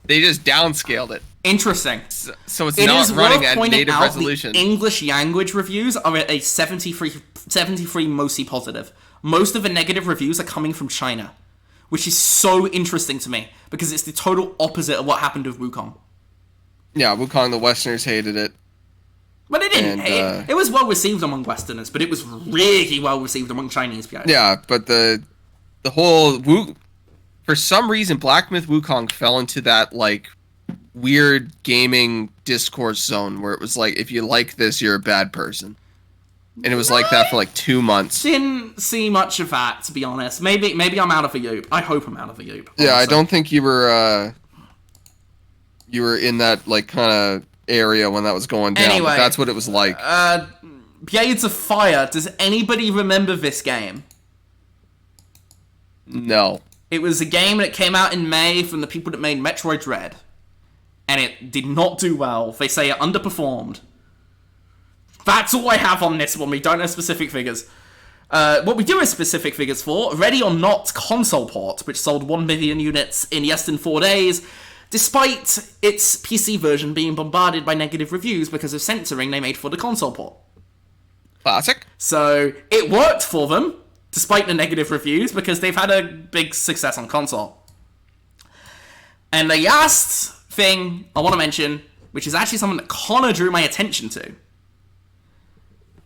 They just downscaled it. Interesting. So it's not running at native out resolution. The English language reviews are at a 73 mostly positive. Most of the negative reviews are coming from China, which is so interesting to me because it's the total opposite of what happened with Wukong. Yeah, Wukong, the Westerners hated it. But it didn't hate it. It was well received among Westerners, but it was really well received among Chinese players. Yeah, but the whole for some reason, Black Myth Wukong fell into that like weird gaming discourse zone where it was like, if you like this, you're a bad person. And it was like that for like 2 months. Didn't see much of that, to be honest. Maybe I'm out of a loop. I hope I'm out of a loop. Honestly. Yeah, I don't think you were in that like kind of area when that was going down. Anyway, but that's what it was like. Blades of Fire. Does anybody remember this game? No. It was a game that came out in May from the people that made Metroid Dread. And it did not do well. They say it underperformed. That's all I have on this one. We don't have specific figures. What we do have specific figures for, Ready or Not console port, which sold 1 million units in less than 4 days, despite its PC version being bombarded by negative reviews because of censoring they made for the console port. Classic. So, it worked for them. despite the negative reviews, because they've had a big success on console. And the last thing I want to mention, which is actually something that Connor drew my attention to,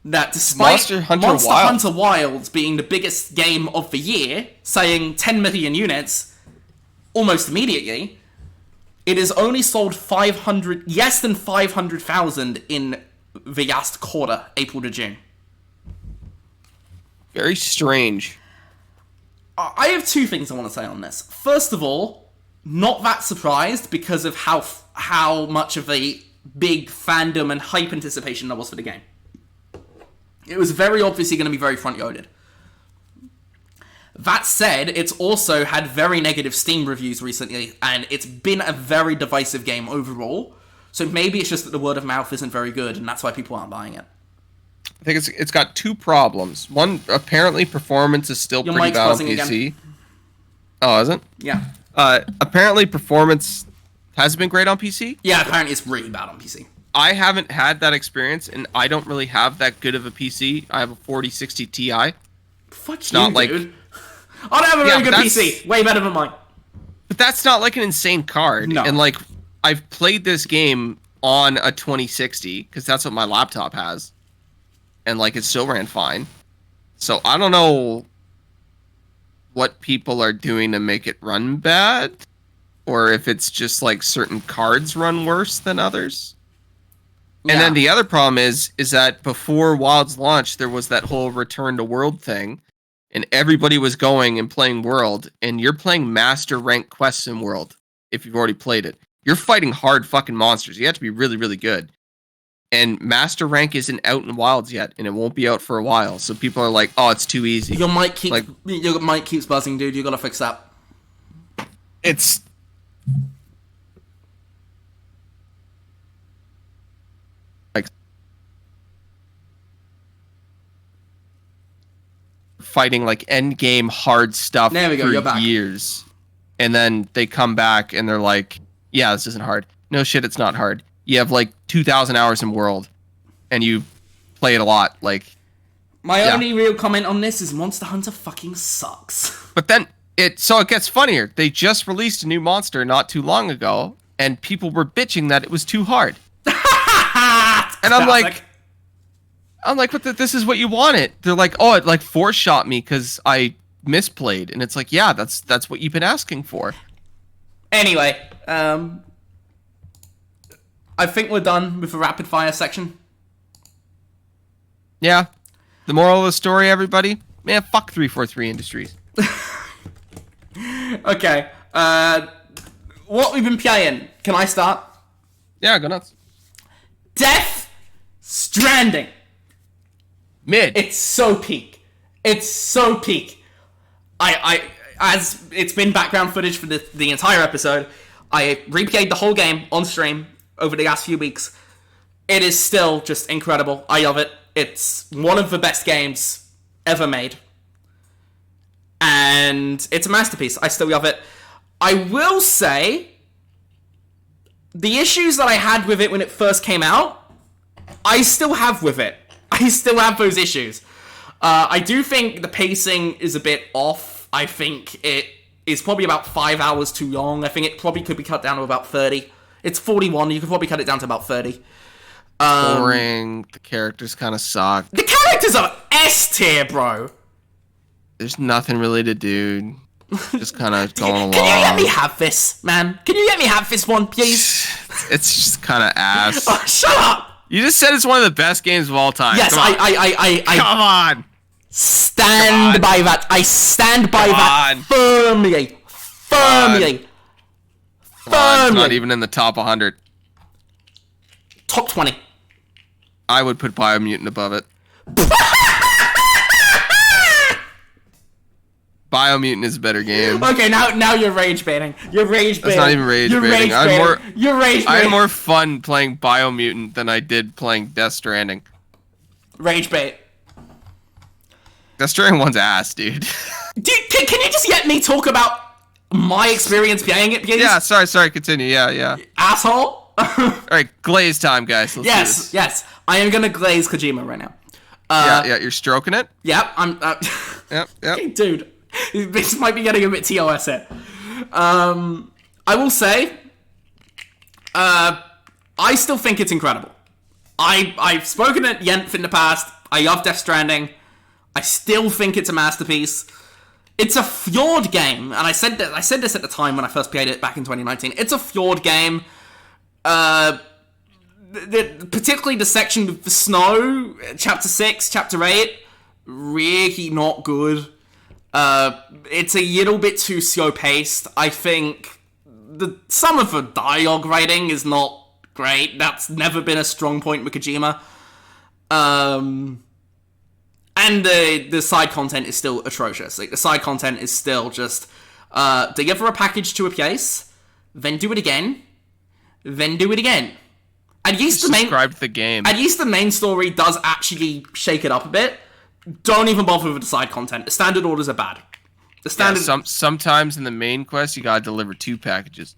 that despite Monster Hunter Wilds being the biggest game of the year, saying 10 million units almost immediately, it has only sold less than 500,000 in the last quarter, April to June. Very strange. I have two things I want to say on this. First of all, not that surprised because of how much of a big fandom and hype anticipation there was for the game. It was very obviously going to be very front-loaded. That said, it's also had very negative Steam reviews recently, and it's been a very divisive game overall. So maybe it's just that the word of mouth isn't very good, and that's why people aren't buying it. I think it's got two problems. One, apparently performance is still pretty bad on PC. Again. Oh, is it? Yeah. Apparently performance hasn't been great on PC. Yeah, apparently it's really bad on PC. I haven't had that experience, and I don't really have that good of a PC. I have a 4060 Ti. Fuck it's you, not like, dude. I don't have a very good PC. Way better than mine. But that's not like an insane card. No. And like, I've played this game on a 2060, because that's what my laptop has. And like, it still ran fine. So I don't know what people are doing to make it run bad, or if it's just like certain cards run worse than others. Yeah. And then the other problem is that before Wild's launch, there was that whole return to World thing, and everybody was going and playing World, and you're playing master rank quests in World if you've already played it. You're fighting hard fucking monsters. You have to be really, really good. And master rank isn't out in Wilds yet, and it won't be out for a while. So people are like, "Oh, it's too easy." Your mic keeps buzzing, dude. You gotta fix that. It's like fighting like end game hard stuff there we go, you're back. Years, and then they come back and they're like, "Yeah, this isn't hard." No shit, it's not hard. You have like 2,000 hours in World, and you play it a lot. Like, my only real comment on this is Monster Hunter fucking sucks. But then it gets funnier. They just released a new monster not too long ago, and people were bitching that it was too hard. And I'm like, but this is what you wanted. They're like, oh, it like force shot me because I misplayed, and it's like, yeah, that's what you've been asking for. Anyway, I think we're done with the rapid fire section. Yeah. The moral of the story, everybody? Man, fuck 343 Industries. Okay. What we've been playing. Can I start? Yeah, go nuts. Death Stranding. Mid. It's so peak. It's so peak. I as it's been background footage for the entire episode, I replayed the whole game on stream over the last few weeks. It is still just incredible. I love it. It's one of the best games ever made. And it's a masterpiece. I still love it. I will say, the issues that I had with it when it first came out, I still have with it. I still have those issues. I do think the pacing is a bit off. I think it is probably about 5 hours too long. I think it probably could be cut down to about 30. It's 41. You could probably cut it down to about 30. Boring. The characters kind of suck. The characters are S tier, bro. There's nothing really to do. Just kind of going along. Can you let me have this, man? Can you let me have this one, please? It's just kind of ass. Oh, shut up! You just said it's one of the best games of all time. Yes, I Come on. Stand by that. I stand by that firmly. Firmly. It's not even in the top 100. Top 20. I would put Biomutant above it. Biomutant is a better game. Okay, now you're rage baiting. You're rage baiting. That's not even rage baiting. You're rage baiting. I had more fun playing Biomutant than I did playing Death Stranding. Rage bait. Death Stranding one's ass, dude. Dude, can you just let me talk about my experience playing it, please? Yeah, sorry, continue. Yeah. Asshole. Alright, glaze time, guys. Let's do this. Yes. I am gonna glaze Kojima right now. Yeah, you're stroking it. Yep, I'm. Yep. Okay, dude, this might be getting a bit TOS here. I will say, I still think it's incredible. I've spoken at Yenf in the past. I love Death Stranding. I still think it's a masterpiece. It's a flawed game, and I said this at the time when I first played it back in 2019. It's a flawed game. Particularly the section with the snow, Chapter 6, Chapter 8, really not good. It's a little bit too slow-paced. I think some of the dialogue writing is not great. That's never been a strong point with Kojima. And the side content is still atrocious. Like, the side content is still just deliver a package to a place, then do it again, then do it again. At least the game. At least the main story does actually shake it up a bit. Don't even bother with the side content. The standard orders are bad. The standard. Yeah, sometimes in the main quest you gotta deliver 2 packages.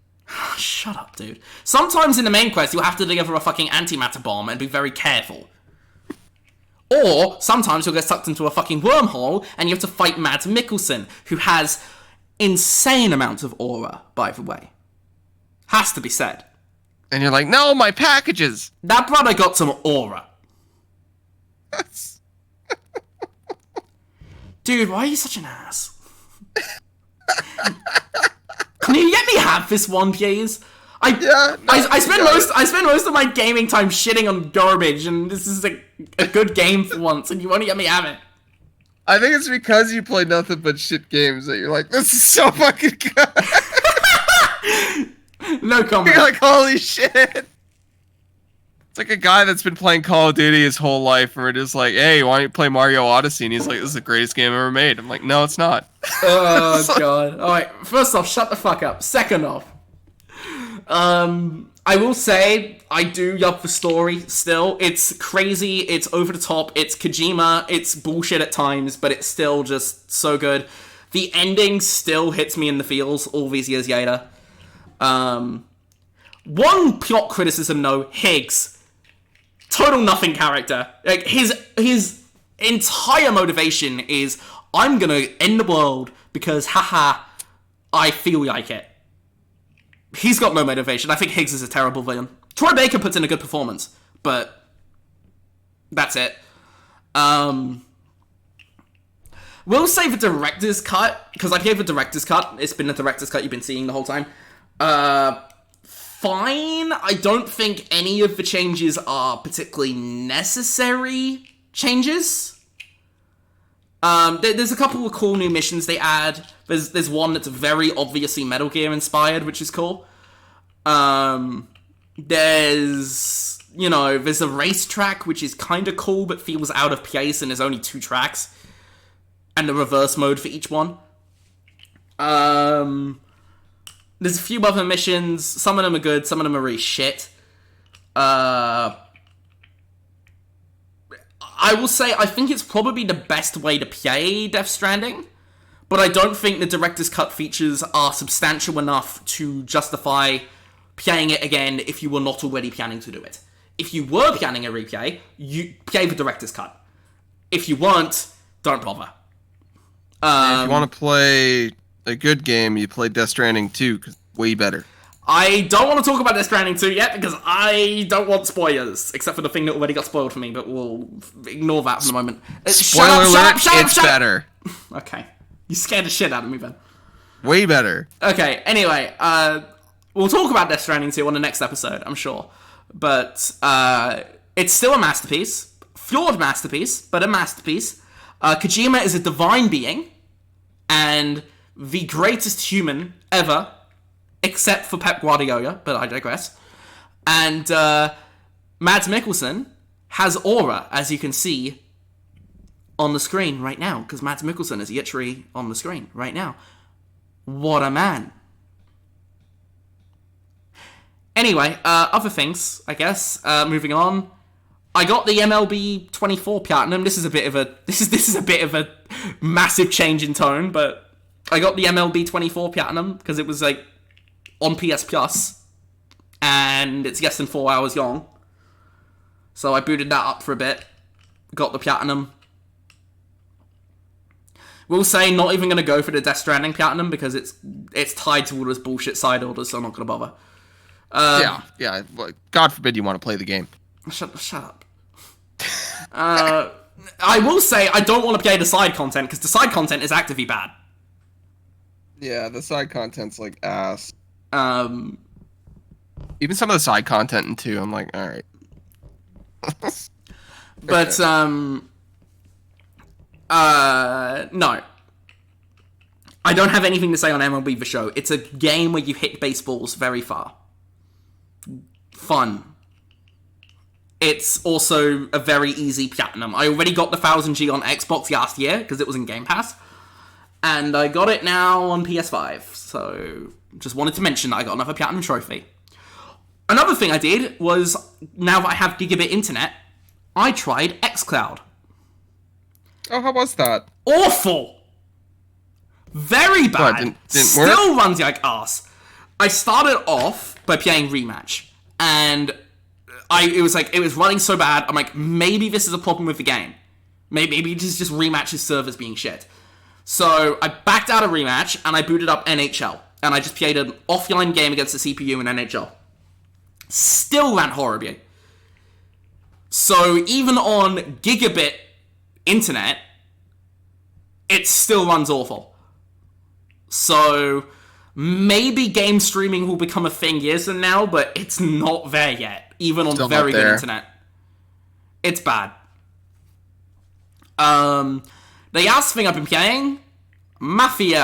Shut up, dude. Sometimes in the main quest you'll have to deliver a fucking antimatter bomb and be very careful. Or sometimes you'll get sucked into a fucking wormhole and you have to fight Mads Mikkelsen, who has insane amounts of aura, by the way. Has to be said. And you're like, no, my packages! That brother got some aura. Dude, why are you such an ass? Can you let me have this one, please? I spend most of my gaming time shitting on garbage, and this is a good game for once, and you won't let me have it. I think it's because you play nothing but shit games that you're like, this is so fucking good. No comment. You're like, holy shit. It's like a guy that's been playing Call of Duty his whole life, and we're just like, hey, why don't you play Mario Odyssey? And he's like, this is the greatest game ever made. I'm like, no, it's not. Oh, God. Alright, first off, shut the fuck up. Second off, I will say, I do love the story still. It's crazy, it's over the top, it's Kojima, it's bullshit at times, but it's still just so good. The ending still hits me in the feels all these years later. One plot criticism though, Higgs. Total nothing character. Like, his entire motivation is, I'm gonna end the world because, haha, I feel like it. He's got no motivation. I think Higgs is a terrible villain. Troy Baker puts in a good performance, but that's it. We'll say the director's cut, because I gave the director's cut. It's been the director's cut you've been seeing the whole time. Fine. I don't think any of the changes are particularly necessary changes. There's a couple of cool new missions they add. There's one that's very obviously Metal Gear inspired, which is cool. There's a racetrack, which is kind of cool, but feels out of place, and there's only 2 tracks. And the reverse mode for each one. There's a few other missions. Some of them are good, some of them are really shit. I will say, I think it's probably the best way to play Death Stranding, but I don't think the director's cut features are substantial enough to justify playing it again if you were not already planning to do it. If you were planning a replay, you play the director's cut. If you weren't, don't bother. If you want to play a good game, you play Death Stranding 2, 'cause way better. I don't want to talk about Death Stranding 2 yet, because I don't want spoilers, except for the thing that already got spoiled for me, but we'll ignore that for the moment. Spoiler alert, it's better. Okay. You scared the shit out of me, Ben. Way better. Okay, anyway, we'll talk about Death Stranding 2 on the next episode, I'm sure. But, it's still a masterpiece. Flawed masterpiece, but a masterpiece. Kojima is a divine being, and the greatest human ever, except for Pep Guardiola, but I digress. And Mads Mikkelsen has aura, as you can see on the screen right now, because Mads Mikkelsen is literally on the screen right now. What a man. Anyway, other things, I guess. Moving on. I got the MLB 24 Platinum. This is a bit of a massive change in tone, but I got the MLB 24 Platinum because it was like on PS Plus, and it's less than 4 hours long. So I booted that up for a bit. got the platinum. We'll say not even going to go for the Death Stranding platinum because it's tied to all those bullshit side orders, so I'm not going to bother. Yeah. Well, God forbid you want to play the game. Shut up. I will say I don't want to play the side content because the side content is actively bad. Yeah, the side content's like ass. Um, Even some of the side content in 2, I'm like, all right. But no. I don't have anything to say on MLB The Show. It's a game where you hit baseballs very far. Fun. It's also a very easy platinum. I already got the 1000G on Xbox last year because it was in Game Pass. And I got it now on PS5. So, just wanted to mention that I got another platinum trophy. Another thing I did was, now that I have gigabit internet, I tried xCloud. Oh, how was that? Awful! Very bad. What, didn't Still work? runs like ass. I started off by playing Rematch, and it was running so bad, I'm like, maybe this is a problem with the game. Maybe this is just Rematch's servers being shit. So I backed out of Rematch, and I booted up NHL, and I just played an offline game against the CPU in NHL. Still ran horribly. So even on gigabit internet, it still runs awful. So maybe game streaming will become a thing years from now, but it's not there yet, even on Still very not good there. internet. It's bad. The last thing I've been playing, Mafia.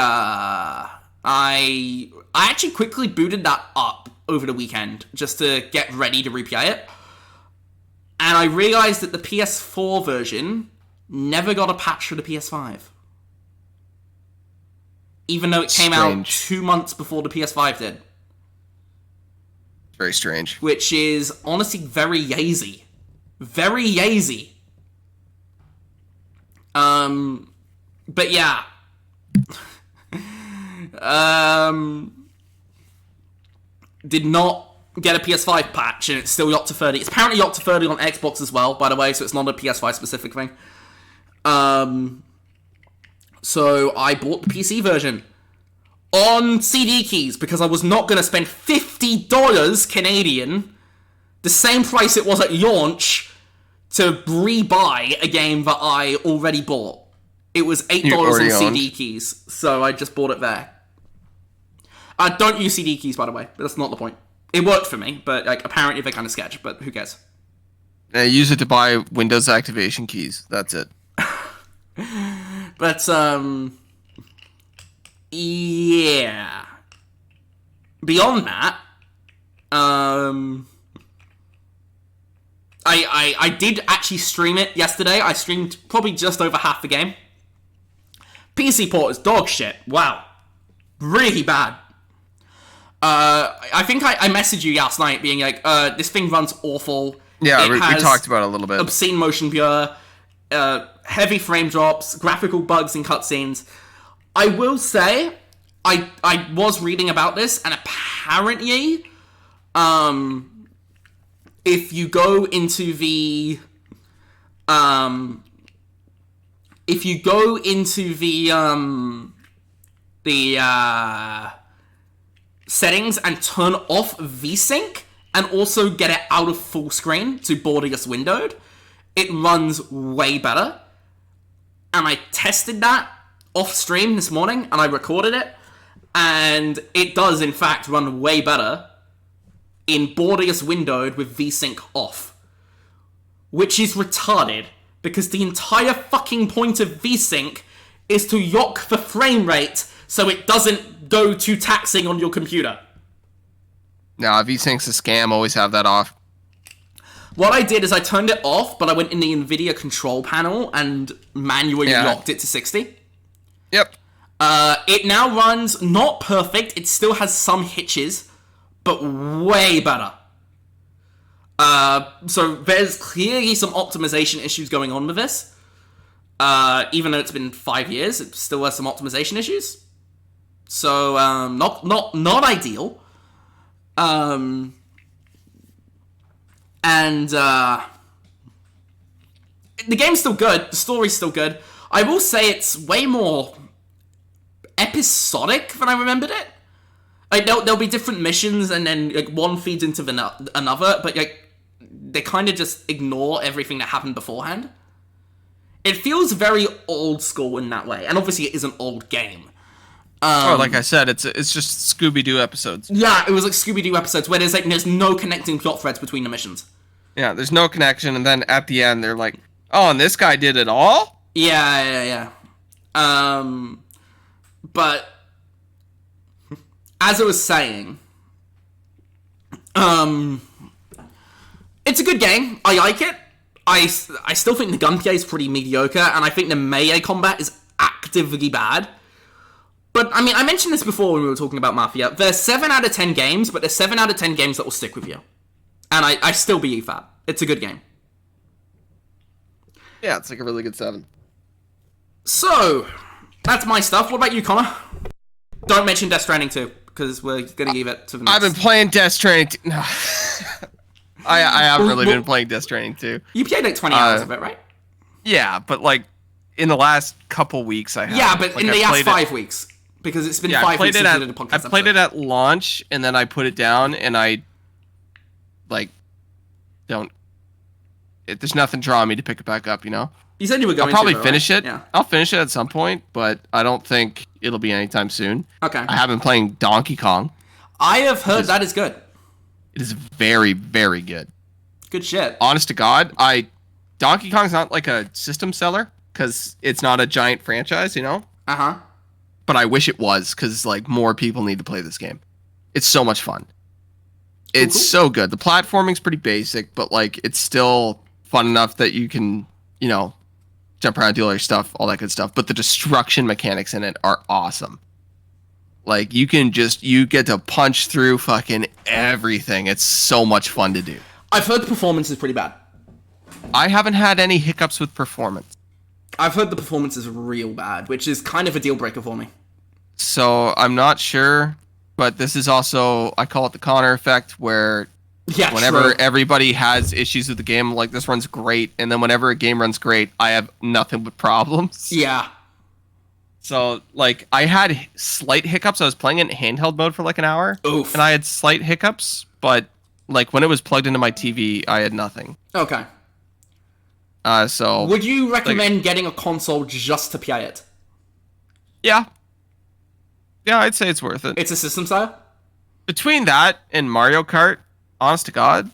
I actually quickly booted that up over the weekend just to get ready to replay it. And I realized that the PS4 version never got a patch for the PS5. Even though it came out 2 months before the PS5 did. Very strange. Which is honestly very lazy. Very lazy. But yeah. Did not get a PS5 patch, and it's still yacht to 30. It's apparently yacht to 30 on Xbox as well, by the way, so it's not a PS5 specific thing. So I bought the PC version on CD keys because I was not going to spend $50 Canadian, the same price it was at launch, to rebuy a game that I already bought. It was $8 on CD keys, so I just bought it there. Don't use CD keys, by the way. That's not the point. It worked for me, but like apparently they're kind of sketch, but who cares? Use it to buy Windows activation keys. That's it. But, yeah. Beyond that, I did actually stream it yesterday. I streamed probably just over half the game. PC port is dog shit. Wow. Really bad. I think I messaged you last night being like, this thing runs awful. Yeah, we talked about it a little bit. Obscene motion blur, heavy frame drops, graphical bugs in cutscenes. I will say, I was reading about this, and apparently, if you go into the settings and turn off VSync and also get it out of full screen to borderless windowed, it runs way better. And I tested that off stream this morning and I recorded it, and it does in fact run way better in borderless windowed with VSync off, which is retarded because the entire fucking point of VSync is to lock the frame rate so it doesn't go too taxing on your computer. Nah, VSync's a scam. Always have that off. What I did is I turned it off, but I went in the NVIDIA control panel and manually locked it to 60. Yep. It now runs not perfect. It still has some hitches, but way better. So there's clearly some optimization issues going on with this. Even though it's been 5 years, it still has some optimization issues. So, not ideal. the game's still good. The story's still good. I will say it's way more episodic than I remembered it. Like, there'll be different missions, and then like one feeds into another, but like they kind of just ignore everything that happened beforehand. It feels very old school in that way, and obviously it is an old game. Like I said, it's just Scooby-Doo episodes. Yeah, it was like Scooby-Doo episodes where there's no connecting plot threads between the missions. Yeah, there's no connection, and then at the end they're like, "Oh, and this guy did it all?" Yeah. But as I was saying, it's a good game. I like it. I still think the gunplay is pretty mediocre, and I think the melee combat is actively bad. But, I mean, I mentioned this before when we were talking about Mafia. There's 7 out of 10 games, but there's 7 out of 10 games that will stick with you. And I still believe that. It's a good game. Yeah, it's like a really good 7. So, that's my stuff. What about you, Connor? Don't mention Death Stranding 2, because we're going to leave it to the next. I've been playing Death Stranding. No. I haven't really been playing Death Stranding 2. You played like 20 hours of it, right? Yeah, but like in the last couple weeks I have. Yeah, but like, in the last 5 weeks. Because it's been 5 weeks since we did a podcast episode. I played it at launch, and then I put it down, and I like there's nothing drawing me to pick it back up, you know? You said you were going to. I'll probably finish it. Yeah. I'll finish it at some point, but I don't think it'll be anytime soon. Okay. I have been playing Donkey Kong. I have heard that is good. It is very, very good. Good shit. Honest to God, Donkey Kong's not like a system seller, because it's not a giant franchise, you know? Uh-huh. But I wish it was, because like more people need to play this game. It's so much fun. It's so good. The platforming's pretty basic, but like it's still fun enough that you can, you know, jump around, do all your stuff, all that good stuff. But the destruction mechanics in it are awesome. Like you get to punch through fucking everything. It's so much fun to do. I've heard the performance is pretty bad. I haven't had any hiccups with performance. I've heard the performance is real bad, which is kind of a deal breaker for me. So I'm not sure, but this is also, I call it the Connor effect, where whenever everybody has issues with the game, like this runs great, and then whenever a game runs great, I have nothing but problems. Yeah. So, like, I had slight hiccups. I was playing it in handheld mode for like an hour. Oof. And I had slight hiccups, but like when it was plugged into my TV, I had nothing. Okay. So would you recommend getting a console just to play it? Yeah. Yeah, I'd say it's worth it. It's a system style? Between that and Mario Kart, honest to God,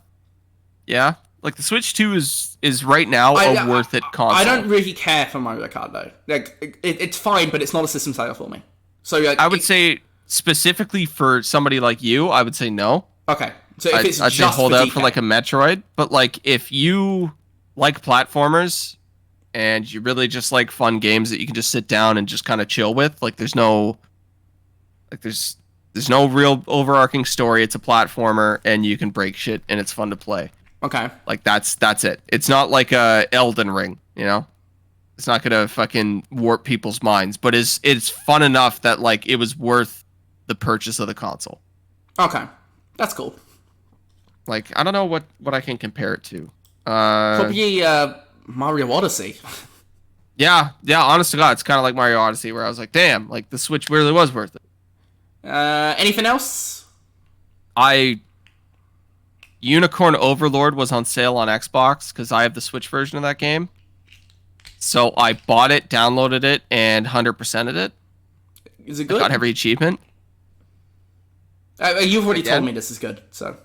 yeah. Like the Switch 2 is right now a worth it console. I don't really care for Mario Kart though. Like it's fine, but it's not a system style for me. So like, I would say specifically for somebody like you, I would say no. Okay. So if it's I'd just say hold out DK. for like a Metroid, but like if you like platformers and you really just like fun games that you can just sit down and just kind of chill with, like there's no real overarching story. It's a platformer and you can break shit and it's fun to play. Okay. Like that's it. It's not like a Elden Ring, you know? It's not gonna fucking warp people's minds, but it's fun enough that like it was worth the purchase of the console. Okay. That's cool. Like I don't know what I can compare it to. Probably Mario Odyssey. Yeah, honest to God, it's kind of like Mario Odyssey, where I was like, damn, like the Switch really was worth it. Anything else? Unicorn Overlord was on sale on Xbox, because I have the Switch version of that game. So I bought it, downloaded it, and 100%ed it. Is it good? I got every achievement. You've already told me this is good, so.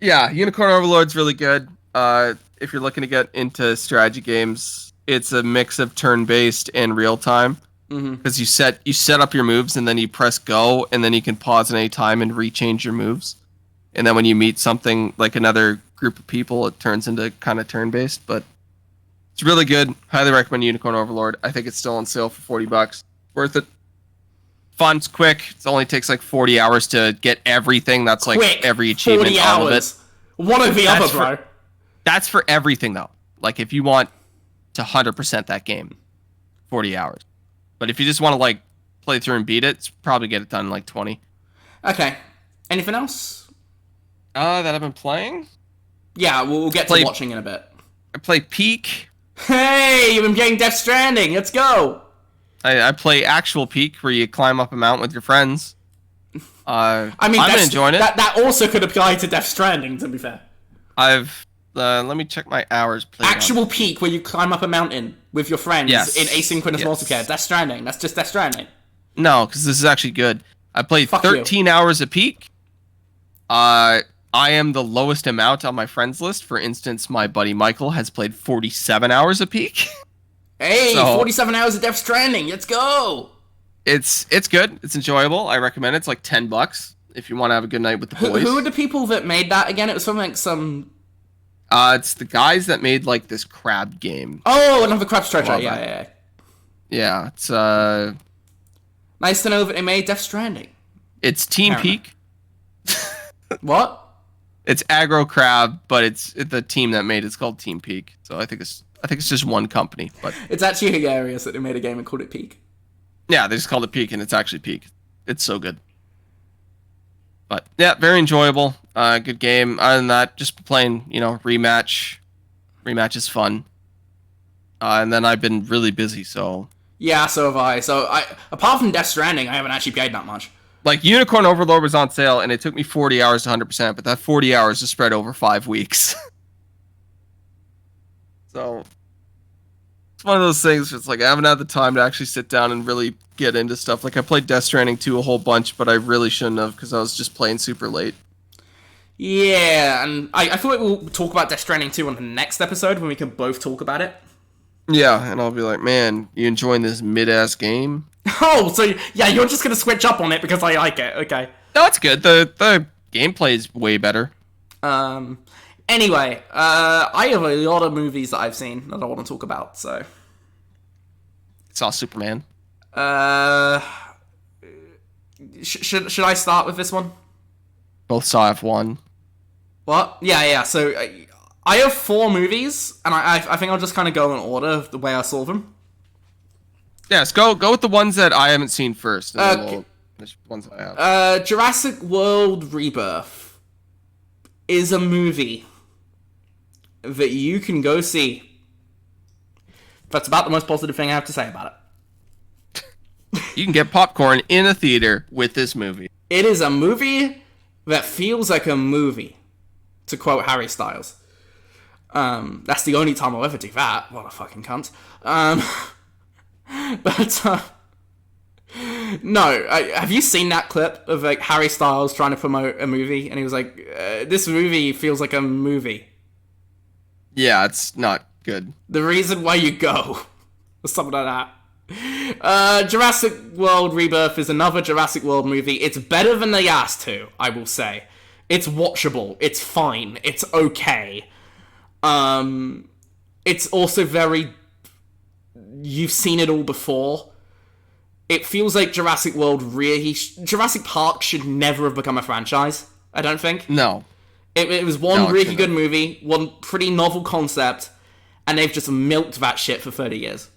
Yeah, Unicorn Overlord's really good. If you're looking to get into strategy games, it's a mix of turn-based and real-time. Because you set up your moves, and then you press go, and then you can pause at any time and rechange your moves. And then when you meet something like another group of people, it turns into kind of turn-based. But it's really good. Highly recommend Unicorn Overlord. I think it's still on sale for $40. Worth it. Fun, it's quick. It only takes like 40 hours to get everything. That's like quick, every achievement, 40 all of hours. it. One of the other, bro. That's for everything, though. Like, if you want to 100% that game, 40 hours. But if you just want to, like, play through and beat it, probably get it done in, like, 20. Okay. Anything else? That I've been playing? Yeah, we'll get to watching in a bit. I play Peak. Hey, you've been playing Death Stranding. Let's go. I play actual Peak, where you climb up a mountain with your friends. I mean, I've been enjoying it. That also could apply to Death Stranding, to be fair. Let me check my hours played. Actual Peak, where you climb up a mountain with your friends in asynchronous multiplayer. Death Stranding. That's just Death Stranding. No, because this is actually good. I played Fuck 13 hours of Peak. I am the lowest amount on my friends list. For instance, my buddy Michael has played 47 hours of Peak. Hey, 47 hours of Death Stranding. Let's go. It's good. It's enjoyable. I recommend it. It's like $10 if you want to have a good night with the boys. Who are the people that made that again? It was from like some... It's the guys that made like this crab game. Oh, another Crab's Treasure. Yeah. Yeah, it's nice to know that they made Death Stranding. It's Team Peak. What? It's Aggro Crab, but it's the team that made it's called Team Peak. So I think it's just one company, but it's actually hilarious that they made a game and called it Peak. Yeah, they just called it Peak, and it's actually Peak. It's so good. But yeah, very enjoyable. Good game. Other than that, just playing, rematch. Rematch is fun. And then I've been really busy, so. Yeah, so have I. So apart from Death Stranding, I haven't actually played that much. Like, Unicorn Overlord was on sale, and it took me 40 hours to 100%, but that 40 hours is spread over 5 weeks. So, it's one of those things where it's like, I haven't had the time to actually sit down and really get into stuff. Like, I played Death Stranding 2 a whole bunch, but I really shouldn't have, because I was just playing super late. Yeah, and I feel like we'll talk about Death Stranding 2 on the next episode, when we can both talk about it. Yeah, and I'll be like, man, you enjoying this mid-ass game? Oh, so yeah, you're just gonna switch up on it because I like it. Okay. No, it's good. The gameplay is way better. Anyway, I have a lot of movies that I've seen that I want to talk about. So. Saw Superman. Should I start with this one? Both saw F1. What? Yeah. So I have 4 movies, and I think I'll just kind of go in order of the way I saw them. Yes, go with the ones that I haven't seen first. And then we'll finish the ones that I have. Jurassic World Rebirth is a movie that you can go see. That's about the most positive thing I have to say about it. You can get popcorn in a theater with this movie. It is a movie that feels like a movie, to quote Harry Styles. That's the only time I'll ever do that. What a fucking cunt. But, no, have you seen that clip of, like, Harry Styles trying to promote a movie? And he was like, this movie feels like a movie. Yeah, it's not good. The reason why you go. Or something like that. Jurassic World Rebirth is another Jurassic World movie. It's better than the last 2, I will say. It's watchable. It's fine. It's okay. It's also very... You've seen it all before. It feels like Jurassic World really... Jurassic Park should never have become a franchise, I don't think. No. It was one really good movie, one pretty novel concept, and they've just milked that shit for 30 years.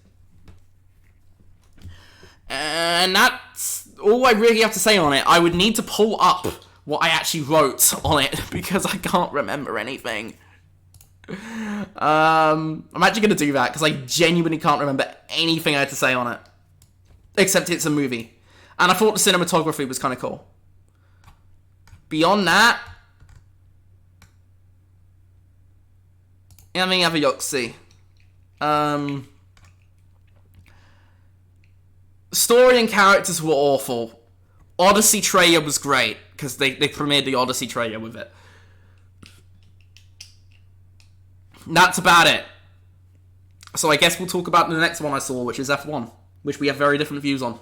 And that's all I really have to say on it. I would need to pull up what I actually wrote on it, because I can't remember anything. I'm actually going to do that, because I genuinely can't remember anything I had to say on it. Except it's a movie. And I thought the cinematography was kind of cool. Beyond that... Let me have a look-see. Story and characters were awful. Odyssey trailer was great, because they premiered the Odyssey trailer with it. That's about it. So I guess we'll talk about the next one I saw, which is F1, which we have very different views on.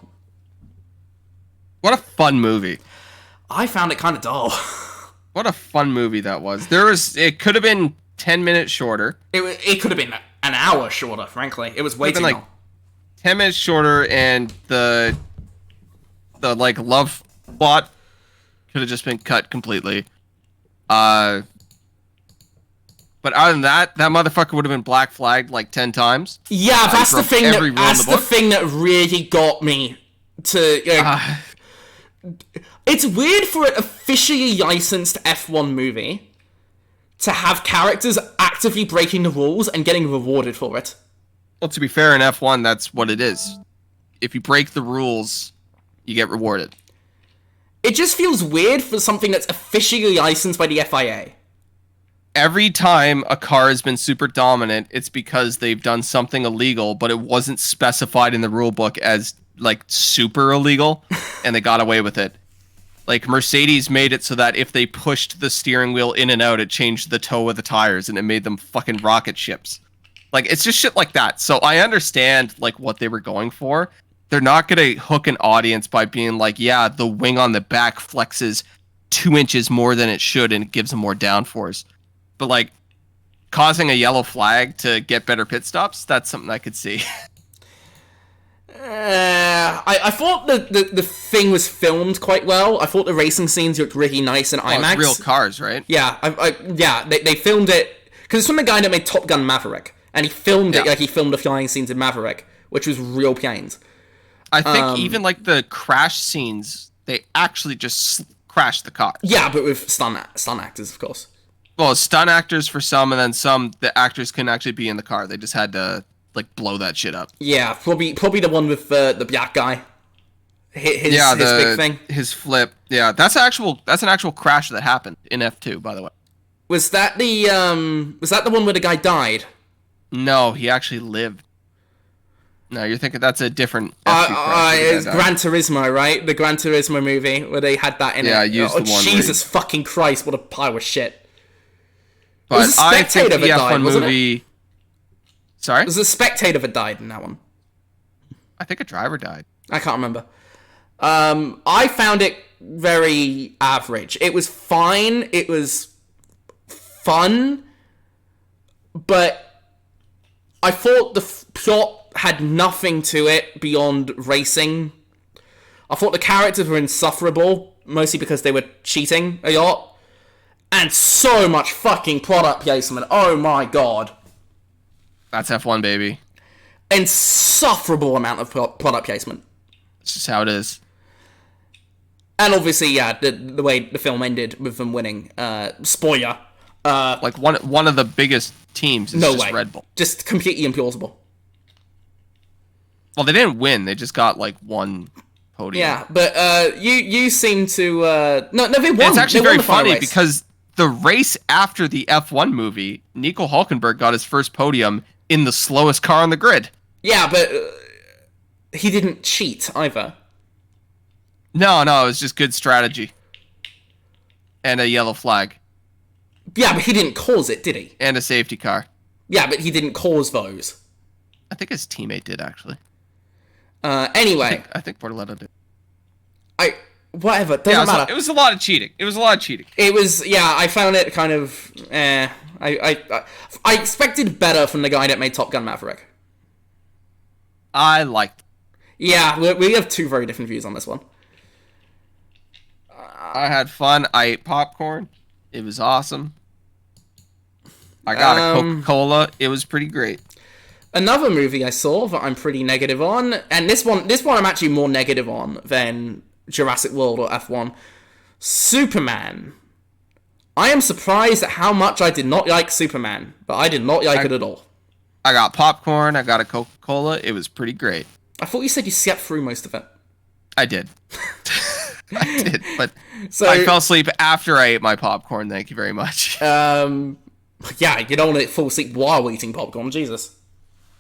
What a fun movie. I found it kind of dull. What a fun movie that was. It could have been 10 minutes shorter. It could have been an hour shorter, frankly. It was way too long. 10 minutes shorter, and the like love plot could have just been cut completely. But other than that, that motherfucker would have been black flagged like 10 times. Yeah, that's the thing. That's the thing that really got me to. It's weird for an officially licensed F1 movie to have characters actively breaking the rules and getting rewarded for it. Well, to be fair, in F1, that's what it is. If you break the rules, you get rewarded. It just feels weird for something that's officially licensed by the FIA. Every time a car has been super dominant, it's because they've done something illegal, but it wasn't specified in the rule book as, like, super illegal, and they got away with it. Like, Mercedes made it so that if they pushed the steering wheel in and out, it changed the toe of the tires, and it made them fucking rocket ships. Like, it's just shit like that. So I understand, like, what they were going for. They're not going to hook an audience by being like, yeah, the wing on the back flexes 2 inches more than it should, and it gives them more downforce. But, like, causing a yellow flag to get better pit stops, that's something I could see. I thought the thing was filmed quite well. I thought the racing scenes looked really nice in IMAX. It's real cars, right? Yeah, they filmed it because it's from the guy that made Top Gun Maverick, and he filmed it like he filmed the flying scenes in Maverick, which was real planes. I think even like the crash scenes, they actually just crashed the car. Yeah, but with stunt actors, of course. Well, stunt actors for some, and then some the actors couldn't actually be in the car. They just had to like blow that shit up. Yeah, probably the one with the black guy. His big thing. His flip. Yeah, that's an actual crash that happened in F2, by the way. Was that the one where the guy died? No, he actually lived. No, you're thinking that's a different F2 crash. It's Gran Turismo, right? The Gran Turismo movie where they had that in it. Yeah, I used the one. Jesus fucking Christ! What a pile of shit. But was a spectator that died, wasn't movie... it? Sorry? It was a spectator that died in that one. I think a driver died. I can't remember. I found it very average. It was fine. It was fun. But I thought the plot had nothing to it beyond racing. I thought the characters were insufferable, mostly because they were cheating a lot. And so much fucking product placement. Oh my god. That's F1, baby. Insufferable amount of product placement. It's just how it is. And obviously, yeah, the way the film ended with them winning. Spoiler. Like one of the biggest teams is just Red Bull. Just completely implausible. Well, they didn't win. They just got like one podium. Yeah, but you seem to no, they won. It's actually very funny race. Because the race after the F1 movie, Nico Hülkenberg got his first podium in the slowest car on the grid. Yeah, but he didn't cheat either. No, it was just good strategy. And a yellow flag. Yeah, but he didn't cause it, did he? And a safety car. Yeah, but he didn't cause those. I think his teammate did, actually. Anyway. I think Bortoletto did. Whatever, doesn't matter. It was a lot of cheating. It was, yeah, I found it kind of, I expected better from the guy that made Top Gun Maverick. I liked it. Yeah, we have two very different views on this one. I had fun. I ate popcorn. It was awesome. I got a Coca-Cola. It was pretty great. Another movie I saw that I'm pretty negative on, and this one I'm actually more negative on than Jurassic World or F1. Superman. I am surprised at how much I did not like Superman, but I did not like it at all. I got popcorn. I got a Coca-Cola. It was pretty great. I thought you said you slept through most of it. I did. I did, but so, I fell asleep after I ate my popcorn. Thank you very much. Yeah, you don't want to fall asleep while eating popcorn. Jesus.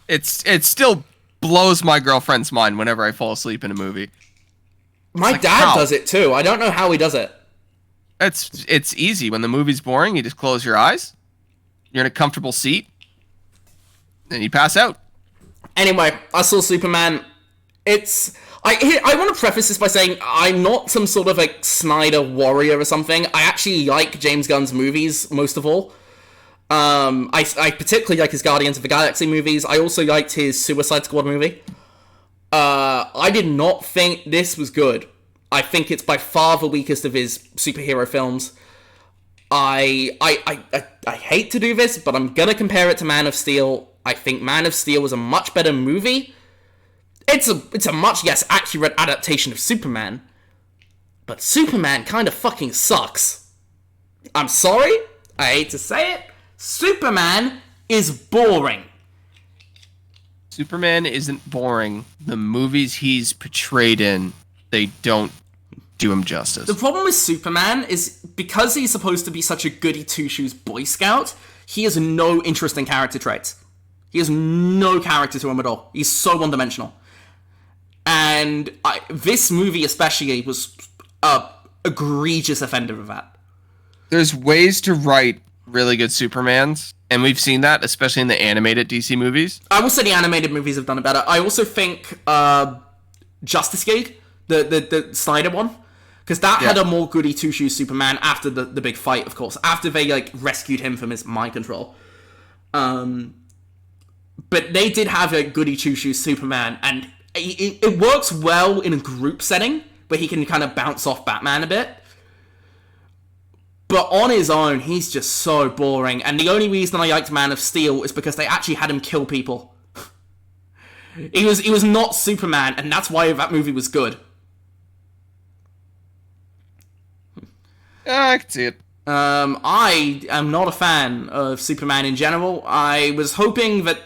It still blows my girlfriend's mind whenever I fall asleep in a movie. My dad does it too. I don't know how he does it. It's easy. When the movie's boring, you just close your eyes. You're in a comfortable seat. Then you pass out. Anyway, I saw Superman. I want to preface this by saying I'm not some sort of like Snyder warrior or something. I actually like James Gunn's movies most of all. I particularly like his Guardians of the Galaxy movies. I also liked his Suicide Squad movie. I did not think this was good. I think it's by far the weakest of his superhero films. I hate to do this, but I'm gonna compare it to Man of Steel. I think Man of Steel was a much better movie. It's a much less accurate adaptation of Superman. But Superman kind of fucking sucks. I'm sorry, I hate to say it. Superman is boring. Superman isn't boring. The movies he's portrayed in, they don't do him justice. The problem with Superman is because he's supposed to be such a goody two-shoes Boy Scout, he has no interesting character traits. He has no character to him at all. He's so one-dimensional. And this movie especially was a egregious offender of that. There's ways to write really good Supermans, and we've seen that, especially in the animated DC movies. I will say the animated movies have done it better. I also think Justice League, the Snyder one, because that had a more goody two-shoes Superman after the big fight, of course, after they like rescued him from his mind control. But they did have a goody two-shoes Superman, and it works well in a group setting where he can kind of bounce off Batman a bit. But on his own, he's just so boring. And the only reason I liked Man of Steel is because they actually had him kill people. He was not Superman, and that's why that movie was good. Yeah, I can see it. I am not a fan of Superman in general. I was hoping that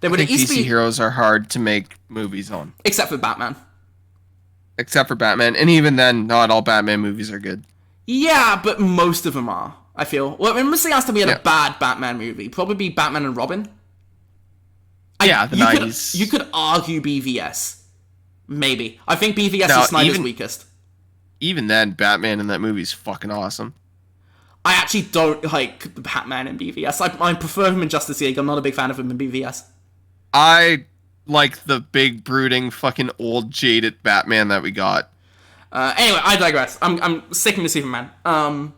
there would at least DC heroes are hard to make movies on. Except for Batman. And even then, not all Batman movies are good. Yeah, but most of them are, I feel. Well, it mostly has to be a bad Batman movie. Probably Batman and Robin. The 90s. You could argue BVS. Maybe. I think BVS is Snyder's weakest. Even then, Batman in that movie is fucking awesome. I actually don't like the Batman in BVS. I prefer him in Justice League. I'm not a big fan of him in BVS. I like the big, brooding, fucking old, jaded Batman that we got. Anyway, I digress. I'm sticking to Superman. I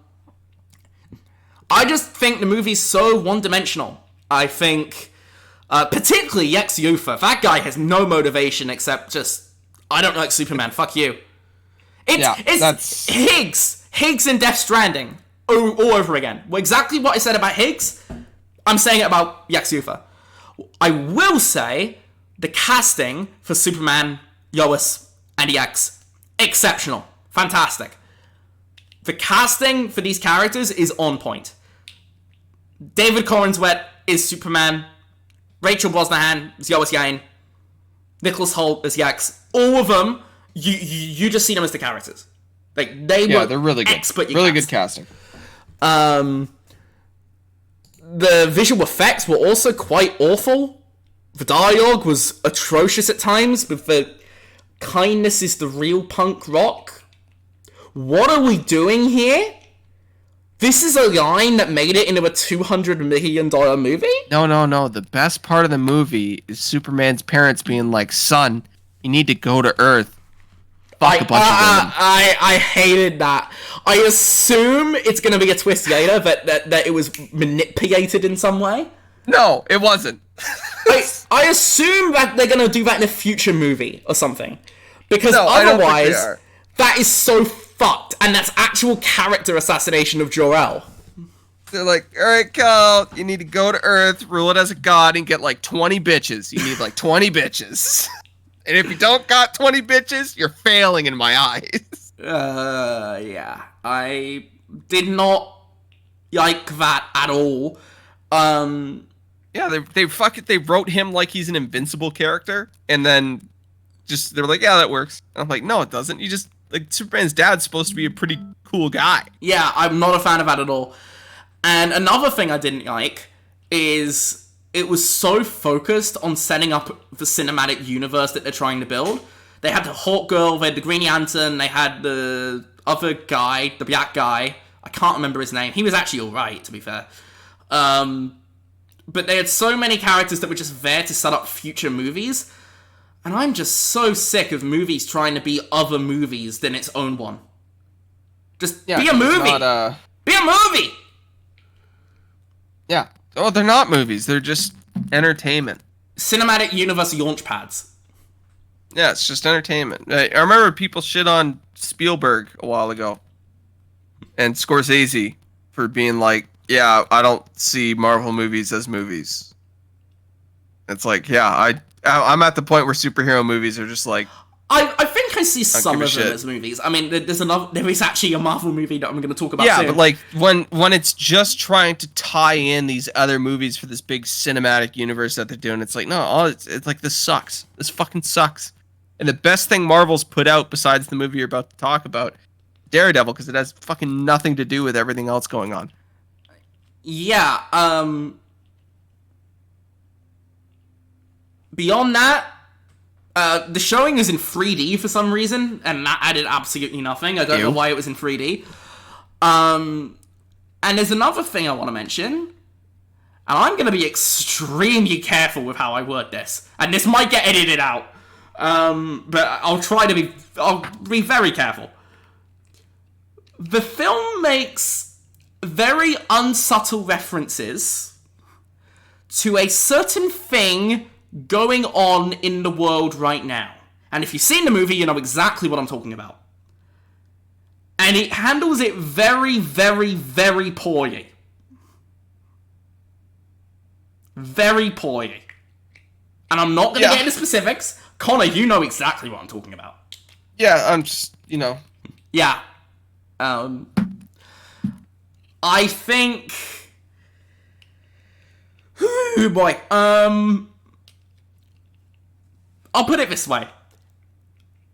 just think the movie's so one-dimensional. I think, particularly Lex Luthor, that guy has no motivation except just, I don't like Superman, fuck you. It's Higgs in Death Stranding, all over again. Well, exactly what I said about Higgs, I'm saying it about Lex Luthor. I will say, the casting for Superman, Lois, and EX, exceptional. Fantastic. The casting for these characters is on point. David Corenswet is Superman. Rachel Brosnahan is Lois Lane. Nicholas Hoult is Lex. All of them, you just see them as the characters. Like they're really good. Really good casting. The visual effects were also quite awful. The dialogue was atrocious at times, with the kindness is the real punk rock. What are we doing here? This is a line that made it into a $200 million movie? No. The best part of the movie is Superman's parents being like, son, you need to go to Earth. Fuck a bunch of women. I hated that. I assume it's going to be a twist later that it was manipulated in some way. No, it wasn't. I assume that they're going to do that in a future movie or something. Because otherwise, that is so fucked. And that's actual character assassination of Jor-El. They're like, alright, Cal, you need to go to Earth, rule it as a god, and get like 20 bitches. You need like 20 bitches. And if you don't got 20 bitches, you're failing in my eyes. Yeah. I did not like that at all. Yeah, they wrote him like he's an invincible character, and then they were like, yeah, that works. And I'm like, no, it doesn't. You just, like, Superman's dad's supposed to be a pretty cool guy. Yeah, I'm not a fan of that at all. And another thing I didn't like is it was so focused on setting up the cinematic universe that they're trying to build. They had the Hawk Girl, they had the Green Lantern, they had the other guy, the black guy. I can't remember his name. He was actually alright, to be fair. But they had so many characters that were just there to set up future movies. And I'm just so sick of movies trying to be other movies than its own one. Just be a movie! Be a movie! Yeah. Oh, they're not movies. They're just entertainment. Cinematic universe launch pads. Yeah, it's just entertainment. I remember people shit on Spielberg a while ago. And Scorsese for being like, yeah, I don't see Marvel movies as movies. It's like, yeah, I'm at the point where superhero movies are just like... I think I I see some of them as movies. I mean, there is actually a Marvel movie that I'm going to talk about soon. But like when it's just trying to tie in these other movies for this big cinematic universe that they're doing, it's like, no, it's like, this sucks. This fucking sucks. And the best thing Marvel's put out besides the movie you're about to talk about, Daredevil, because it has fucking nothing to do with everything else going on. Yeah, beyond that, the showing is in 3D for some reason, and that added absolutely nothing. I don't know why it was in 3D. And there's another thing I want to mention, and I'm going to be extremely careful with how I word this, and this might get edited out, but I'll be very careful. The film makes very unsubtle references to a certain thing going on in the world right now. And if you've seen the movie, you know exactly what I'm talking about. And it handles it very, very, very poorly. Very poorly. And I'm not going to get into specifics. Connor, you know exactly what I'm talking about. Yeah, I'm just, Yeah. I think... Oh boy. I'll put it this way.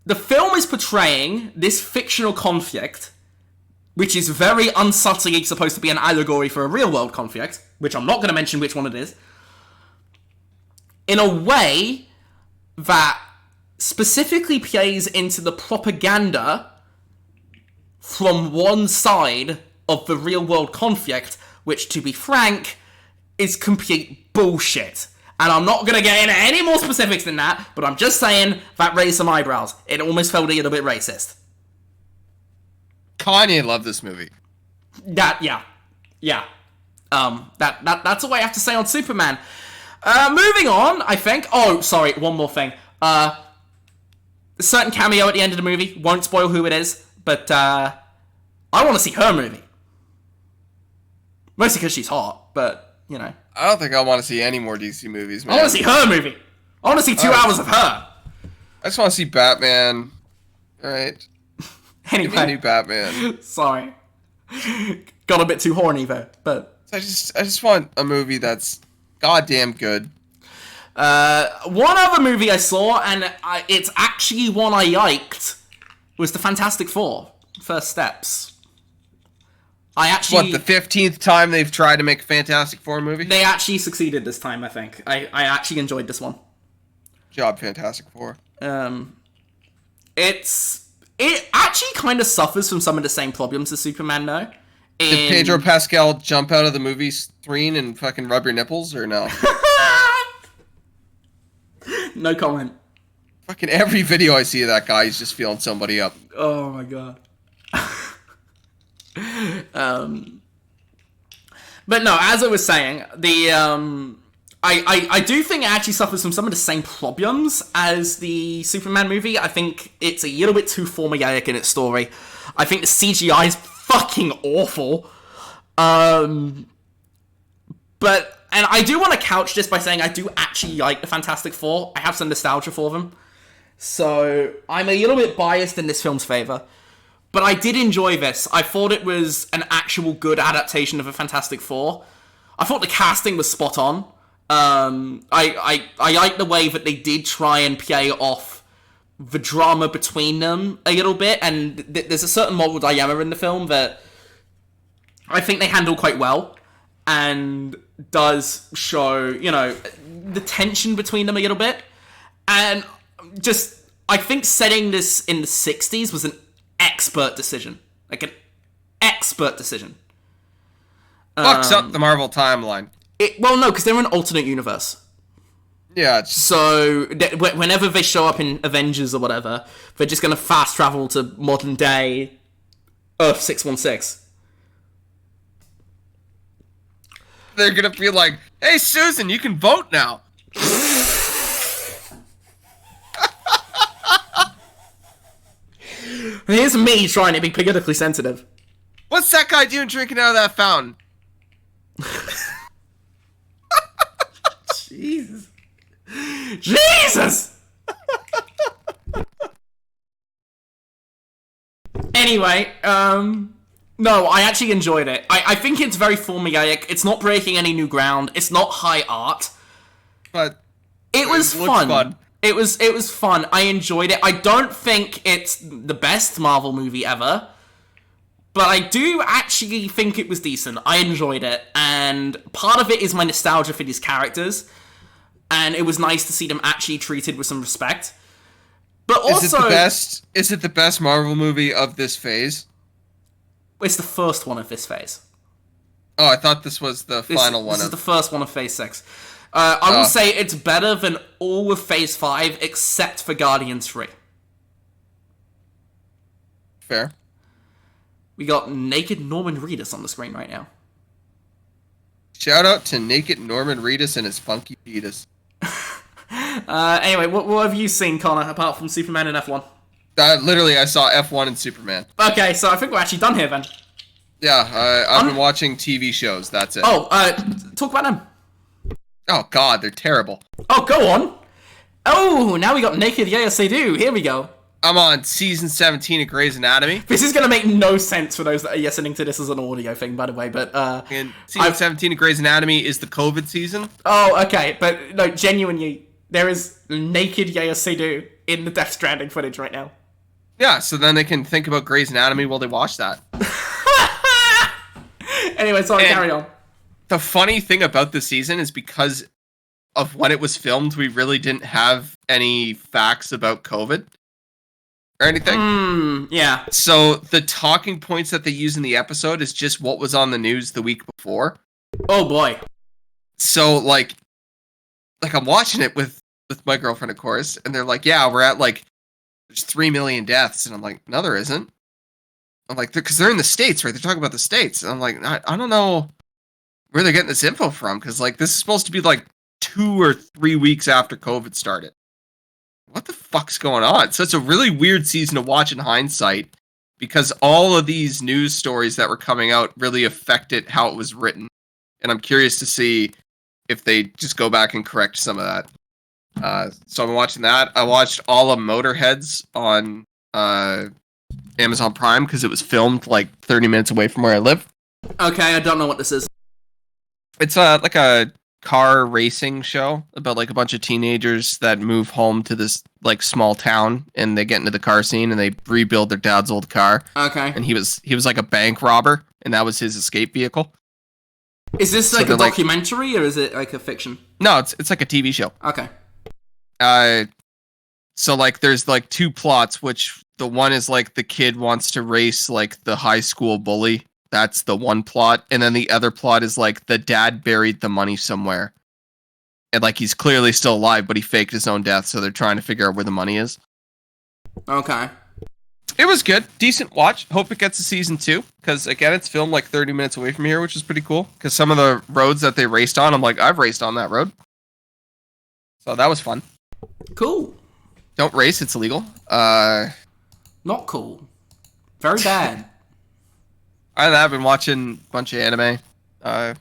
The film is portraying this fictional conflict, which is very unsubtly supposed to be an allegory for a real-world conflict, which I'm not going to mention which one it is, in a way that specifically plays into the propaganda from one side of the real-world conflict, which, to be frank, is complete bullshit. And I'm not going to get into any more specifics than that, but I'm just saying that raised some eyebrows. It almost felt a little bit racist. Kanye loved this movie. Yeah. That's all I have to say on Superman. Moving on, I think. Oh, sorry, one more thing. A certain cameo at the end of the movie. Won't spoil who it is, but I want to see her movie. Mostly because she's hot, but, I don't think I want to see any more DC movies, man. I want to see her movie. I want to see 2 hours of her. I just want to see Batman. Alright. Anyway. Give me a new Batman. Sorry. Got a bit too horny though, but... I just want a movie that's goddamn good. One other movie I saw, and it's actually one I liked, was The Fantastic Four, First Steps. What, the 15th time they've tried to make a Fantastic Four movie? They actually succeeded this time, I think. I actually enjoyed this one. Job, Fantastic Four. It actually kind of suffers from some of the same problems as Superman, though. Did Pedro Pascal jump out of the movie screen and fucking rub your nipples, or no? No comment. Fucking every video I see of that guy, he's just feeling somebody up. Oh my god. But no, as I was saying, I do think it actually suffers from some of the same problems as the Superman movie. I think it's a little bit too formulaic in its story. I think the CGI is fucking awful. And I do want to couch this by saying I do actually like the Fantastic Four. I have some nostalgia for them. So I'm a little bit biased in this film's favor. But I did enjoy this. I thought it was an actual good adaptation of a Fantastic Four. I thought the casting was spot on. I like the way that they did try and play off the drama between them a little bit, and there's a certain moral dilemma in the film that I think they handle quite well, and does show, the tension between them a little bit. And just, I think setting this in the 60s was an expert decision. Like an expert decision. Fucks up the Marvel timeline. Well, no, because they're in an alternate universe. Yeah. So, whenever they show up in Avengers or whatever, they're just going to fast travel to modern day Earth 616. They're going to be like, hey, Susan, you can vote now. Here's me trying to be politically sensitive. What's that guy doing drinking out of that fountain? Jesus. Jesus! Anyway, no, I actually enjoyed it. I think it's very formulaic. It's not breaking any new ground. It's not high art. But it was fun. It was fun. I enjoyed it. I don't think it's the best Marvel movie ever, but I do actually think it was decent. I enjoyed it, and part of it is my nostalgia for these characters, and it was nice to see them actually treated with some respect. But also, is it the best Marvel movie of this phase? It's the first one of this phase. Oh, I thought this was the final one. This is the first one of Phase 6. I will say it's better than all of Phase 5, except for Guardians 3. Fair. We got naked Norman Reedus on the screen right now. Shout out to naked Norman Reedus and his funky fetus. Anyway, what have you seen, Connor, apart from Superman and F1? Literally, I saw F1 and Superman. Okay, so I think we're actually done here, then. Yeah, I've been watching TV shows, that's it. Oh, talk about them. Oh, God, they're terrible. Oh, go on. Oh, now we got Naked Yes They Do. Here we go. I'm on season 17 of Grey's Anatomy. This is going to make no sense for those that are listening to this as an audio thing, by the way, but... and season 17 of Grey's Anatomy is the COVID season. Oh, okay, but no, genuinely, there is Naked Yes They Do in the Death Stranding footage right now. Yeah, so then they can think about Grey's Anatomy while they watch that. Anyway, sorry, carry on. The funny thing about the season is because of when it was filmed, we really didn't have any facts about COVID or anything. Yeah. So the talking points that they use in the episode is just what was on the news the week before. Oh boy. So like I'm watching it with my girlfriend, of course, and they're like, yeah, we're at like, there's 3 million deaths. And I'm like, no, there isn't. I'm like, because they're in the States, right? They're talking about the States. And I'm like, I don't know where they're getting this info from, because like this is supposed to be like 2 or 3 weeks after COVID started. What the fuck's going on? So it's a really weird season to watch in hindsight, because all of these news stories that were coming out really affected how it was written. And I'm curious to see if they just go back and correct some of that. So I'm watching that. I watched all of Motorheads on Amazon Prime because it was filmed like 30 minutes away from where I live. Okay, I don't know what this is. It's like a car racing show about like a bunch of teenagers that move home to this like small town, and they get into the car scene and they rebuild their dad's old car. Okay. And he was like a bank robber, and that was his escape vehicle. Is this like a documentary, or is it like a fiction? No, it's like a TV show. Okay. So like there's like 2 plots, which the one is like the kid wants to race like the high school bully. That's the one plot. And then the other plot is like the dad buried the money somewhere. And like he's clearly still alive, but he faked his own death, so they're trying to figure out where the money is. Okay. It was good. Decent watch. Hope it gets a season 2. Because again, it's filmed like 30 minutes away from here, which is pretty cool. Because some of the roads that they raced on, I'm like, I've raced on that road. So that was fun. Cool. Don't race, it's illegal. Not cool. Very bad. I've been watching a bunch of anime. I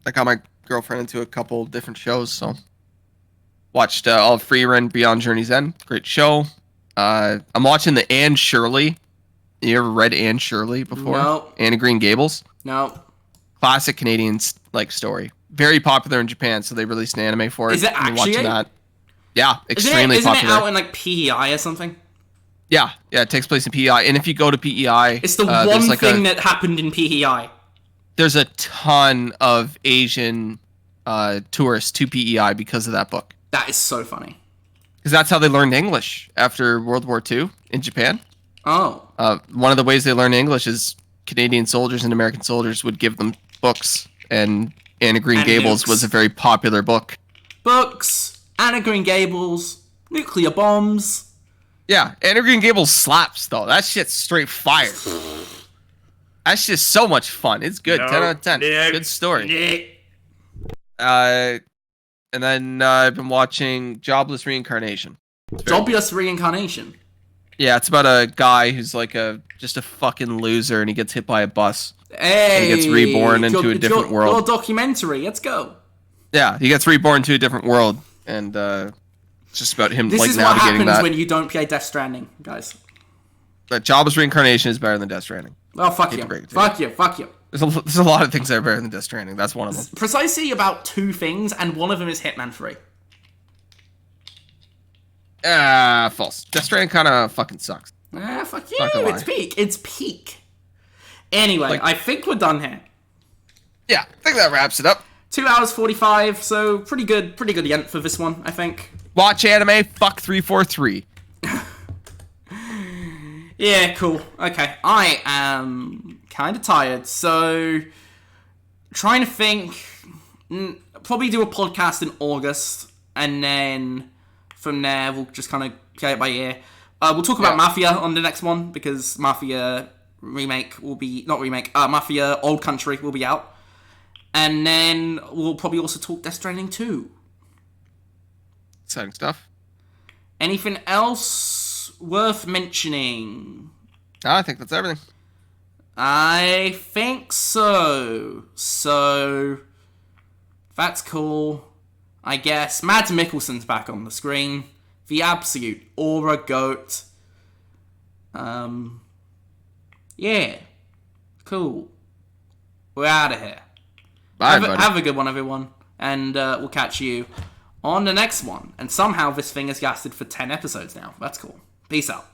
got my girlfriend into a couple different shows, so watched all of Free Run Beyond Journey's End. Great show. I'm watching the Anne Shirley. You ever read Anne Shirley before? No. Anne of Green Gables? No. Classic Canadian like story. Very popular in Japan, so they released an anime for it. Is it actually? Watching that. Yeah, extremely popular. Isn't it out in like PEI or something? Yeah, it takes place in PEI. And if you go to PEI... It's the one thing that happened in PEI. There's a ton of Asian tourists to PEI because of that book. That is so funny. Because that's how they learned English after World War II in Japan. Oh. One of the ways they learned English is Canadian soldiers and American soldiers would give them books. And Anne of Green Gables was a very popular book. Books, Anne of Green Gables, nuclear bombs... Yeah, Anne of Green Gables slaps, though. That shit's straight fire. That's just so much fun. It's good. 10 out of 10. Good story. And then I've been watching Jobless Reincarnation. Jobless Reincarnation? Yeah, it's about a guy who's like just a fucking loser, and he gets hit by a bus. Hey! And he gets reborn into a different world. Your documentary. Let's go. Yeah, he gets reborn to a different world, and... it's just about him this like is navigating that. This is what happens when you don't play Death Stranding, guys. But Jobless Reincarnation is better than Death Stranding. Oh, fuck you. Fuck you. Fuck you. There's a lot of things that are better than Death Stranding. That's one of them. Precisely about 2 things, and one of them is Hitman 3. False. Death Stranding kind of fucking sucks. Fuck you. It's peak. It's peak. Anyway, I think we're done here. Yeah, I think that wraps it up. 2 hours 45, so pretty good length for this one, I think. Watch anime, fuck 343. Yeah, cool. Okay, I am kind of tired, so trying to think. Probably do a podcast in August, and then from there we'll just kind of play it by ear. We'll talk about Mafia on the next one, because Mafia remake will be Mafia Old Country will be out, and then we'll probably also talk Death Stranding 2. Exciting stuff. Anything else worth mentioning? I think that's everything. I think so. So that's cool. I guess Mads Mikkelsen's back on the screen. The absolute aura goat. Yeah. Cool. We're out of here. Bye, have a good one, everyone. And we'll catch you on the next one. And somehow this thing has lasted for 10 episodes now. That's cool. Peace out.